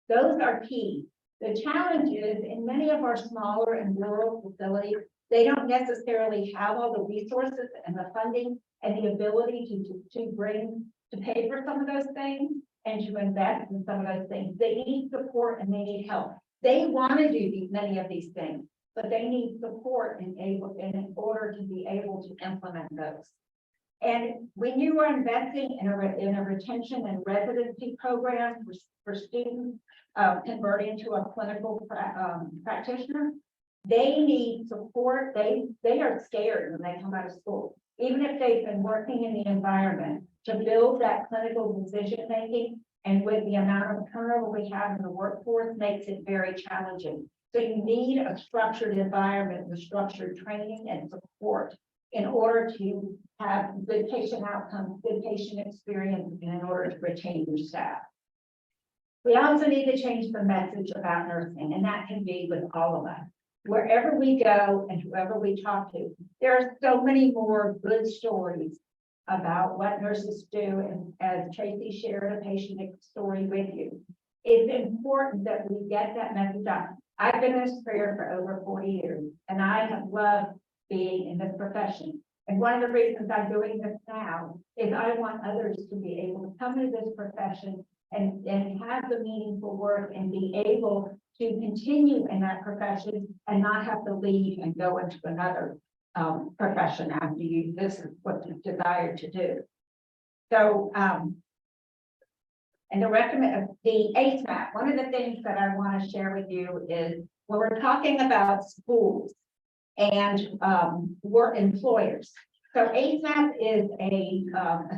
Those are key. The challenge is in many of our smaller and rural facilities, they don't necessarily have all the resources and the funding and the ability to pay for some of those things and to invest in some of those things. They need support and they need help. They want to do many of these things, but they need support in order to be able to implement those. And when you are investing in a retention and residency program for students converting to a clinical practitioner, they need support. They are scared when they come out of school, even if they've been working in the environment to build that clinical decision making. And with the amount of turnover we have in the workforce makes it very challenging. So you need a structured environment with structured training and support in order to have good patient outcomes, good patient experience, and in order to retain your staff. We also need to change the message about nursing, and that can be with all of us. Wherever we go and whoever we talk to, there are so many more good stories about what nurses do, and as Tracy shared a patient story with you, it's important that we get that message out. I've been in this career for over 40 years, and I have loved being in this profession. And one of the reasons I'm doing this now is I want others to be able to come into this profession and have the meaningful work and be able to continue in that profession and not have to leave and go into another profession after this is what you desire to do. So, and the ACE-MAP, one of the things that I want to share with you is when we're talking about schools and work employers. So ACE-MAP is a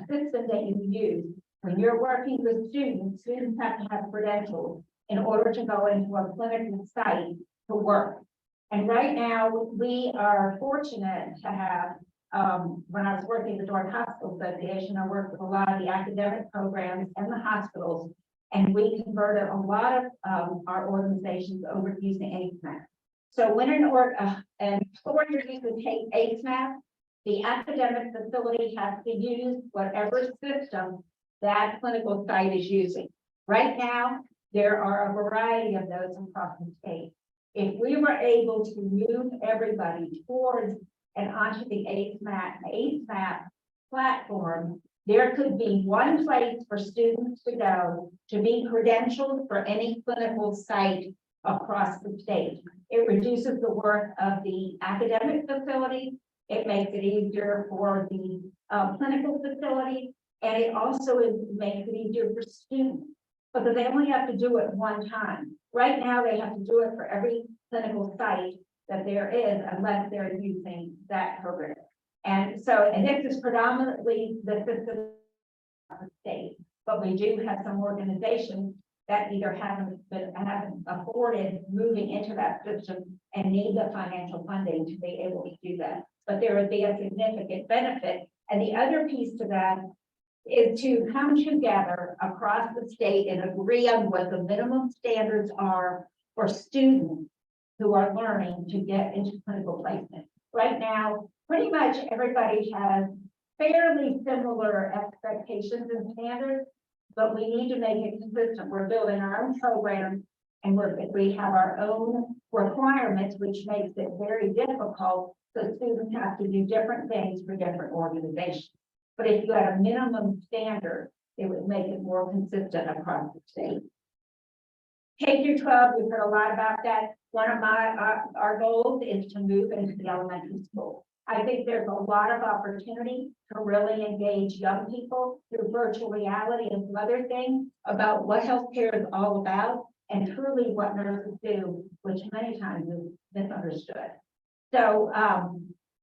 system that you use when you're working with students. Students have to have credentials in order to go into a clinical site to work. And right now, we are fortunate to have, when I was working with Georgia Hospital Association, I worked with a lot of the academic programs and the hospitals, and we converted a lot of our organizations over using ACE-MAP. So when an employer uses ACE-MAP, the academic facility has to use whatever system that clinical site is using. Right now, there are a variety of those across the state. If we were able to move everybody towards and onto the ACE-MAP platform, there could be one place for students to go to be credentialed for any clinical site across the state. It reduces the work of the academic facility. It makes it easier for the clinical facility, and it also makes it easier for students because they only have to do it one time. Right now, they have to do it for every clinical site that there is, unless they're using that program. And so, and this is predominantly the system of the state, but we do have some organizations that either haven't afforded moving into that system and need the financial funding to be able to do that. But there would be a significant benefit. And the other piece to that is to come together across the state and agree on what the minimum standards are for students who are learning to get into clinical placement. Right now, pretty much everybody has fairly similar expectations and standards, but we need to make it consistent. We're building our own program and we have our own requirements, which makes it very difficult. So students have to do different things for different organizations. But if you had a minimum standard, it would make it more consistent across the state. K through 12, we've heard a lot about that. One of our goals is to move into the elementary school. I think there's a lot of opportunity to really engage young people through virtual reality and some other things about what healthcare is all about and truly what nurses do, which many times is misunderstood. So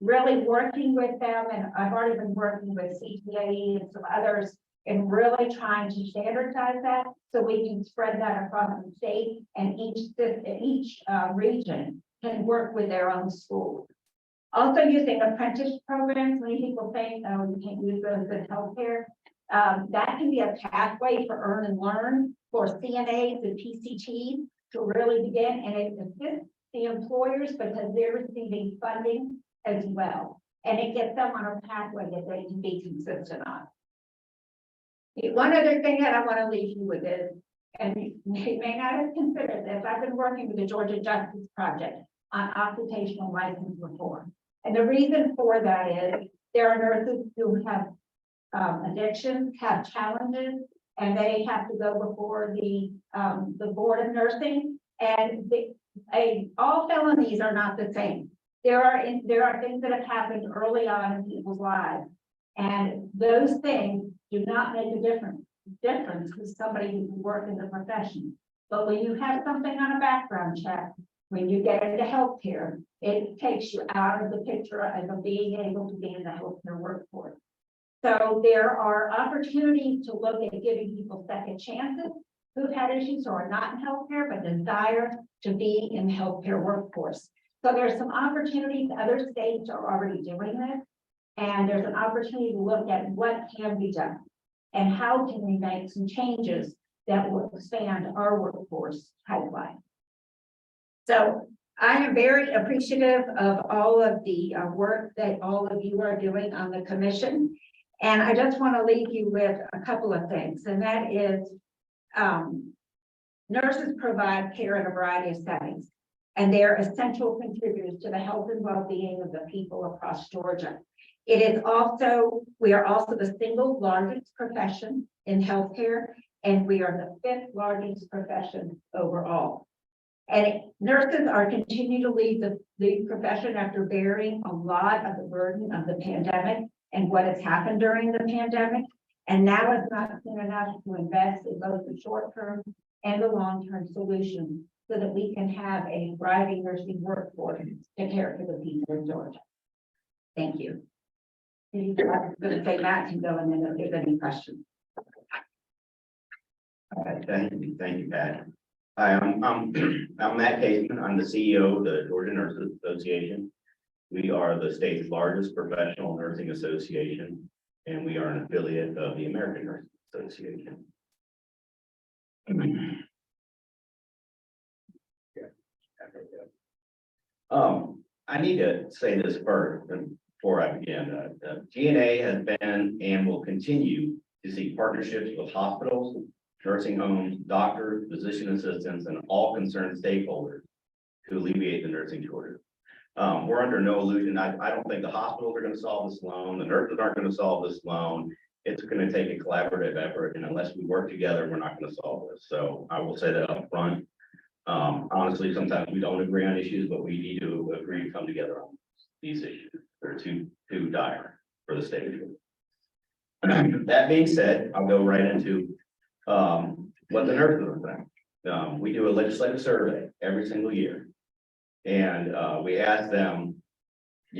really working with them, and I've already been working with CTAE and some others and really trying to standardize that so we can spread that across the state and each region can work with their own school. Also using apprentice programs, many people think, oh, you can't use those in healthcare. That can be a pathway for earn and learn for CNAs and PCTs to really begin, and it assists the employers because they're receiving funding as well. And it gets them on a pathway that they can be consistent on. One other thing that I want to leave you with is, and you may not have considered this, I've been working with the Georgia Justice Project on occupational license reform. And the reason for that is there are nurses who have addictions, have challenges, and they have to go before the Board of Nursing. And all felonies are not the same. There are things that have happened early on in people's lives, and those things do not make a difference with somebody who can work in the profession. But when you have something on a background check, when you get into healthcare, it takes you out of the picture of being able to be in the healthcare workforce. So there are opportunities to look at giving people second chances who've had issues or are not in healthcare, but desire to be in the healthcare workforce. So there's some opportunities. Other states are already doing this. And there's an opportunity to look at what can be done and how can we make some changes that will expand our workforce pipeline. So I am very appreciative of all of the work that all of you are doing on the commission. And I just want to leave you with a couple of things, and that is nurses provide care in a variety of settings, and they're essential contributors to the health and well-being of the people across Georgia. It is also, we are also the single largest profession in healthcare, and we are the 5th largest profession overall. And nurses are continuing to lead the profession after bearing a lot of the burden of the pandemic and what has happened during the pandemic. And now it's not soon enough to invest in both the short-term and the long-term solutions so that we can have a thriving nursing workforce to care for the people in Georgia. Thank you. I'm going to say Matt can go and then if there's any questions. All right, thank you, Pat. Hi, I'm Matt Caseman. I'm the CEO of the Georgia Nurses Association. We are the state's largest professional nursing association, and we are an affiliate of the American Nurses Association. I need to say this first before I begin. GNA has been and will continue to seek partnerships with hospitals, nursing homes, doctors, physician assistants, and all concerned stakeholders to alleviate the nursing shortage. We're under no illusion. I don't think the hospitals are going to solve this alone. The nurses aren't going to solve this alone. It's going to take a collaborative effort, and unless we work together, we're not going to solve this. So I will say that up front. Honestly, sometimes we don't agree on issues, but we need to agree to come together on these issues. They're too dire for the state. That being said, I'll go right into what the nurses are saying. We do a legislative survey every single year, and we ask them,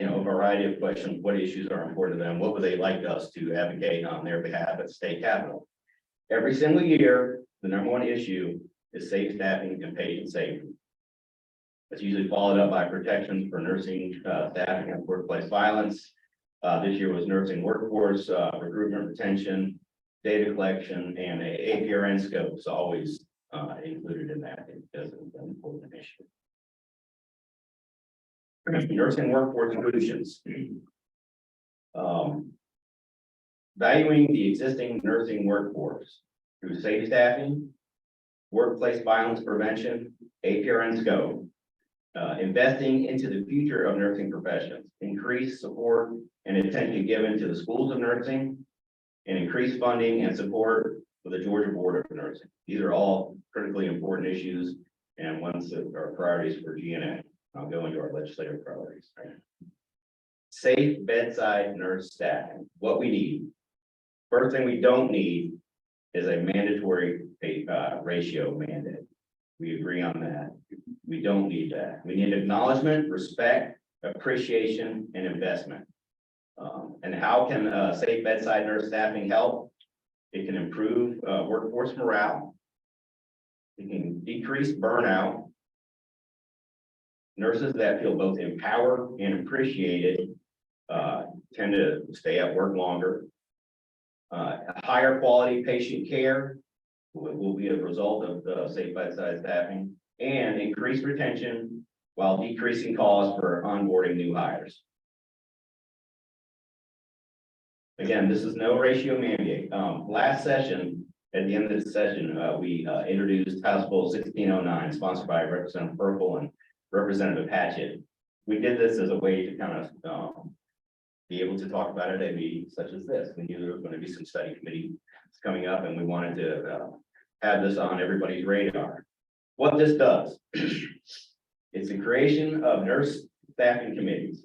a variety of questions. What issues are important to them? What would they like us to advocate on their behalf at state capitol? Every single year, the #1 issue is safe staffing and patient safety. It's usually followed up by protections for nursing staffing and workplace violence. This year was nursing workforce, recruitment, retention, data collection, and APRN scope is always included in that as an important issue. Nursing workforce solutions. Valuing the existing nursing workforce through safe staffing, workplace violence prevention, APRN scope, investing into the future of nursing professions, increased support and attention given to the schools of nursing, and increase funding and support for the Georgia Board of Nursing. These are all critically important issues and ones that are priorities for GNA. I'll go into our legislative priorities. Safe bedside nurse staffing, what we need. First thing we don't need is a mandatory ratio mandate. We agree on that. We don't need that. We need acknowledgement, respect, appreciation, and investment. And how can safe bedside nurse staffing help? It can improve workforce morale. It can decrease burnout. Nurses that feel both empowered and appreciated tend to stay at work longer. Higher quality patient care will be a result of the safe bedside staffing, and increased retention while decreasing costs for onboarding new hires. Again, this is no ratio mandate. Last session, at the end of the session, we introduced House Bill 1609, sponsored by Representative Purple and Representative Hatchett. We did this as a way to kind of be able to talk about it at meetings such as this. We knew there was going to be some study committee coming up, and we wanted to have this on everybody's radar. What this does, it's the creation of nurse staffing committees.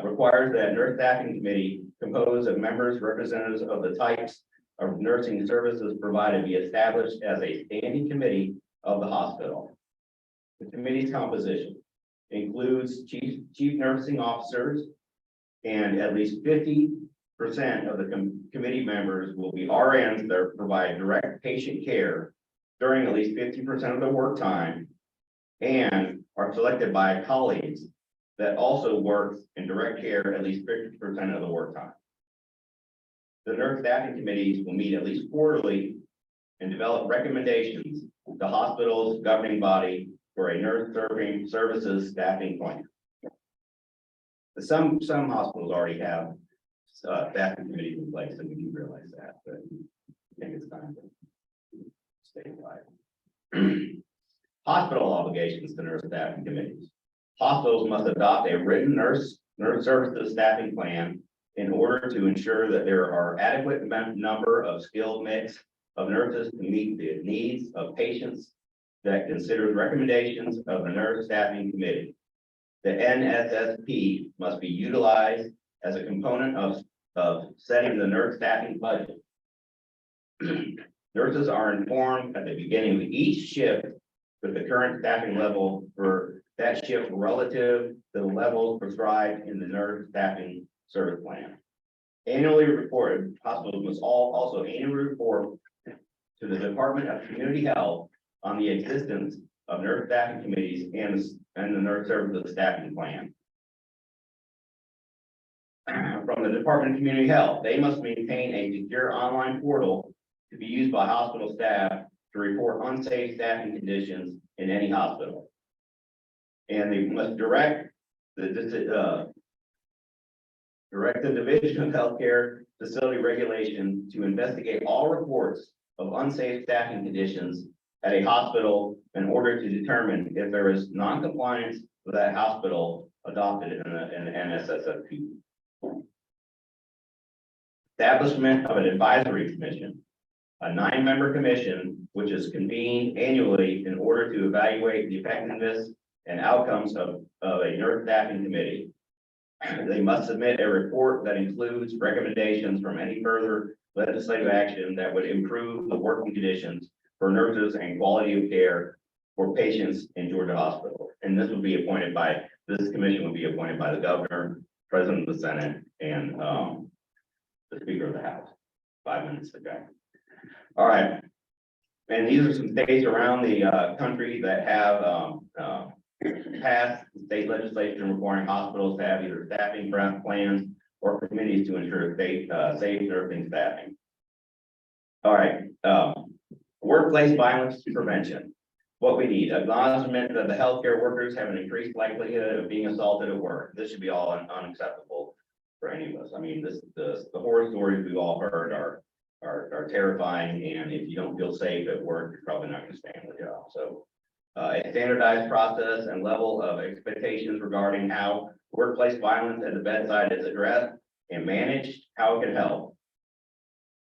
Requires that nurse staffing committee composed of members, representatives of the types of nursing services provided be established as a standing committee of the hospital. The committee's composition includes chief nursing officers, and at least 50% of the committee members will be RNs that provide direct patient care during at least 50% of the work time, and are selected by colleagues that also work in direct care at least 50% of the work time. The nurse staffing committees will meet at least quarterly and develop recommendations to hospitals' governing body for a nurse serving services staffing plan. Some hospitals already have staffing committees in place, and we do realize that, but I think it's time to stay alive. Hospital obligations to nurse staffing committees. Hospitals must adopt a written nurse services staffing plan in order to ensure that there are adequate number of skilled mix of nurses to meet the needs of patients that considers recommendations of the nurse staffing committee. The NSSP must be utilized as a component of setting the nurse staffing budget. Nurses are informed at the beginning of each shift with the current staffing level for that shift relative to the levels prescribed in the nurse staffing service plan. Annually reported, hospitals must also annually report to the Department of Community Health on the existence of nurse staffing committees and the nurse services staffing plan. From the Department of Community Health, they must maintain a secure online portal to be used by hospital staff to report unsafe staffing conditions in any hospital. And they must direct the Division of Healthcare Facility Regulation to investigate all reports of unsafe staffing conditions at a hospital in order to determine if there is non-compliance with that hospital adopted in the NSSFP. Establishment of an advisory commission, a 9-member commission which is convened annually in order to evaluate the effectiveness and outcomes of a nurse staffing committee. They must submit a report that includes recommendations from any further legislative action that would improve the working conditions for nurses and quality of care for patients in Georgia hospitals. And this commission would be appointed by the governor, president of the Senate, and the speaker of the House. 5 minutes ago. All right. And these are some states around the country that have passed state legislation requiring hospitals to have either staffing plans or committees to ensure safe nursing staffing. All right. Workplace violence prevention. What we need, acknowledgement that the healthcare workers have an increased likelihood of being assaulted at work. This should be all unacceptable for any of us. I mean, the horror stories we've all heard are terrifying, and if you don't feel safe at work, you're probably not going to stay in the job. So a standardized process and level of expectations regarding how workplace violence at the bedside is addressed and managed, how it can help.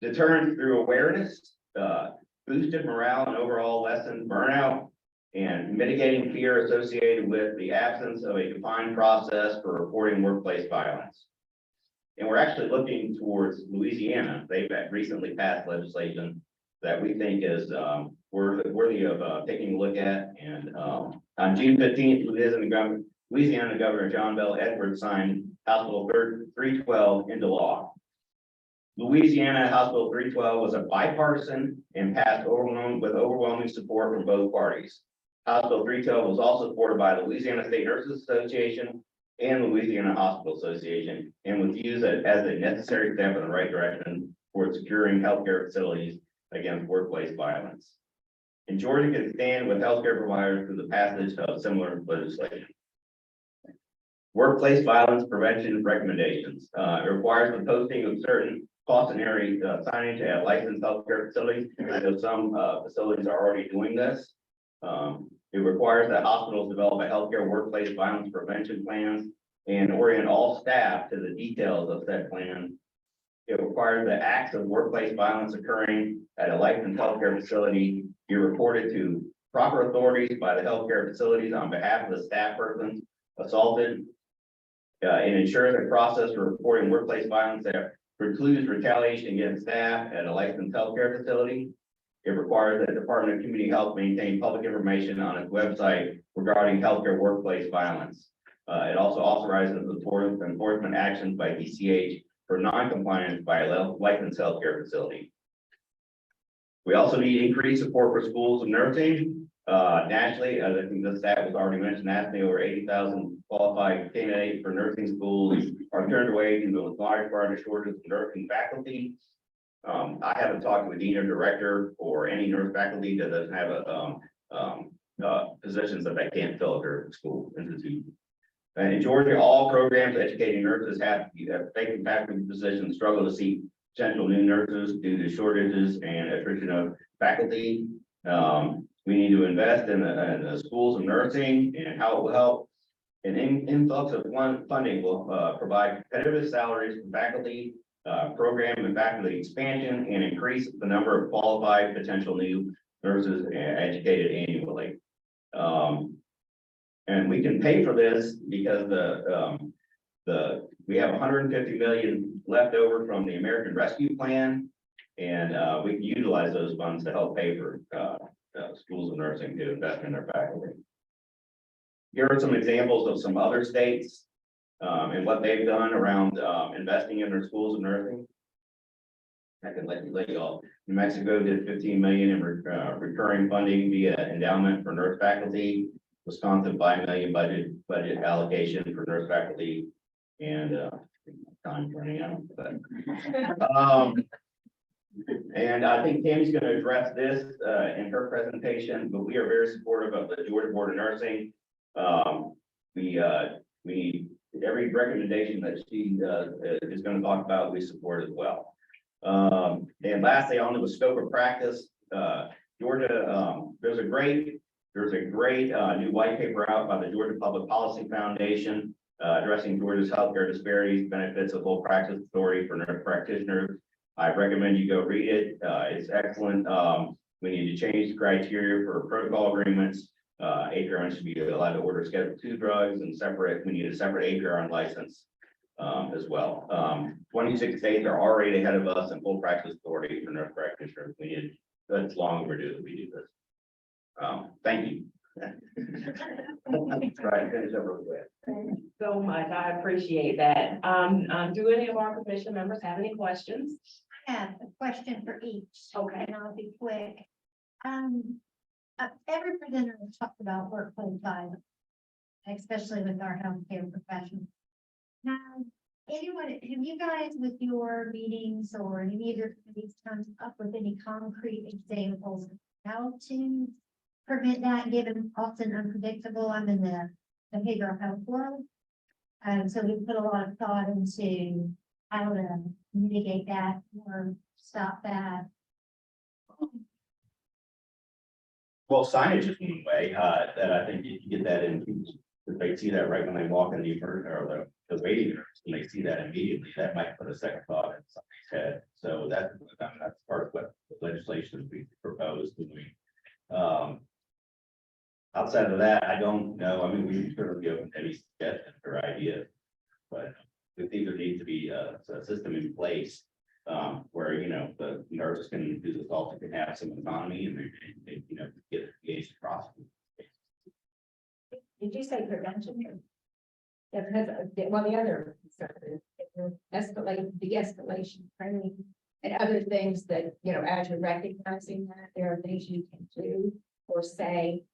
deterrence through awareness, boosted morale and overall lessened burnout, and mitigating fear associated with the absence of a defined process for reporting workplace violence. And we're actually looking towards Louisiana. They've recently passed legislation that we think is worthy of taking a look at. And on June 15th, Louisiana Governor John Bel Edwards signed House Bill 312 into law. Louisiana House Bill 312 was a bipartisan and passed with overwhelming support from both parties. House Bill 312 was also supported by the Louisiana State Nurses Association and Louisiana Hospital Association, and was used as a necessary step in the right direction toward securing healthcare facilities against workplace violence. And Georgia can stand with healthcare providers through the passage of similar legislation. Workplace violence prevention recommendations. It requires the posting of certain cautionary signage at licensed healthcare facilities. I know some facilities are already doing this. It requires that hospitals develop a healthcare workplace violence prevention plans and orient all staff to the details of said plan. It requires that acts of workplace violence occurring at a licensed healthcare facility be reported to proper authorities by the healthcare facilities on behalf of the staff person assaulted. It ensures a process for reporting workplace violence that precludes retaliation against staff at a licensed healthcare facility. It requires that the Department of Community Health maintain public information on its website regarding healthcare workplace violence. It also authorizes enforcement actions by DCH for non-compliance by a licensed healthcare facility. We also need increased support for schools of nursing. Nationally, I think the stat was already mentioned, nationally, over 80,000 qualified candidates for nursing schools are turned away due to a large part of shortage of nursing faculty. I haven't talked with dean or director or any nurse faculty that doesn't have positions that they can't fill at their school institute. And in Georgia, all programs educating nurses have vacant faculty positions struggle to seek potential new nurses due to shortages and attrition of faculty. We need to invest in the schools of nursing and how it will help. An influx of funding will provide competitive salaries for faculty, program and faculty expansion, and increase the number of qualified potential new nurses educated annually. And we can pay for this because we have 150 million left over from the American Rescue Plan, and we can utilize those funds to help pay for schools of nursing to invest in their faculty. Here are some examples of some other states and what they've done around investing in their schools of nursing. I can let you all. New Mexico did 15 million in recurring funding via endowment for nurse faculty. Wisconsin, 5 million budget allocation for nurse faculty, and time's running out. But, and I think Tammy's going to address this in her presentation, but we are very supportive of the Georgia Board of Nursing. We need every recommendation that she is going to talk about, we support as well. And lastly, on to the scope of practice. Georgia, there's a great new white paper out by the Georgia Public Policy Foundation addressing Georgia's healthcare disparities, benefits of full practice authority for nurse practitioners. I recommend you go read it. It's excellent. We need to change the criteria for protocol agreements. APRN should be allowed to order Schedule II drugs, and we need a separate APRN license as well. 26 states are already ahead of us in full practice authority for nurse practitioners. That's long overdue that we do this. Thank you. Right, finish up real quick. Thank you so much. I appreciate that. Do any of our commission members have any questions? I have a question for each. Okay. And I'll be quick. Every presenter has talked about workplace violence, especially with our healthcare professionals. Now, have you guys with your meetings or any of your committees come up with any concrete examples of how to prevent that, given often unpredictable? I'm in the behavioral health world. So we put a lot of thought into how to mitigate that or stop that. Well, signage is one way that I think you can get that in. If they see that right when they walk in the the waiting rooms, when they see that immediately, that might put a second thought in somebody's head. So that's part of what the legislation we proposed doing. Outside of that, I don't know. I mean, we certainly be open to any suggestions or ideas, but we think there needs to be a system in place where, you know, the nurses can do this also, can have some autonomy and you know, get engaged across. Did you say prevention? Yeah, because, well, the other concern is de-escalation training and other things that, you know, as you're recognizing that, there are things you can do or say.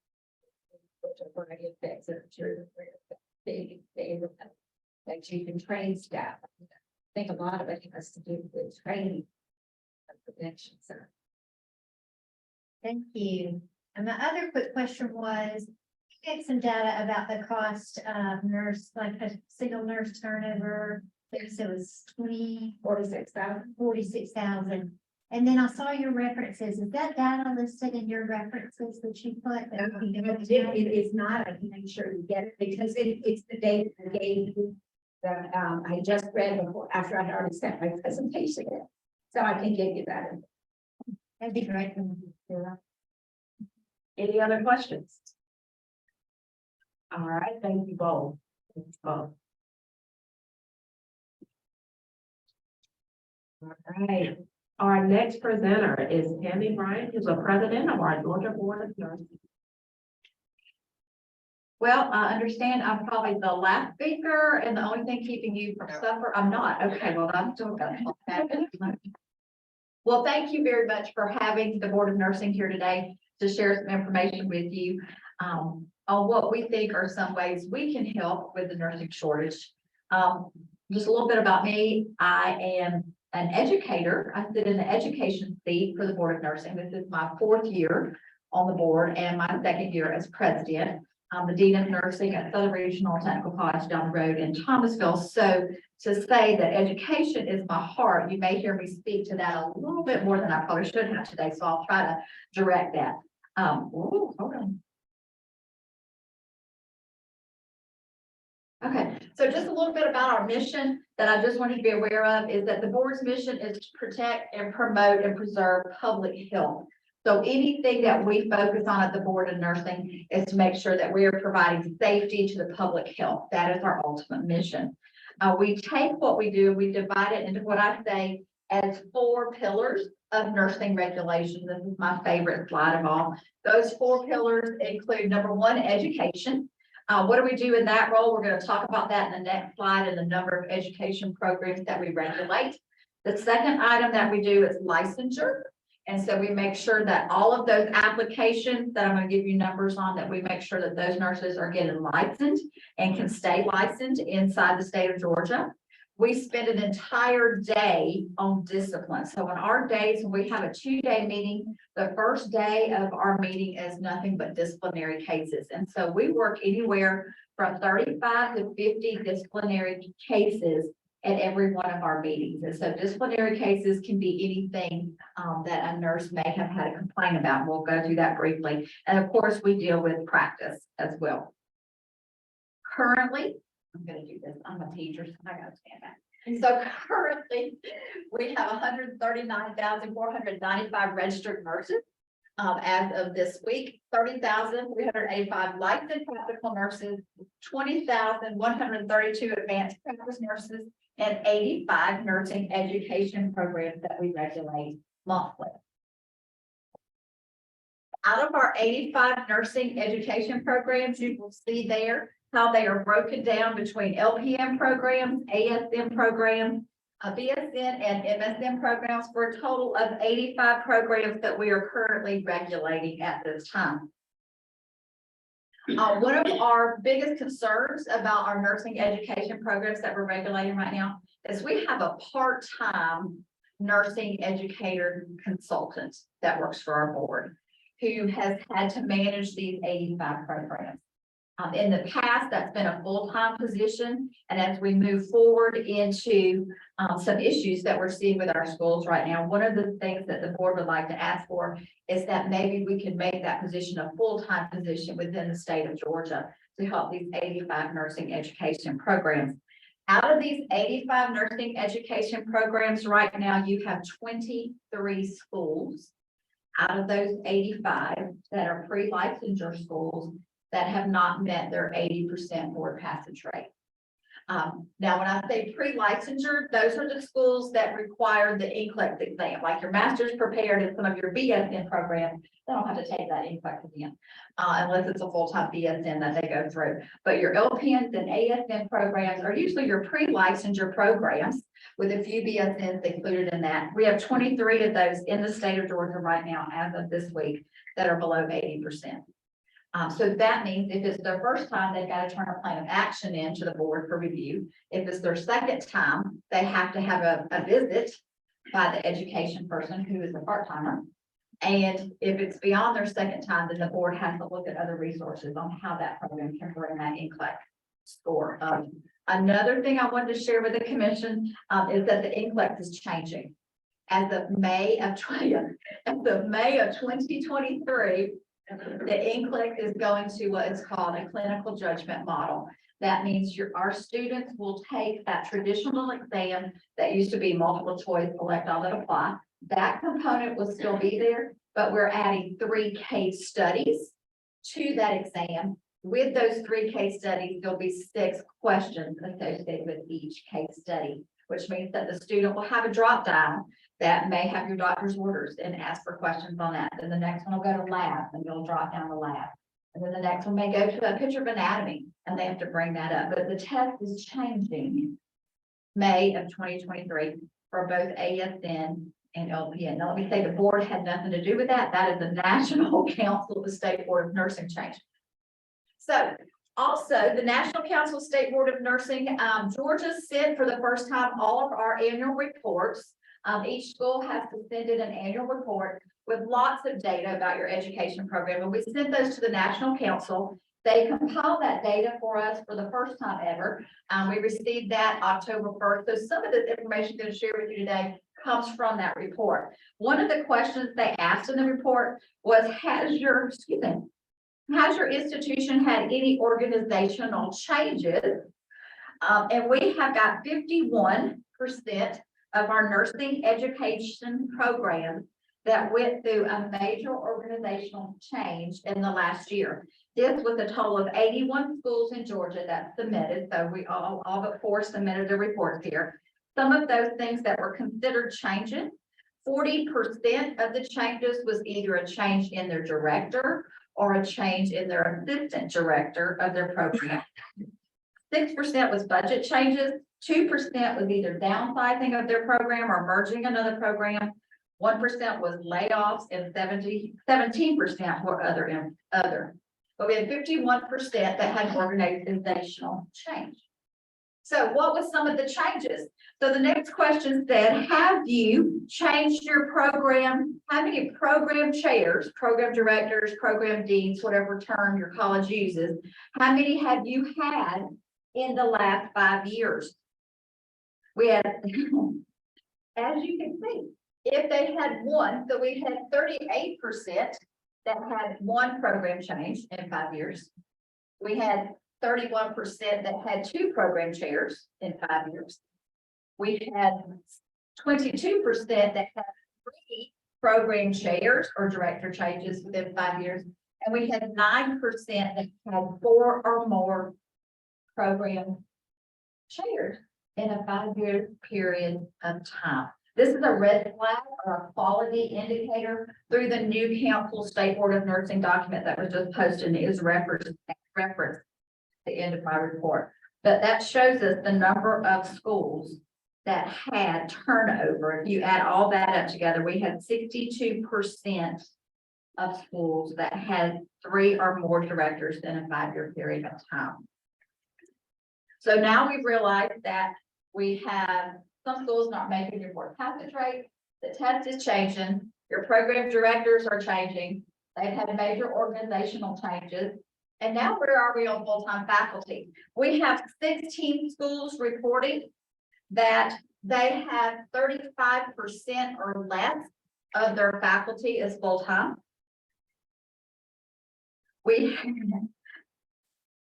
Which are variety of things that I'm sure that you can train staff. I think a lot of it has to do with training and prevention. So Thank you. And my other quick question was, you gave some data about the cost of nurse, like a single nurse turnover. It was 46,000. And then I saw your references. Is that data listed in your references that you put? it is not, I can make sure you get it because it's the data I gave you that I just read before, after I had already sent my presentation in. So I can give you that. That'd be great. Any other questions? All right, thank you both. All right, our next presenter is Tammy Bryant, who's the president of our Georgia Board of Nurses. Well, I understand I'm probably the last speaker and the only thing keeping you from supper. I'm not. Okay, well, I'm still gonna. Well, thank you very much for having the Board of Nursing here today to share some information with you on what we think are some ways we can help with the nursing shortage. Just a little bit about me. I am an educator. I sit in the education seat for the Board of Nursing. This is my 4th year on the board and my 2nd year as president. I'm the Dean of Nursing at Southern Regional Technical College down the road in Thomasville. So to say that education is my heart, you may hear me speak to that a little bit more than I probably should have today. So I'll try to direct that. Hold on. Okay, so just a little bit about our mission that I just wanted to be aware of is that the board's mission is to protect and promote and preserve public health. So anything that we focus on at the Board of Nursing is to make sure that we are providing safety to the public health. That is our ultimate mission. We take what we do, we divide it into what I say as 4 pillars of nursing regulation. This is my favorite slide of all. Those 4 pillars include number 1, education. What do we do in that role? We're going to talk about that in the next slide and the number of education programs that we regulate. The second item that we do is licensure. And so we make sure that all of those applications that I'm going to give you numbers on, that we make sure that those nurses are getting licensed and can stay licensed inside the state of Georgia. We spend an entire day on discipline. So on our days, we have a 2-day meeting. The first day of our meeting is nothing but disciplinary cases. And so we work anywhere from 35 to 50 disciplinary cases at every one of our meetings. And so disciplinary cases can be anything that a nurse may have had a complaint about. We'll go through that briefly. And of course, we deal with practice as well. Currently, I'm going to do this. I'm a teacher, so I got to stand back. So currently, we have 139,495 registered nurses. As of this week, 30,385 licensed practical nurses, 20,132 advanced practice nurses, and 85 nursing education programs that we regulate monthly. Out of our 85 nursing education programs, you will see there how they are broken down between LPN programs, ASN programs, BSN and MSN programs for a total of 85 programs that we are currently regulating at this time. One of our biggest concerns about our nursing education programs that we're regulating right now is we have a part-time nursing educator consultant that works for our board who has had to manage these 85 programs. In the past, that's been a full-time position. And as we move forward into some issues that we're seeing with our schools right now, one of the things that the board would like to ask for is that maybe we could make that position a full-time position within the state of Georgia to help these 85 nursing education programs. Out of these 85 nursing education programs right now, you have 23 schools out of those 85 that are pre-licensure schools that have not met their 80% board passage rate. Now, when I say pre-licensure, those are the schools that require the NCLEX exam, like your master's prepared and some of your BSN programs, they don't have to take that NCLEX exam, unless it's a full-time BSN that they go through. But your LPNs and ASN programs are usually your pre-licensure programs with a few BSNs included in that. We have 23 of those in the state of Georgia right now, as of this week, that are below 80%. So that means if it's their first time, they've got to turn a plan of action in to the board for review. If it's their second time, they have to have a visit by the education person who is a part-timer. And if it's beyond their second time, then the board has to look at other resources on how that program can bring that NCLEX score up. Another thing I wanted to share with the commission is that the NCLEX is changing. As of May of 2023, the NCLEX is going to what is called a clinical judgment model. That means our students will take that traditional exam that used to be multiple choice, select all that apply. That component will still be there, but we're adding 3 case studies to that exam. With those 3 case studies, there'll be 6 questions associated with each case study, which means that the student will have a drop down that may have your doctor's orders and ask for questions on that. Then the next one will go to lab and you'll drop down the lab. And then the next one may go to a picture of anatomy and they have to bring that up. But the test is changing May of 2023 for both ASN and LPN. Now, let me say the board had nothing to do with that. That is the National Council of the State Board of Nursing change. So also, the National Council State Board of Nursing, Georgia sent for the first time all of our annual reports. Each school has to send in an annual report with lots of data about your education program. And we sent those to the National Council. They compiled that data for us for the first time ever. We received that October 1st. So some of this information I'm going to share with you today comes from that report. One of the questions they asked in the report was, has your institution had any organizational changes? And we have got 51% of our nursing education programs that went through a major organizational change in the last year. This was a total of 81 schools in Georgia that submitted. So we all but 4 submitted their reports here. Some of those things that were considered changes, 40% of the changes was either a change in their director or a change in their assistant director of their program. 6% was budget changes. 2% was either downsizing of their program or merging another program. 1% was layoffs and 17% were other. But we had 51% that had organizational change. So what was some of the changes? So the next question said, have you changed your program? How many program chairs, program directors, program deans, whatever term your college uses, how many have you had in the last 5 years? We had, as you can see, if they had 1, so we had 38% that had 1 program change in 5 years. We had 31% that had 2 program chairs in 5 years. We had 22% that had 3 program chairs or director changes within 5 years. And we had 9% that had 4 or more program chairs in a 5-year period of time. This is a red flag or a quality indicator through the new Council State Board of Nursing document that was just posted and is referenced at the end of my report. But that shows us the number of schools that had turnover. If you add all that up together, we had 62% of schools that had 3 or more directors in a 5-year period of time. So now we've realized that we have some schools not making your board passage rate. The test is changing. Your program directors are changing. They've had major organizational changes. And now where are we on full-time faculty? We have 16 schools reporting that they have 35% or less of their faculty is full-time. We,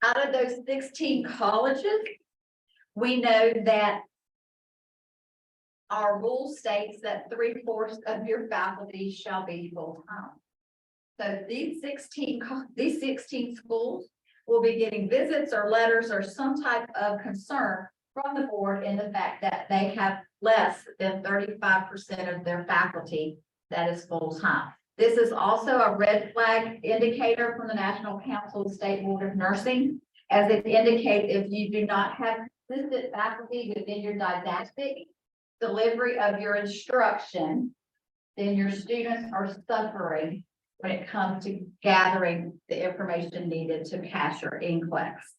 out of those 16 colleges, We know that our rule states that 3/4 of your faculty shall be full-time. So these 16 schools will be getting visits or letters or some type of concern from the board in the fact that they have less than 35% of their faculty that is full-time. This is also a red flag indicator from the National Council of State Board of Nursing, as it indicates if you do not have consistent faculty within your didactic delivery of your instruction, then your students are suffering when it comes to gathering the information needed to pass your NCLEX.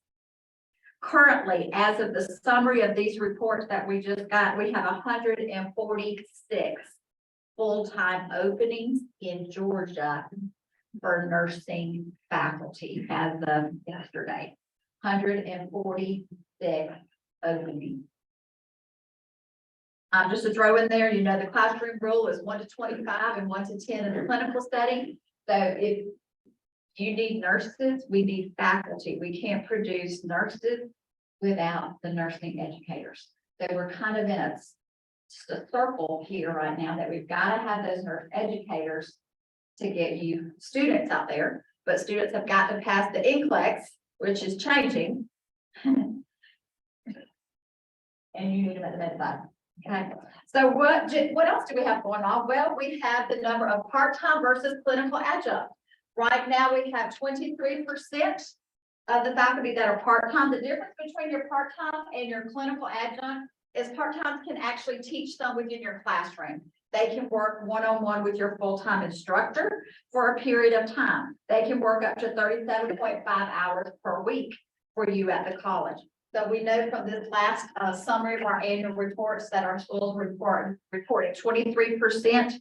Currently, as of the summary of these reports that we just got, we have 146 full-time openings in Georgia for nursing faculty as of yesterday. 146 openings. Just to throw in there, you know, the classroom rule is 1 to 25 and 1 to 10 in the clinical setting. So if you need nurses, we need faculty. We can't produce nurses without the nursing educators. So we're kind of in a circle here right now that we've got to have those nurse educators to get you students out there, but students have got to pass the NCLEX, which is changing. And you need them at the bedside. Okay, so what else do we have going on? Well, we have the number of part-time versus clinical adjunct. Right now, we have 23% of the faculty that are part-time. The difference between your part-time and your clinical adjunct is part-time can actually teach some within your classroom. They can work one-on-one with your full-time instructor for a period of time. They can work up to 37.5 hours per week for you at the college. So we know from this last summary of our annual reports that our schools reported 23%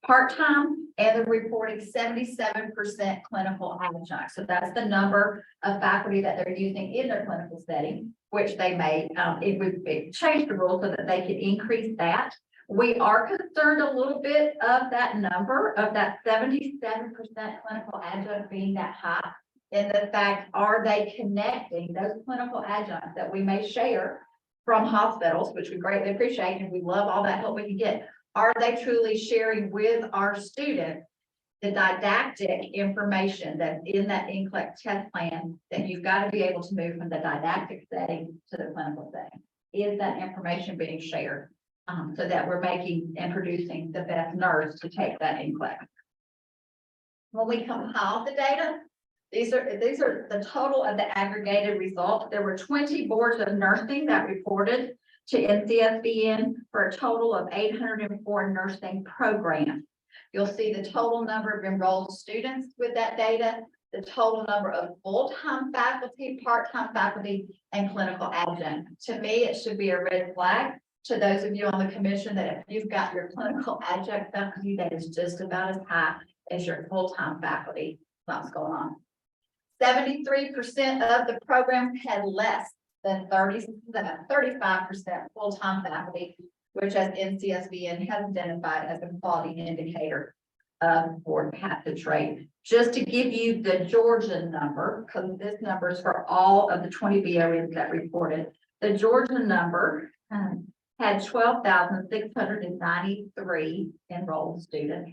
part-time, and they're reporting 77% clinical adjunct. So that's the number of faculty that they're using in their clinical setting, which they may, it would change the rule so that they could increase that. We are concerned a little bit of that number of that 77% clinical adjunct being that high. In the fact, are they connecting those clinical adjuncts that we may share from hospitals, which we greatly appreciate, and we love all that help we can get. Are they truly sharing with our students the didactic information that's in that NCLEX test plan that you've got to be able to move from the didactic setting to the clinical setting? Is that information being shared so that we're making and producing the best nurse to take that NCLEX? When we compile the data, these are the total of the aggregated results. There were 20 boards of nursing that reported to NCSBN for a total of 804 nursing programs. You'll see the total number of enrolled students with that data, the total number of full-time faculty, part-time faculty, and clinical adjunct. To me, it should be a red flag to those of you on the commission that if you've got your clinical adjunct faculty that is just about as high as your full-time faculty, what's going on. 73% of the programs had less than 35% full-time faculty, which as NCSBN has identified as a quality indicator of board passage rate. Just to give you the Georgia number, because this number is for all of the 20 BONs that reported, the Georgia number had 12,693 enrolled students.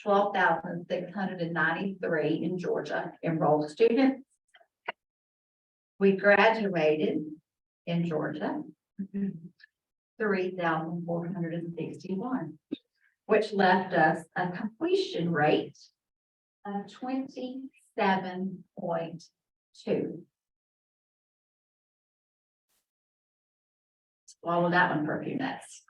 12,693 in Georgia enrolled students. We graduated in Georgia 3,461, which left us a completion rate of 27.2. Swallow that one for a few minutes.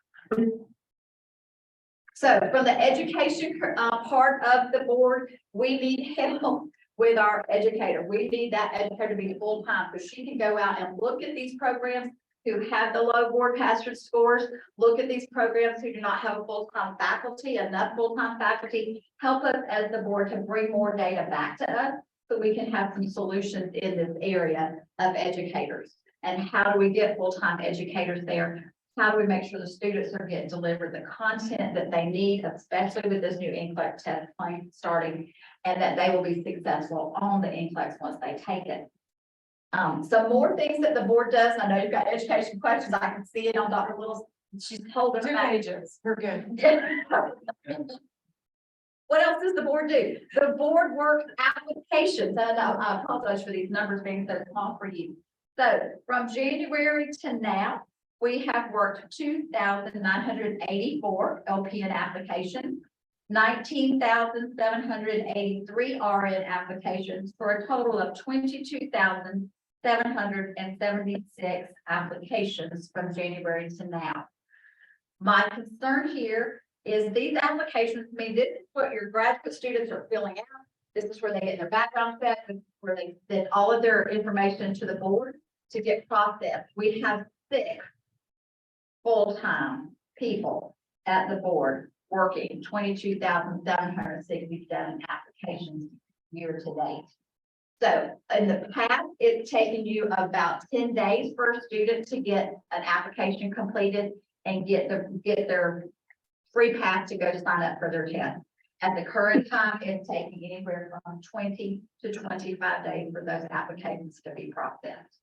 So from the education part of the board, we need help with our educator. We need that educator to be full-time, so she can go out and look at these programs who have the low board passage scores, look at these programs who do not have a full-time faculty, enough full-time faculty, help us as the board to bring more data back to us so we can have some solutions in this area of educators. And how do we get full-time educators there? How do we make sure the students are getting delivered the content that they need, especially with this new NCLEX test plan starting, and that they will be successful on the NCLEX once they take it? Some more things that the board does, and I know you've got education questions, I can see it on Dr. Little's, she's holding it 2 back. pages, we're good. What else does the board do? The board works applications, and I apologize for these numbers being so small for you. So from January to now, we have worked 2,984 LPN applications, 19,783 RN applications, for a total of 22,776 applications from January to now. My concern here is these applications, I mean, this is what your graduate students are filling out. This is where they get their background check, this is where they send all of their information to the board to get processed. We have 6 full-time people at the board working 22,767 applications year to date. So in the past, it's taken you about 10 days for a student to get an application completed and get their free pass to go to sign up for their test. At the current time, it's taking anywhere from 20 to 25 days for those applications to be processed.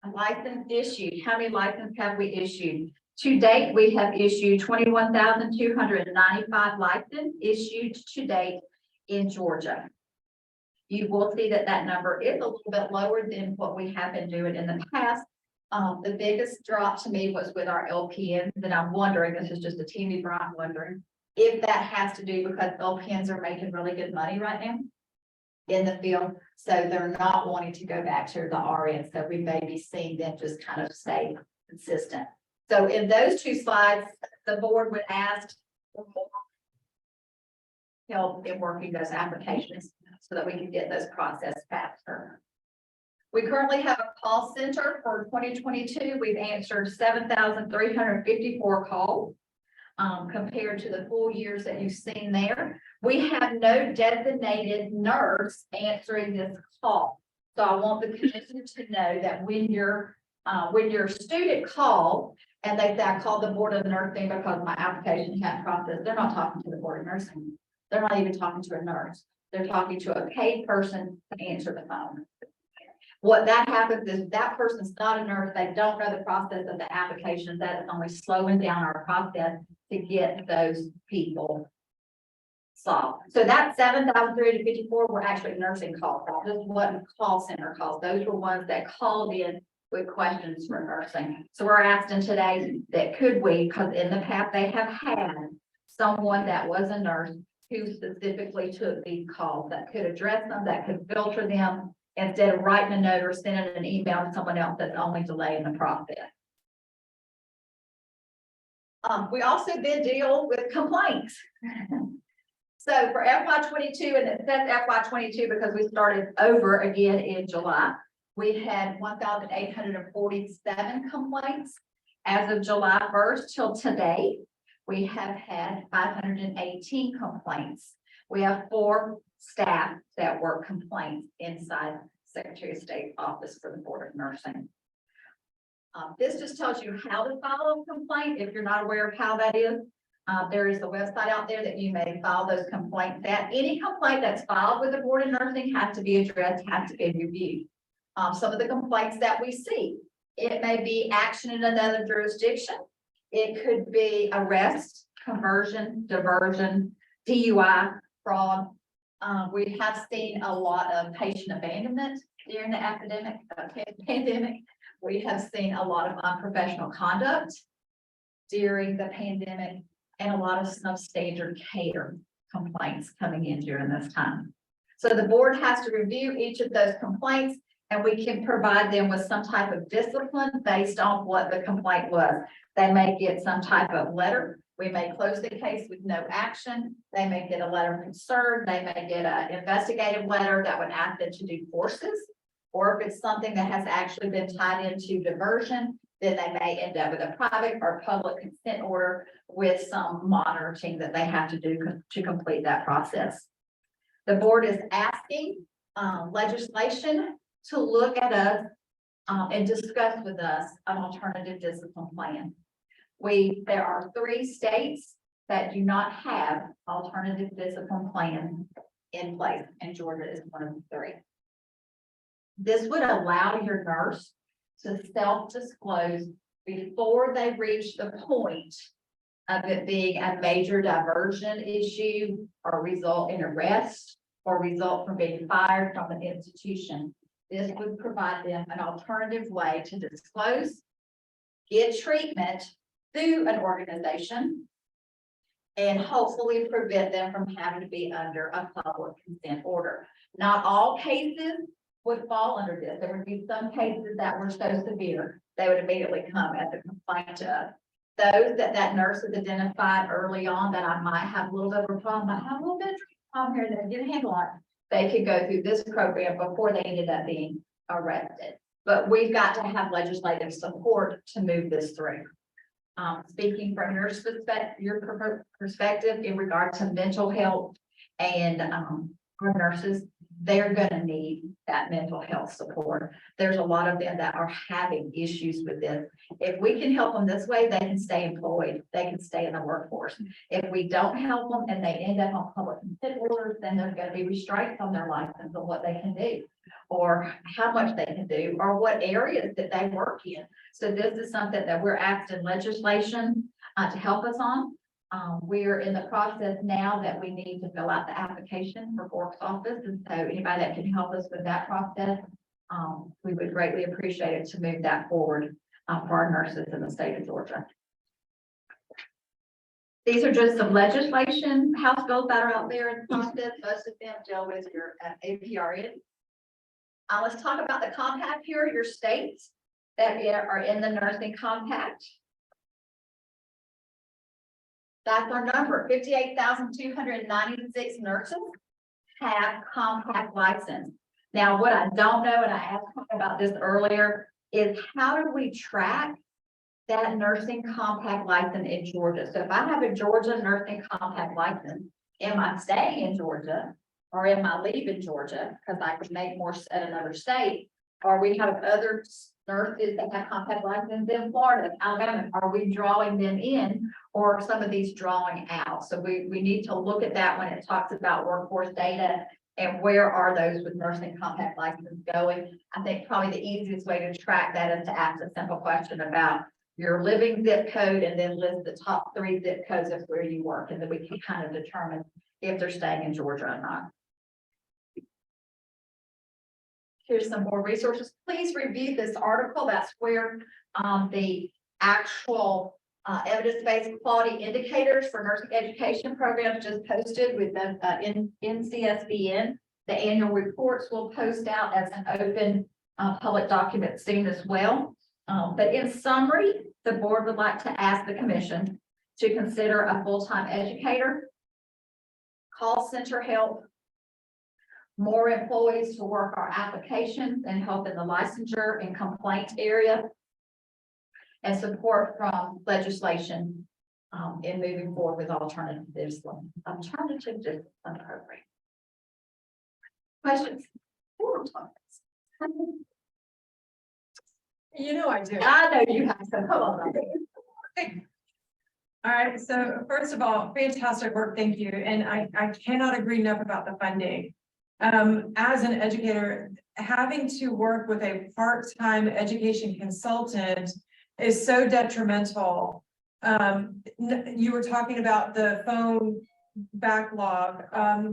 A license issued. How many licenses have we issued? To date, we have issued 21,295 licenses issued to date in Georgia. You will see that that number is a little bit lower than what we have been doing in the past. The biggest drop to me was with our LPNs, and I'm wondering, this is just a teeny bit, I'm wondering if that has to do because LPNs are making really good money right now in the field, so they're not wanting to go back to the RN, so we may be seeing them just kind of stay consistent. So in those 2 slides, the board would ask for more help in working those applications so that we can get those processed faster. We currently have a call center for 2022. We've answered 7,354 calls compared to the full years that you've seen there. We have no designated nurse answering this call. So I want the commission to know that when your student calls and they say, I called the Board of Nursing because my application hadn't processed, they're not talking to the Board of Nursing. They're not even talking to a nurse. They're talking to a paid person to answer the phone. What that happens is that person's not a nurse. They don't know the process of the application. That is only slowing down our process to get those people solved. So that 7,354 were actually nursing calls. That just wasn't call center calls. Those were ones that called in with questions for nursing. So we're asking today that could we, because in the past they have had someone that was a nurse who specifically took these calls that could address them, that could filter them, instead of writing a note or sending an email to someone else that's only delaying the process. We also then deal with complaints. So for FY22, and it says FY22 because we started over again in July, we had 1,847 complaints. As of July 1st till today, we have had 518 complaints. We have 4 staff that work complaints inside Secretary of State's office for the Board of Nursing. This just tells you how to file a complaint if you're not aware of how that is. There is a website out there that you may file those complaints at. Any complaint that's filed with the Board of Nursing has to be addressed, has to be reviewed. Some of the complaints that we see, it may be action in another jurisdiction. It could be arrest, conversion, diversion, DUI, fraud. We have seen a lot of patient abandonment during the pandemic. We have seen a lot of unprofessional conduct during the pandemic and a lot of substandard care complaints coming in during this time. So the board has to review each of those complaints and we can provide them with some type of discipline based on what the complaint was. They may get some type of letter. We may close the case with no action. They may get a letter of concern. They may get an investigative letter that would ask them to do courses. Or if it's something that has actually been tied into diversion, then they may end up with a private or public consent order with some monitoring that they have to do to complete that process. The board is asking legislation to look at us and discuss with us an alternative discipline plan. There are 3 states that do not have alternative discipline plan in place, and Georgia is one of the 3. This would allow your nurse to self-disclose before they reach the point of it being a major diversion issue or result in arrest or result from being fired from an institution. This would provide them an alternative way to disclose, get treatment through an organization, and hopefully prevent them from having to be under a public consent order. Not all cases would fall under this. There would be some cases that were so severe, they would immediately come as a complaint to us. Those that nurse has identified early on that I might have a little bit of a problem, I have a little bit of a problem here that I get a handle on, they could go through this program before they ended up being arrested. But we've got to have legislative support to move this through. Speaking from your perspective in regard to mental health and our nurses, they're gonna need that mental health support. There's a lot of them that are having issues with this. If we can help them this way, they can stay employed, they can stay in the workforce. If we don't help them and they end up on public consent orders, then there's gonna be restraints on their license on what they can do, or how much they can do, or what areas that they work in. So this is something that we're asked in legislation to help us on. We're in the process now that we need to fill out the application for Bork's office. And so anybody that can help us with that process, we would greatly appreciate it to move that forward for our nurses in the state of Georgia. These are just some legislation, House bills that are out there in the process. Most of them deal with your APRN. Let's talk about the compact here, your states that are in the nursing compact. That's our number, 58,296 nurses have compact license. Now, what I don't know, and I asked about this earlier, is how do we track that nursing compact license in Georgia? So if I have a Georgia nursing compact license, am I staying in Georgia or am I leaving Georgia? Because I could make more at another state. Or we have other nurses that have compact license in Florida, Alabama. Are we drawing them in or some of these drawing out? So we need to look at that when it talks about workforce data and where are those with nursing compact license going? I think probably the easiest way to track that is to ask a simple question about your living zip code and then list the top 3 zip codes of where you work. And then we can kind of determine if they're staying in Georgia or not. Here's some more resources. Please review this article. That's where the actual evidence-based quality indicators for nursing education programs just posted with the NCSBN. The annual reports will post out as an open public document soon as well. But in summary, the board would like to ask the commission to consider a full-time educator, call center help, more employees to work our applications and help in the licensure and complaint area, and support from legislation in moving forward with alternative discipline program. Questions? You know I do. I know you have some. Come on. All right, so first of all, fantastic work, thank you. And I cannot agree enough about the funding. As an educator, having to work with a part-time education consultant is so detrimental. You were talking about the phone backlog.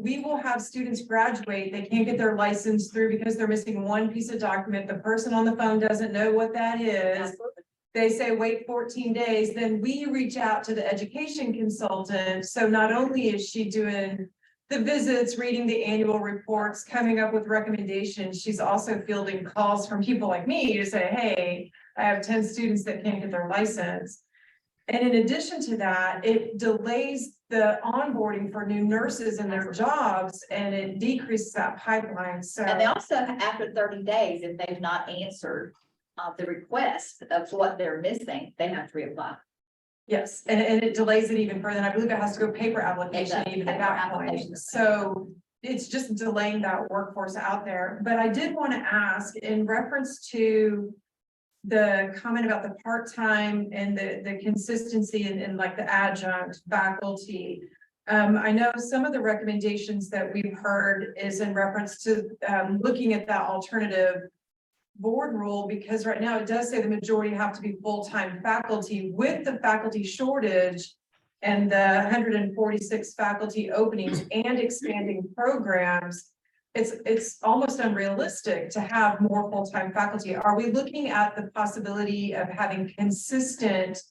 We will have students graduate, they can't get their license through because they're missing one piece of document. The person on the phone doesn't know what that is. They say, wait 14 days, then we reach out to the education consultant. So not only is she doing the visits, reading the annual reports, coming up with recommendations, she's also fielding calls from people like me to say, hey, I have 10 students that can't get their license. And in addition to that, it delays the onboarding for new nurses in their jobs and it decreases that pipeline. So, And they also, after 30 days, if they've not answered the request of what they're missing, they have to reapply. yes, and it delays it even further. And I believe it has to go paper application even at that point. So it's just delaying that workforce out there. But I did want to ask in reference to the comment about the part-time and the consistency and like the adjunct faculty. I know some of the recommendations that we've heard is in reference to, looking at that alternative board rule, because right now it does say the majority have to be full-time faculty. With the faculty shortage and the 146 faculty openings and expanding programs, it's almost unrealistic to have more full-time faculty. Are we looking at the possibility of having consistent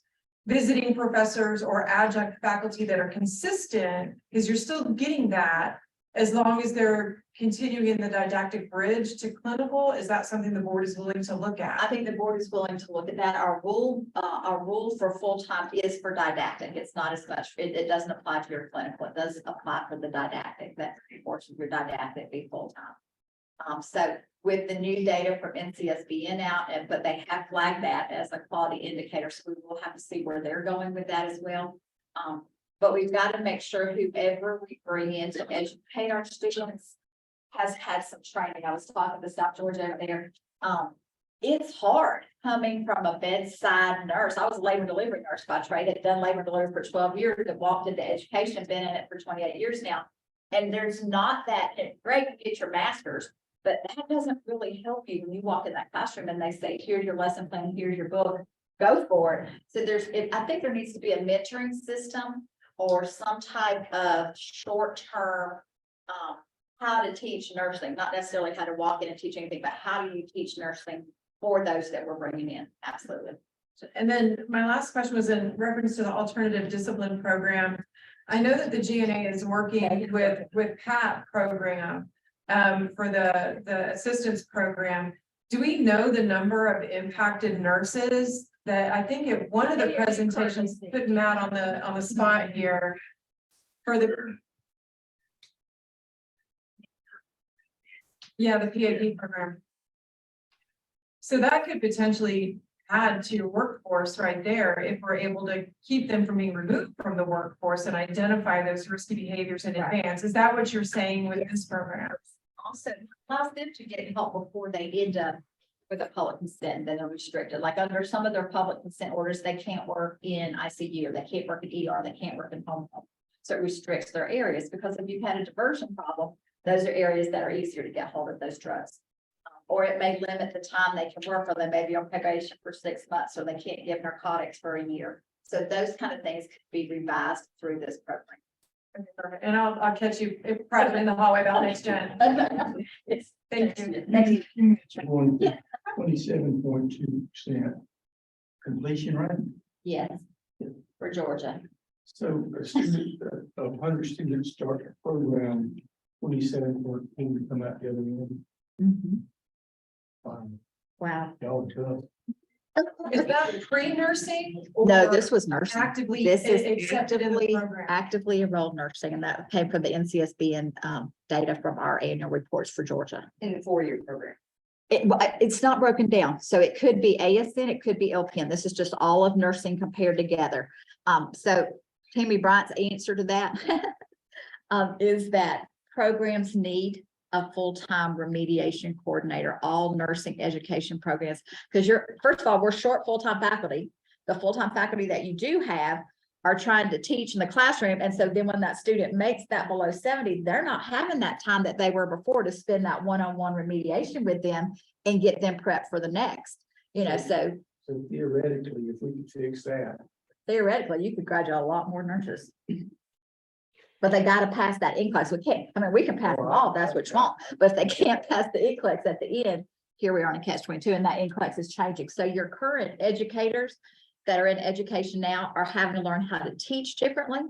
visiting professors or adjunct faculty that are consistent? Because you're still getting that as long as they're continuing in the didactic bridge to clinical. Is that something the board is willing to look I at? think the board is willing to look at that. Our rule for full-time is for didactic. It's not as much, it doesn't apply to your clinical. It does apply for the didactic, that portion of your didactic be full-time. So with the new data from NCSBN out, but they have flagged that as a quality indicator, so we will have to see where they're going with that as well. But we've got to make sure whoever we bring in to educate our students has had some training. I was talking to South Georgia over there. It's hard coming from a bedside nurse. I was a labor and delivery nurse by trade. I'd done labor and delivery for 12 years and walked into education, been in it for 28 years now. And there's not that, it's great to get your master's, but that doesn't really help you when you walk in that classroom and they say, here's your lesson plan, here's your book, go for it. So I think there needs to be a mentoring system or some type of short-term, how to teach nursing, not necessarily how to walk in and teach anything, but how do you teach nursing for those that we're bringing in? Absolutely. And then my last question was in reference to the alternative discipline program. I know that the GNA is working with PAT program for the assistance program. Do we know the number of impacted nurses that I think at one of the presentations, putting Matt on the spot here for the PAP program. So that could potentially add to your workforce right there if we're able to keep them from being removed from the workforce and identify those risky behaviors in advance. Is that what you're saying with this program? Also allows them to get help before they end up with a public consent, then they're restricted. Like under some of their public consent orders, they can't work in ICU, or they can't work in ER, they can't work in home health. So it restricts their areas, because if you've had a diversion problem, those are areas that are easier to get hold of those drugs. Or it may limit the time they can work, or they may be on probation for 6 months, or they can't give narcotics for a year. So those kind of things could be revised through this program. Okay, perfect. And I'll catch you probably in the hallway about next gen. Yes. Thank you. Thank you. 27.2% completion rate. Yes, for Georgia. So a student, 100 students start a program, 27.2 come out the other end. Wow. Y'all tough. Is that pre-nursing? No, or this was nursing. Actively This is accepted in the program? actively enrolled nursing, and that came from the NCSBN data from our annual reports for Georgia. In a 4-year program. It's not broken down, so it could be ASN, it could be LPN. This is just all of nursing compared together. So Tammy Bryant's answer to that is that programs need a full-time remediation coordinator, all nursing education programs. Because first of all, we're short full-time faculty. The full-time faculty that you do have are trying to teach in the classroom. And so then when that student makes that below 70, they're not having that time that they were before to spend that one-on-one remediation with them and get them prepped for the next, so theoretically, if we could fix that. theoretically, you could graduate a lot more nurses. But they got to pass that NCLEX. We can pass them all, if that's what you want, but if they can't pass the NCLEX at the end, here we are in a catch-22, and that NCLEX is changing. So your current educators that are in education now are having to learn how to teach differently,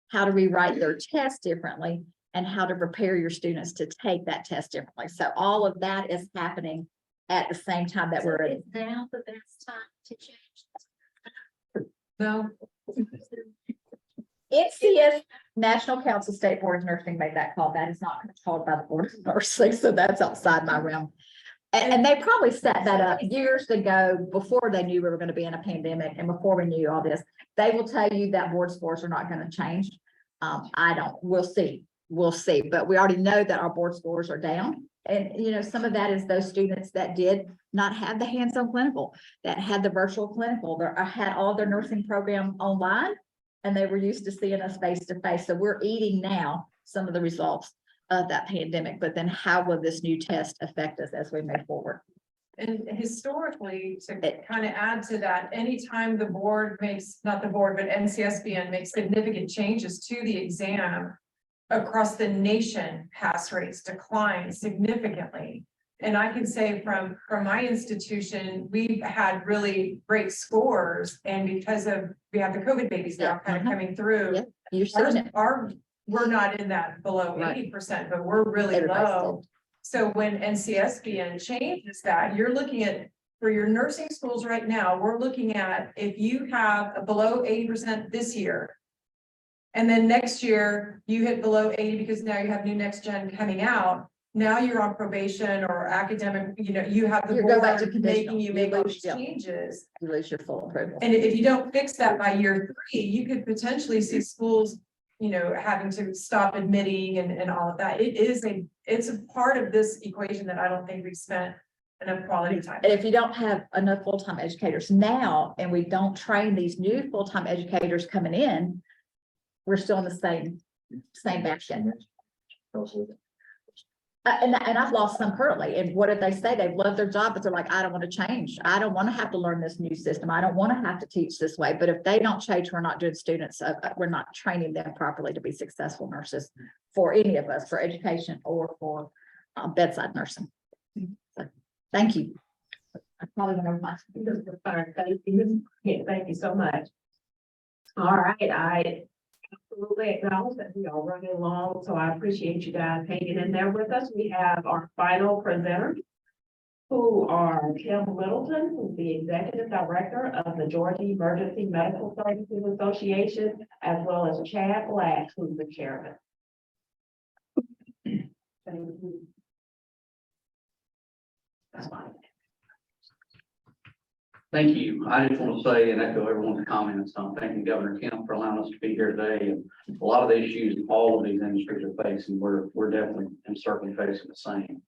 how to rewrite their tests differently, and how to prepare your students to take that test differently. So all of that is happening at the same time that we're in. Is now the best time to change? No. NCS National Council State Board of Nursing made that call. That is not controlled by the Board of Nursing, so that's outside my realm. And they probably set that up years ago before they knew we were going to be in a pandemic and before we knew all this. They will tell you that board scores are not going to change. We'll see, but we already know that our board scores are down. And, some of that is those students that did not have the hands-on clinical, that had the virtual clinical, that had all their nursing program online. and they were used to seeing us face to face. So we're eating now some of the results of that pandemic, but then how will this new test affect us as we move forward? And historically, to kind of add to that, anytime the board makes, not the board, but NCSBN makes significant changes to the exam across the nation, pass rates decline significantly. And I can say from my institution, we've had really great scores, and because of, we have the COVID babies now kind of coming through. Yeah, you're seeing it. We're not in that below Right. 80%, but we're really Everybody's low. So when NCSBN changes that, you're looking at, for your nursing schools right now, we're looking at if you have a below 80% this year. And then next year you hit below 80 because now you have new next gen coming out. Now you're on probation or academic, you have the You go back to board conditional. making you make all lose- these yeah, changes. You lose your full approval. And if you don't fix that by year 3, you could potentially see schools, having to stop admitting and all of that. It's a part of this equation that I don't think we've spent enough quality time. And if you don't have enough full-time educators now, and we don't train these new full-time educators coming in, we're still in the same basket. And I've lost some currently, and what did they say? They love their job, but they're like, I don't want to change. I don't want to have to learn this new system. I don't want to have to teach this way. But if they don't change, we're not doing students, we're not training them properly to be successful nurses for any of us, for education or for bedside nursing. So, thank you. I probably went over my. Thank you. Yeah, thank you so much. All right, I absolutely acknowledge that we are running long, so I appreciate you guys hanging in there with us. We have our final presenters, who are Kim Littleton, who's the Executive Director of the Georgia Emergency Medical Services Association, as well as Chad Black, who's the Chairman. Thank you. That's fine. Thank you. I just want to say and echo everyone's comments on thanking Governor Kemp for allowing us to be here today. And a lot of the issues all of these industries are facing, we're definitely and certainly facing the same.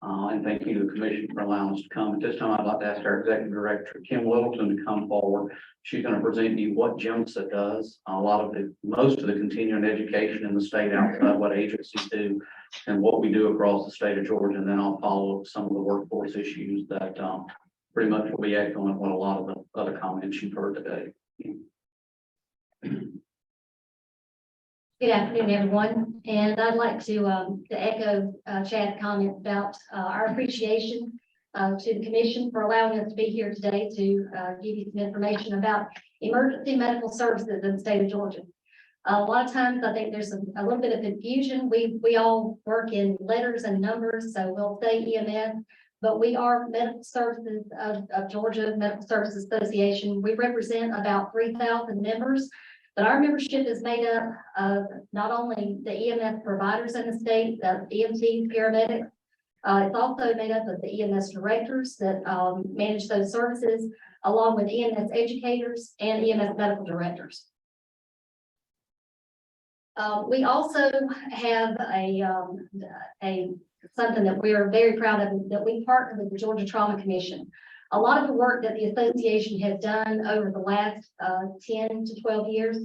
And thank you to the commission for allowing us to come. At this time, I'd like to ask our executive director, Kim Littleton, to come forward. She's going to present you what GEMSA does, most of the continuing education in the state outside what agencies do, and what we do across the state of Georgia. And then I'll follow up with some of the workforce issues that pretty much will be echoing what a lot of the other comments you've heard today. Good afternoon, everyone, and I'd like to echo Chad's comment about our appreciation to the commission for allowing us to be here today to give you some information about emergency medical services in the state of Georgia. A lot of times, I think there's a little bit of confusion. We all work in letters and numbers, so we'll say EMS, but we are Medical Services of Georgia Medical Services Association. We represent about 3,000 members. But our membership is made up of not only the EMS providers in the state, the EMTs, paramedics. It's also made up of the EMS directors that manage those services, along with EMS educators and EMS medical directors. We also have something that we are very proud of, that we partner with the Georgia Trauma Commission. A lot of the work that the association has done over the last 10 to 12 years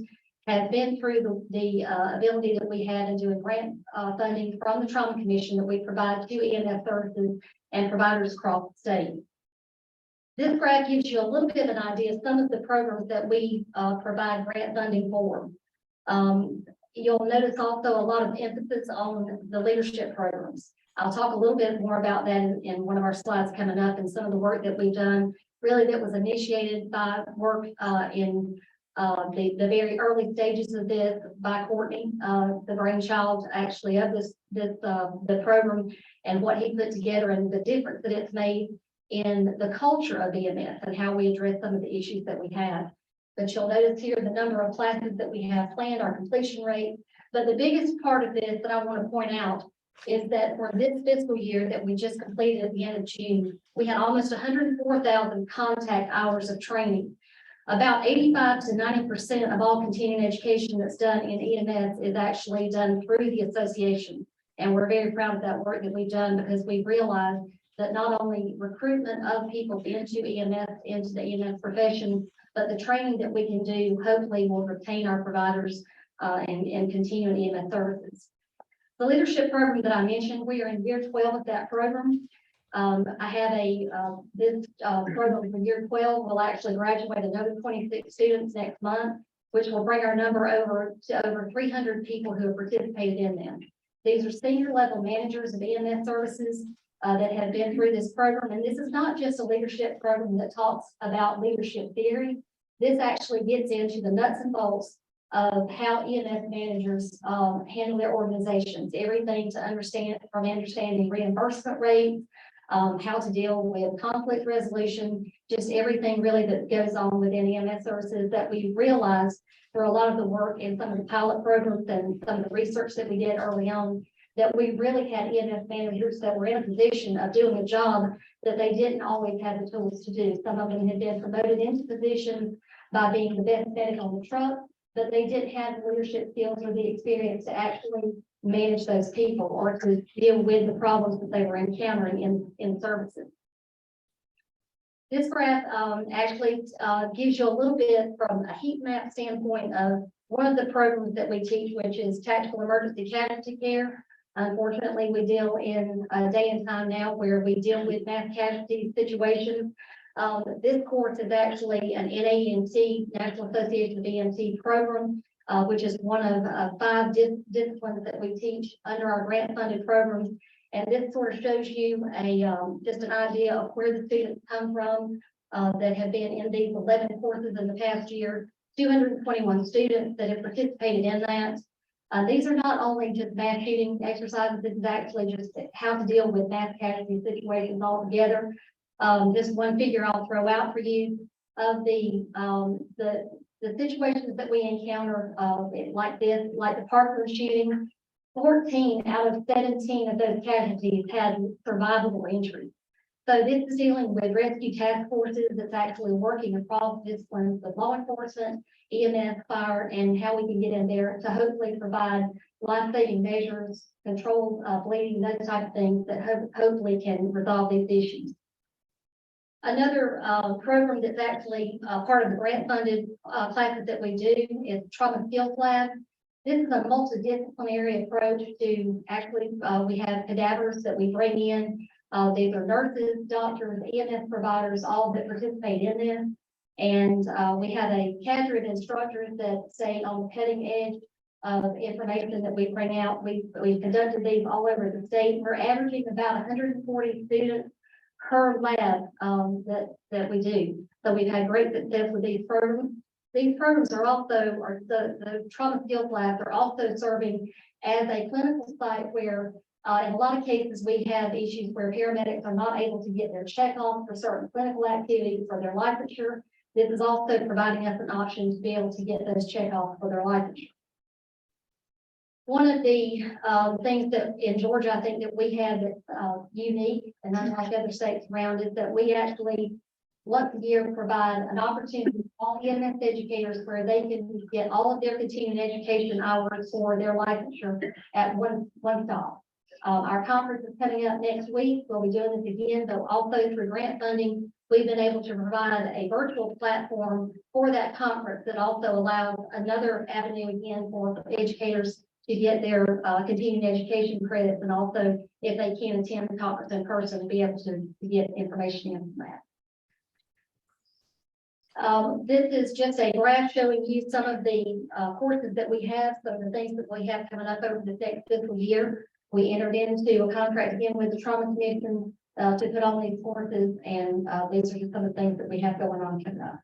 has been through the ability that we had in doing grant funding from the Trauma Commission that we provide to EMS services and providers across the state. This graph gives you a little bit of an idea of some of the programs that we provide grant funding for. You'll notice also a lot of emphasis on the leadership programs. I'll talk a little bit more about that in one of our slides coming up, and some of the work that we've done really that was initiated by work in the very early stages of this by Courtney, the brainchild actually of the program, and what he put together and the difference that it's made in the culture of EMS and how we address some of the issues that we have. But you'll notice here the number of classes that we have planned, our completion rate. But the biggest part of this that I want to point out is that for this fiscal year that we just completed at the end of June, we had almost 104,000 contact hours of training. About 85 to 90% of all continuing education that's done in EMS is actually done through the association. And we're very proud of that work that we've done, because we realized that not only recruitment of people into EMS, into the EMS profession, but the training that we can do hopefully will retain our providers and continue in EMS services. The leadership program that I mentioned, we are in year 12 of that program. I have this program for year 12 will actually graduate another 26 students next month, which will bring our number to over 300 people who have participated in them. These are senior level managers of EMS services that have been through this program. And this is not just a leadership program that talks about leadership theory. This actually gets into the nuts and bolts of how EMS managers handle their organizations, everything to understanding reimbursement rates, how to deal with conflict resolution, just everything really that goes on within EMS services that we realized through a lot of the work in some of the pilot programs and some of the research that we did early on, that we really had EMS managers that were in a position of doing a job that they didn't always have the tools to do. Some of them had been promoted into positions by being the best medic on the truck, but they didn't have the leadership skills or the experience to actually manage those people or to deal with the problems that they were encountering in services. This graph actually gives you a little bit from a heat map standpoint of one of the programs that we teach, which is tactical emergency casualty care. Unfortunately, we deal in a day and time now where we deal with mass casualty situations. This course is actually an NAEMT, National Association of EMT program, which is one of 5 disciplines that we teach under our grant funded programs. And this sort of shows you just an idea of where the students come from that have been in these 11 courses in the past year, 221 students that have participated in that. These are not only just mass shooting exercises, this is actually just how to deal with mass casualty situations altogether. Just one figure I'll throw out for you of the situations that we encounter like this, like the Parkland shooting, 14 out of 17 of those casualties had survivable injuries. So this is dealing with rescue task forces that's actually working across disciplines of law enforcement, EMS, fire, and how we can get in there to hopefully provide life-saving measures, control bleeding, those type of things that hopefully can resolve these issues. Another program that's actually part of the grant-funded classes that we do is Trauma Skills Lab. This is a multidisciplinary approach to actually, we have cadavers that we bring in. These are nurses, doctors, EMS providers, all that participate in this. And we have a cadre of instructors that stay on the cutting edge of information that we bring out. We've conducted these all over the state. We're averaging about 140 students per lab that we do. So we've had great success with these programs. These programs are also, the trauma skills labs are also serving as a clinical site where in a lot of cases we have issues where paramedics are not able to get their checkoff for certain clinical activities for their licensure. This is also providing us an option to be able to get those checkoffs for their licensure. One of the things that in Georgia, I think that we have that's unique and unlike other states around is that we actually once a year provide an opportunity for all EMS educators where they can get all of their continuing education hours for their licensure at one stop. Our conference is coming up next week. We'll be doing this again, but also through grant funding, we've been able to provide a virtual platform for that conference that also allows another avenue again for educators to get their continuing education credits, and also if they can attend the conference in person to be able to get information in from that. This is just a graph showing you some of the courses that we have, some of the things that we have coming up over the next fiscal year. We entered into a contract again with the Trauma Commission to put on these courses, and these are just some of the things that we have going on coming up.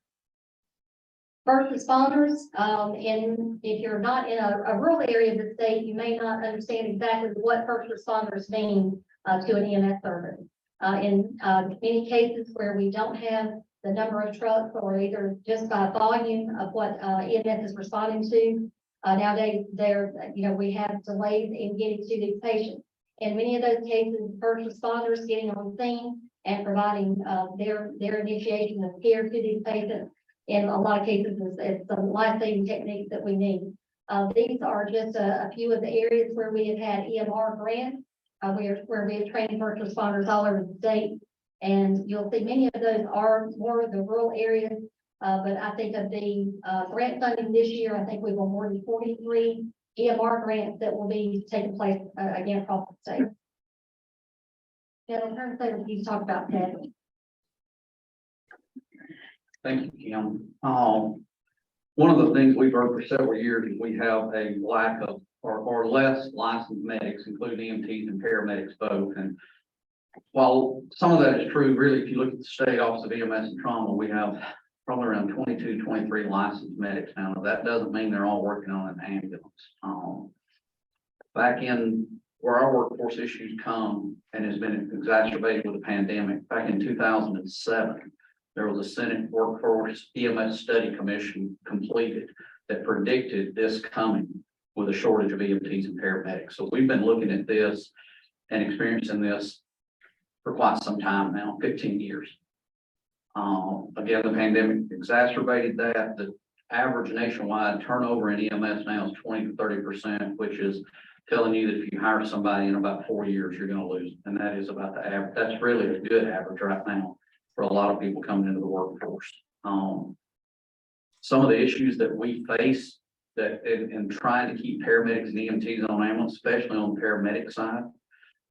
First responders, and if you're not in a rural area of the state, you may not understand exactly what first responders mean to an EMS service. In many cases where we don't have the number of trucks or either just by volume of what EMS is responding to, nowadays we have delays in getting to these patients. In many of those cases, first responders getting on scene and providing their initiation of care to these patients. In a lot of cases, it's some life-saving techniques that we need. These are just a few of the areas where we have had EMR grants, where we have trained first responders all over the state. And you'll see many of those are more of the rural areas But I think of the, grant funding this year, I think we've awarded 43 EMR grants that will be taking place, again, across the state. Yeah, I'm trying to say what you talked about, Ted. Thank you, Kim. One of the things we've heard for several years is we have a lack of, or less licensed medics, including EMTs and paramedics both. And while some of that is true, really, if you look at the state office of EMS and trauma, we have probably around 22, 23 licensed medics now. That doesn't mean they're all working on an ambulance. Back in where our workforce issues come and has been exacerbated with the pandemic, back in 2007, there was a Senate Workforce EMS Study Commission completed that predicted this coming with a shortage of EMTs and paramedics. So we've been looking at this and experiencing this for quite some time now, 15 years. Again, the pandemic exacerbated that. The average nationwide turnover in EMS now is 20 to 30%, which is telling you that if you hire somebody in about 4 years, you're going to lose them. And that is about the average. That's really a good average right now for a lot of people coming into the workforce. Some of the issues that we face that in trying to keep paramedics and EMTs on ambulance, especially on the paramedic side,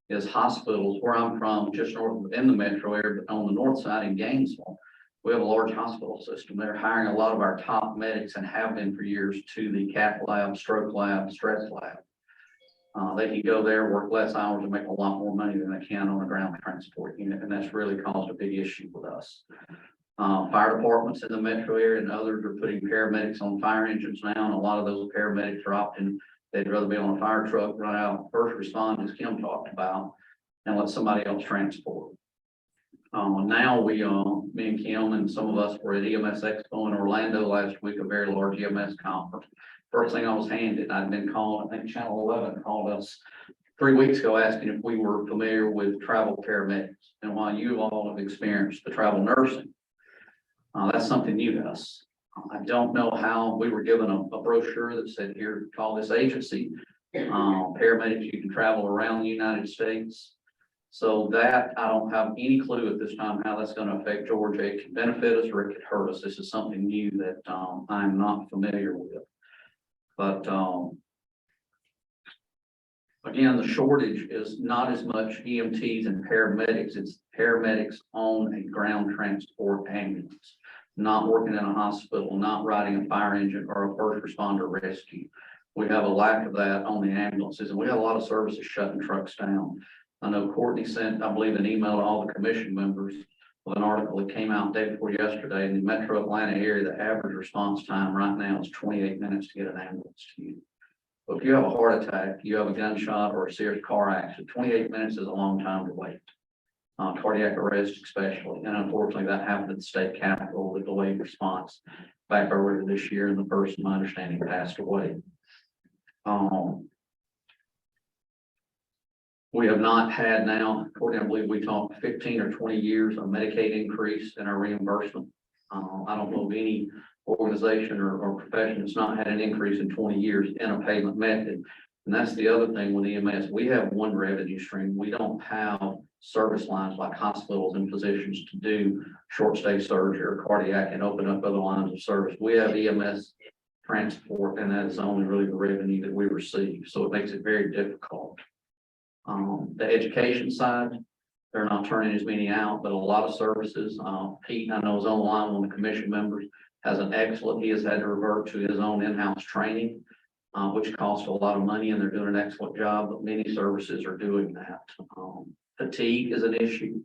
is hospitals. Where I'm from, just north in the metro area, but on the north side in Gainesville, we have a large hospital system. They're hiring a lot of our top medics and have been for years to the cath lab, stroke lab, stress lab. They can go there, work less hours and make a lot more money than they can on a ground transport unit. And that's really caused a big issue with us. Fire departments in the metro area and others are putting paramedics on fire engines now. And a lot of those paramedics are opting, they'd rather be on a fire truck, run out first respond, as Kim talked about, and let somebody else transport. Now we, me and Kim and some of us were at EMS Expo in Orlando last week, a very large EMS conference. First thing I was handed, I'd been called, I think Channel 11 called us 3 weeks ago asking if we were familiar with travel paramedics. And while you all have experienced the travel nursing, that's something new to us. I don't know how we were given a brochure that said, here, call this agency. Paramedics, you can travel around the United States. So that, I don't have any clue at this time how that's going to affect Georgia. It could benefit us or it could hurt us. This is something new that I'm not familiar with. But again, the shortage is not as much EMTs and paramedics. It's paramedics on a ground transport ambulance, not working in a hospital, not riding a fire engine or a first responder rescue. We have a lack of that on the ambulances, and we have a lot of services shutting trucks down. I know Courtney sent, I believe, an email to all the commission members with an article that came out day before yesterday. In the metro Atlanta area, the average response time right now is 28 minutes to get an ambulance to you. But if you have a heart attack, you have a gunshot or a serious car accident, 28 minutes is a long time to wait. Cardiac arrest especially. And unfortunately, that happened at the state capitol with delayed response back earlier this year, and the person, my understanding, passed away. We have not had now, Courtney, I believe we talked 15 or 20 years of Medicaid increase in our reimbursement. I don't know of any organization or profession that's not had an increase in 20 years in a payment method. And that's the other thing with EMS. We have one revenue stream. We don't have service lines like hospitals and physicians to do short stay surgery or cardiac and open up other lines of service. We have EMS transport, and that is only really the revenue that we receive. So it makes it very difficult. The education side, they're not turning as many out, but a lot of services. Pete, I know, is on the line, one of the commission members, has an excellent, he has had to revert to his own in-house training, which costs a lot of money, and they're doing an excellent job, but many services are doing that. Fatigue is an issue.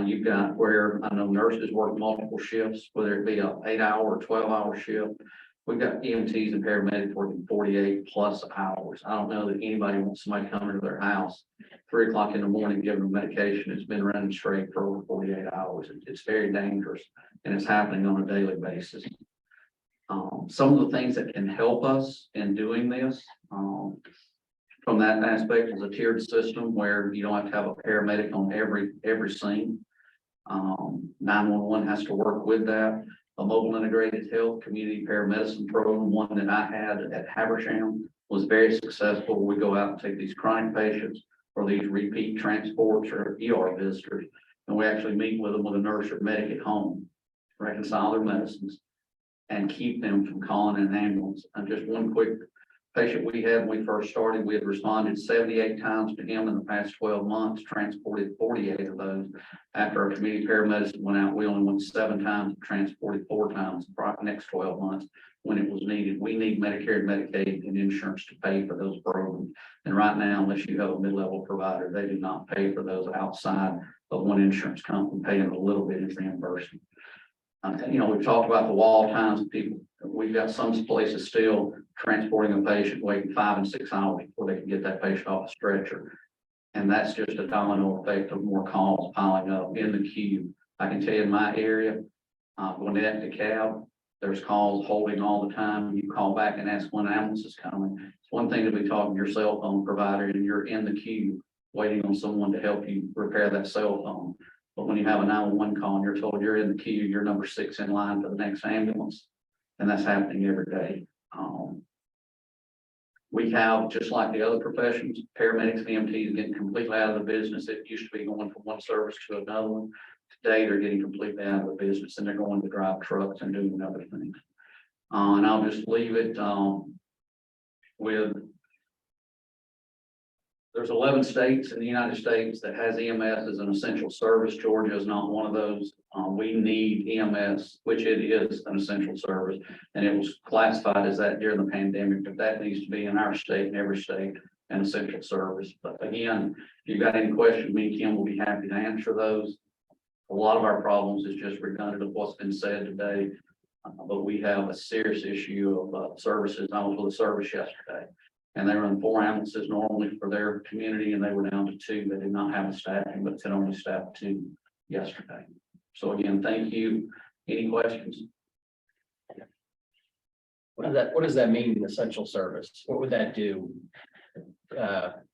You've got where I know nurses work multiple shifts, whether it be an 8-hour or 12-hour shift. We've got EMTs and paramedics working 48 plus hours. I don't know that anybody wants somebody coming to their house 3 o'clock in the morning, giving them medication. It's been running straight for over 48 hours. It's very dangerous, and it's happening on a daily basis. Some of the things that can help us in doing this, from that aspect, is a tiered system where you don't have to have a paramedic on every scene. 911 has to work with that. A mobile integrated health community paramedicine program, one that I had at Habersham, was very successful. We go out and take these chronic patients or these repeat transports or ER visitors, and we actually meet with them with a nurse or medic at home. reconcile their medicines, and keep them from calling an ambulance. And just one quick patient we had when we first started, we had responded 78 times to him in the past 12 months, transported 48 of those. After our community paramedicine went out, we only went 7 times, transported 4 times the next 12 months when it was needed. We need Medicare and Medicaid and insurance to pay for those programs. And right now, unless you have a mid-level provider, they do not pay for those outside of one insurance company, paying a little bit in reimbursement. You know, we've talked about the wall times of people. We've got some places still transporting a patient waiting 5 and 6 hours before they can get that patient off a stretcher. And that's just a domino effect of more calls piling up in the queue. I can tell you in my area, Gwinnett, DeKalb, there's calls holding all the time. You call back and ask when ambulance is coming. It's one thing to be talking to your cell phone provider and you're in the queue waiting on someone to help you repair that cell phone. But when you have a 911 call and you're told you're in the queue, you're number 6 in line for the next ambulance. And that's happening every day. We have, just like the other professions, paramedics and EMTs getting completely out of the business. It used to be going from one service to another one. Today, they're getting completely out of the business and they're going to drive trucks and doing other things. And I'll just leave it with, there's 11 states in the United States that has EMS as an essential service. Georgia is not one of those. We need EMS, which it is an essential service, and it was classified as that during the pandemic, but that needs to be in our state and every state an essential service. But again, if you've got any questions, me and Kim will be happy to answer those. A lot of our problems is just redundant of what's been said today, but we have a serious issue of services. I was with a service yesterday, and they run 4 ambulances normally for their community, and they were down to 2. They did not have the staffing, but it only staffed 2 yesterday. So again, thank you. Any questions? What does that mean, essential service? What would that do?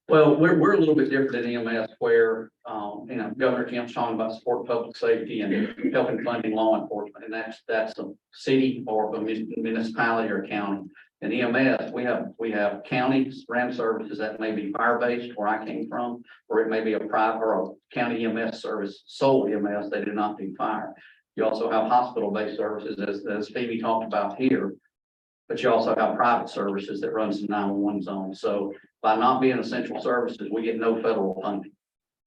Well, we're a little bit different in EMS where, you know, Governor Kemp's talking about support public safety and helping funding law enforcement, and that's a city or a municipality or county. In EMS, we have counties, RAM services that may be fire-based where I came from, or it may be a private or a county EMS service, sole EMS, they do not do fire. You also have hospital-based services as Phoebe talked about here, but you also have private services that runs the 911 zone. So by not being essential services, we get no federal funding.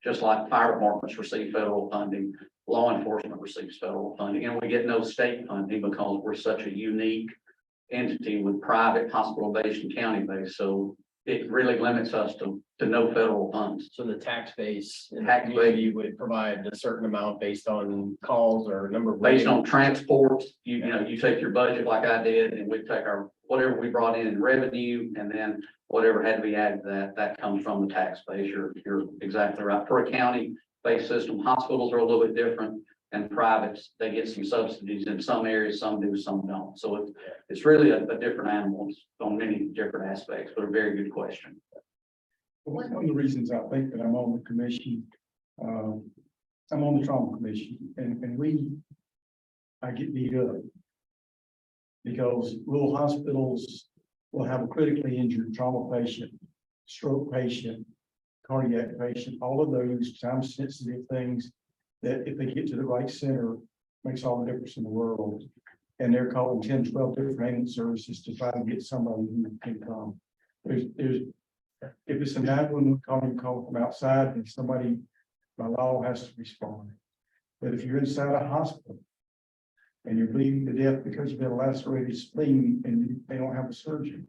Just like fire departments receive federal funding, law enforcement receives federal funding, and we get no state funding because we're such a unique entity with private hospital-based and county-based. So it really limits us to no federal funds. So the tax base in the community would provide a certain amount based on calls or number of. Based on transports, you know, you take your budget like I did, and we take our, whatever we brought in revenue, and then whatever had to be added to that comes from the tax base. You're exactly right. For a county-based system, hospitals are a little bit different, and privates, they get some subsidies in some areas, some do, some don't. So it's really a different animal on many different aspects, but a very good question. One of the reasons I think that I'm on the commission, I'm on the trauma commission, and I get beat up because rural hospitals will have a critically injured trauma patient, stroke patient, cardiac patient, all of those time-sensitive things that if they get to the right center, makes all the difference in the world. And they're calling 10, 12 different ambulance services to try to get somebody who can come. If it's a 911 call from outside, and somebody by law has to respond. But if you're inside a hospital and you're bleeding to death because you've got a lacerated spleen and they don't have a surgeon,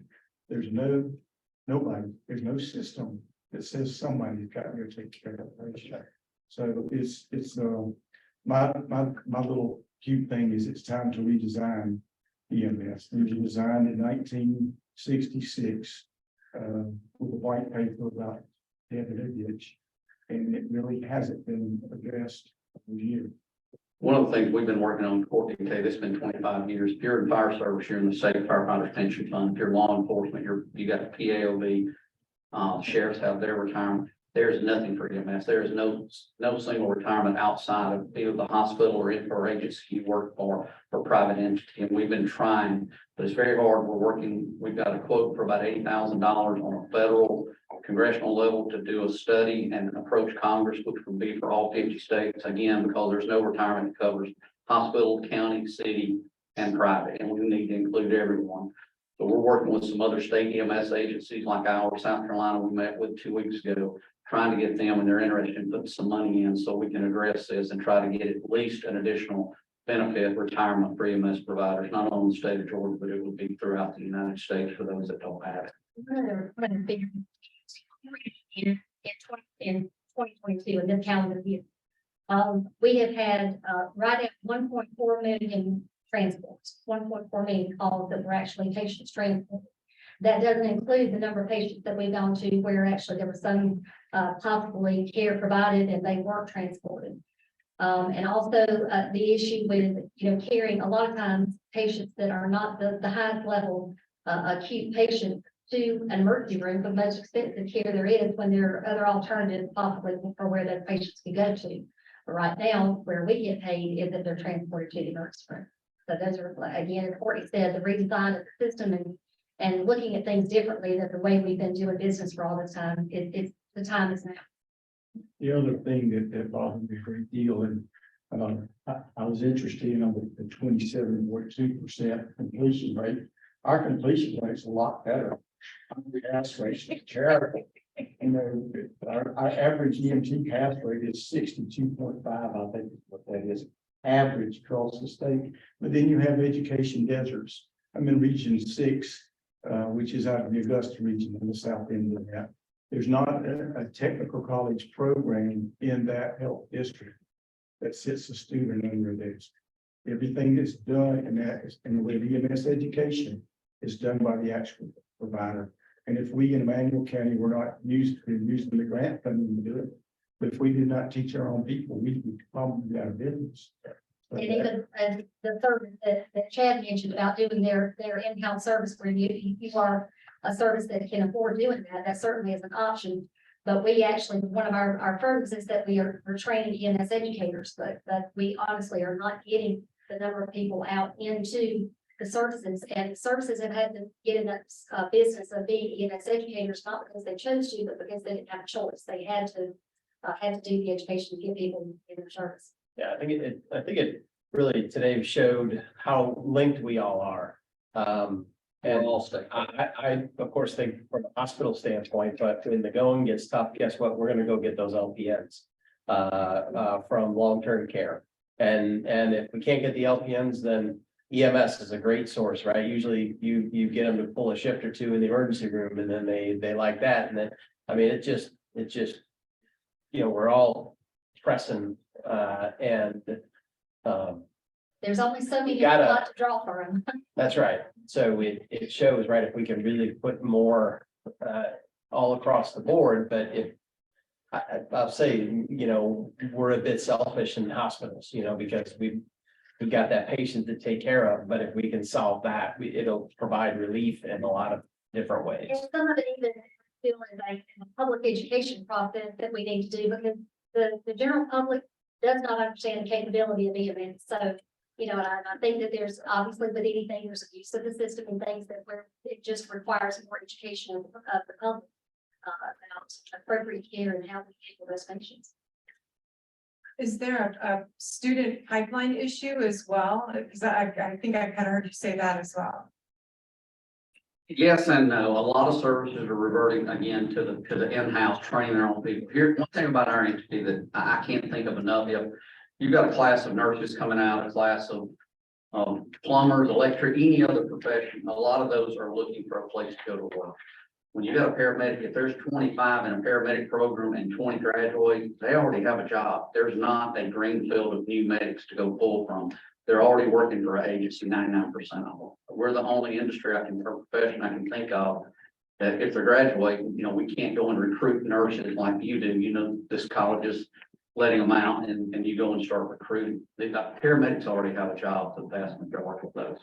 there's nobody, there's no system that says somebody's got to go take care of that patient. So it's my little cute thing is it's time to redesign EMS. It was designed in 1966 with a white paper about Ditch, and it really hasn't been addressed for years. One of the things we've been working on, Courtney, it's been 25 years. If you're in fire service, you're in the state firefighters pension fund. If you're law enforcement, you got the PAOB. Sheriffs have their retirement. There's nothing for EMS. There is no single retirement outside of either the hospital or agency you work for private entity. And we've been trying, but it's very hard. We've got a quote for about $80,000 on a federal congressional level to do a study and approach Congress, which would be for all 50 states, again, because there's no retirement that covers hospital, county, city, and private, and we need to include everyone. So we're working with some other state EMS agencies like ours, South Carolina, we met with 2 weeks ago, trying to get them, and they're interested in putting some money in so we can address this and try to get at least an additional benefit retirement for EMS providers, not only in the state of Georgia, but it would be throughout the United States for those that don't have it. In 2022, in this calendar year. We have had, right at 1.4 million transports, 1.4 million calls that were actually patients transported. That doesn't include the number of patients that we've gone to where actually there was some, possibly care provided and they weren't transported. And also, the issue with, carrying a lot of times patients that are not the highest level, acute patients to an emergency room, but most expensive care there is when there are other alternatives possibly for where those patients can go to. But right now, where we get paid is that they're transported to the emergency room. So those are, again, as Courtney said, the redesign of the system and looking at things differently than the way we've been doing business for all this time. It's the time is now. The other thing that bothered me a great deal, and I was interested in the 27.2% completion rate. Our completion rate is a lot better. The pass rate is terrible. Our average EMT pass rate is 62.5, I think is what that is, average across the state. But then you have education deserts. I'm in Region 6, which is out of the Augusta region in the south end of that. There's not a technical college program in that health district that sits a student under this. Everything that's done in that is in the way of EMS education is done by the actual provider. And if we in Emmanuel County were not using the grant funding to do it, but if we did not teach our own people, we would probably be out of business. And even the service that Chad mentioned about doing their in-house service for you, if you are a service that can afford doing that, that certainly is an option. But we actually, one of our services that we're training EMS educators, but we honestly are not getting the number of people out into the services, and the services have had to get in that business of being EMS educators, not because they chose to, but because they didn't have a choice. They had to do the education to get people in their service. Yeah, I think it really today showed how linked we all are. And I of course think from a hospital standpoint, but when the going gets tough, guess what? We're gonna go get those LPNs from long-term care. And if we can't get the LPNs, then EMS is a great source, right? Usually you get them to pull a shift or two in the emergency room, and then they like that. And then, I mean, it just, we're all pressing There's only so many gotta- to draw from. that's right. So it shows, right, if we can really put more all across the board, but if I'll say, we're a bit selfish in hospitals, because we've got that patient to take care of, but if we can solve that, it'll provide relief in a lot of different ways. And some of it even feel like a public education process that we need to do, because the general public does not understand the capability of EMS. So, I think that there's obviously with anything, there's abuse of the system and things where it just requires more education of the public about appropriate care and how we handle those patients. Is there a student pipeline issue as well? Because I think I kind of heard you say that as well. Yes and no. A lot of services are reverting again to the in-house training their own people. Here, one thing about our entity that I can't think of enough of, you've got a class of nurses coming out, a class of plumbers, electric, any other profession. A lot of those are looking for a place to go to work. When you got a paramedic, if there's 25 in a paramedic program and 20 graduate, they already have a job. There's not a green field of new medics to go pull from. They're already working for an agency, 99% of them. We're the only industry profession I can think of that if they're graduating, we can't go and recruit nurses like you do. This college is letting them out and you go and start recruiting. They've got paramedics already have a job, the vast majority of those.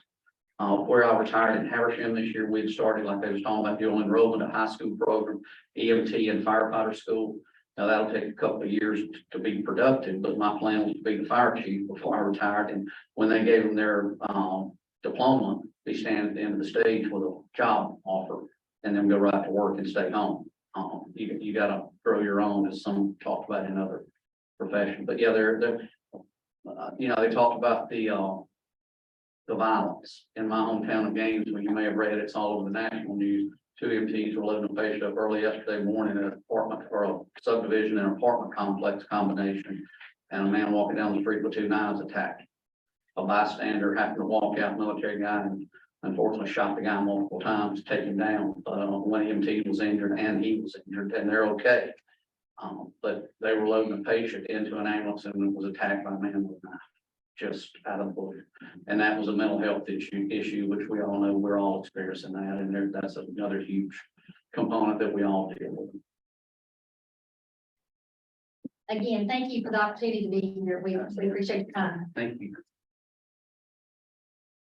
Where I retired in Haversham this year, we'd started, like they was talking about, dual enrollment, a high school program, EMT and firefighter school. Now that'll take a couple of years to be productive, but my plan was to be the fire chief before I retired. And when they gave them their diploma, they stand at the end of the stage with a job offer and then go right to work and stay home. You got to grow your own, as some talked about in other professions. But yeah, you know, they talked about the violence in my hometown of Gainesville. You may have read, it's all over the national news. 2 EMTs were loading a patient up early yesterday morning at an apartment or a subdivision and apartment complex combination. And a man walking down the street with 2 knives attacked. A bystander happened to walk out, military guy, and unfortunately shot the guy multiple times, take him down. One EMT was injured and he was injured, and they're okay. But they were loading a patient into an ambulance and was attacked by a man with a knife, just out of the blue. And that was a mental health issue, which we all know we're all experiencing that, and that's another huge component that we all deal with. Again, thank you for the opportunity to be here. We appreciate your time. Thank you.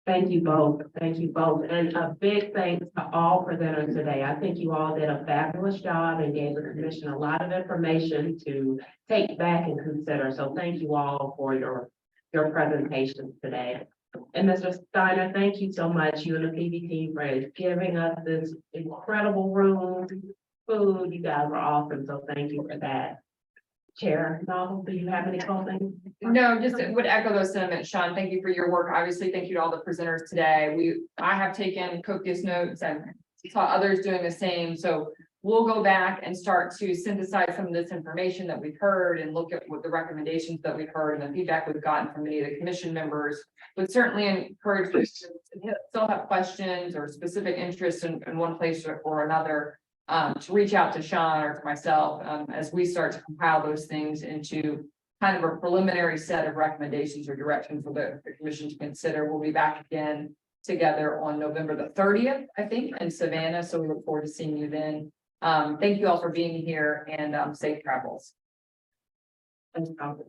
Thank you both. Thank you both. And a big thanks to all presenters today. I think you all did a fabulous job and gave the commission a lot of information to take back and consider. So thank you all for your presentations today. And Mr. Steiner, thank you so much, you and the PV team, for giving us this incredible room, food. You guys were awesome. So thank you for that. Chair Novel, do you have any closing? No, just would echo those sentiments, Sean. Thank you for your work. Obviously, thank you to all the presenters today. I have taken copious notes and saw others doing the same. So we'll go back and start to synthesize some of this information that we've heard and look at what the recommendations that we've heard and the feedback we've gotten from many of the commission members. But certainly encourage you to still have questions or specific interests in one place or another. To reach out to Sean or to myself as we start to compile those things into kind of a preliminary set of recommendations or directions for the commission to consider. We'll be back again together on November the 30th, I think, in Savannah. So we look forward to seeing you then. Thank you all for being here and safe travels. Thanks, Congress.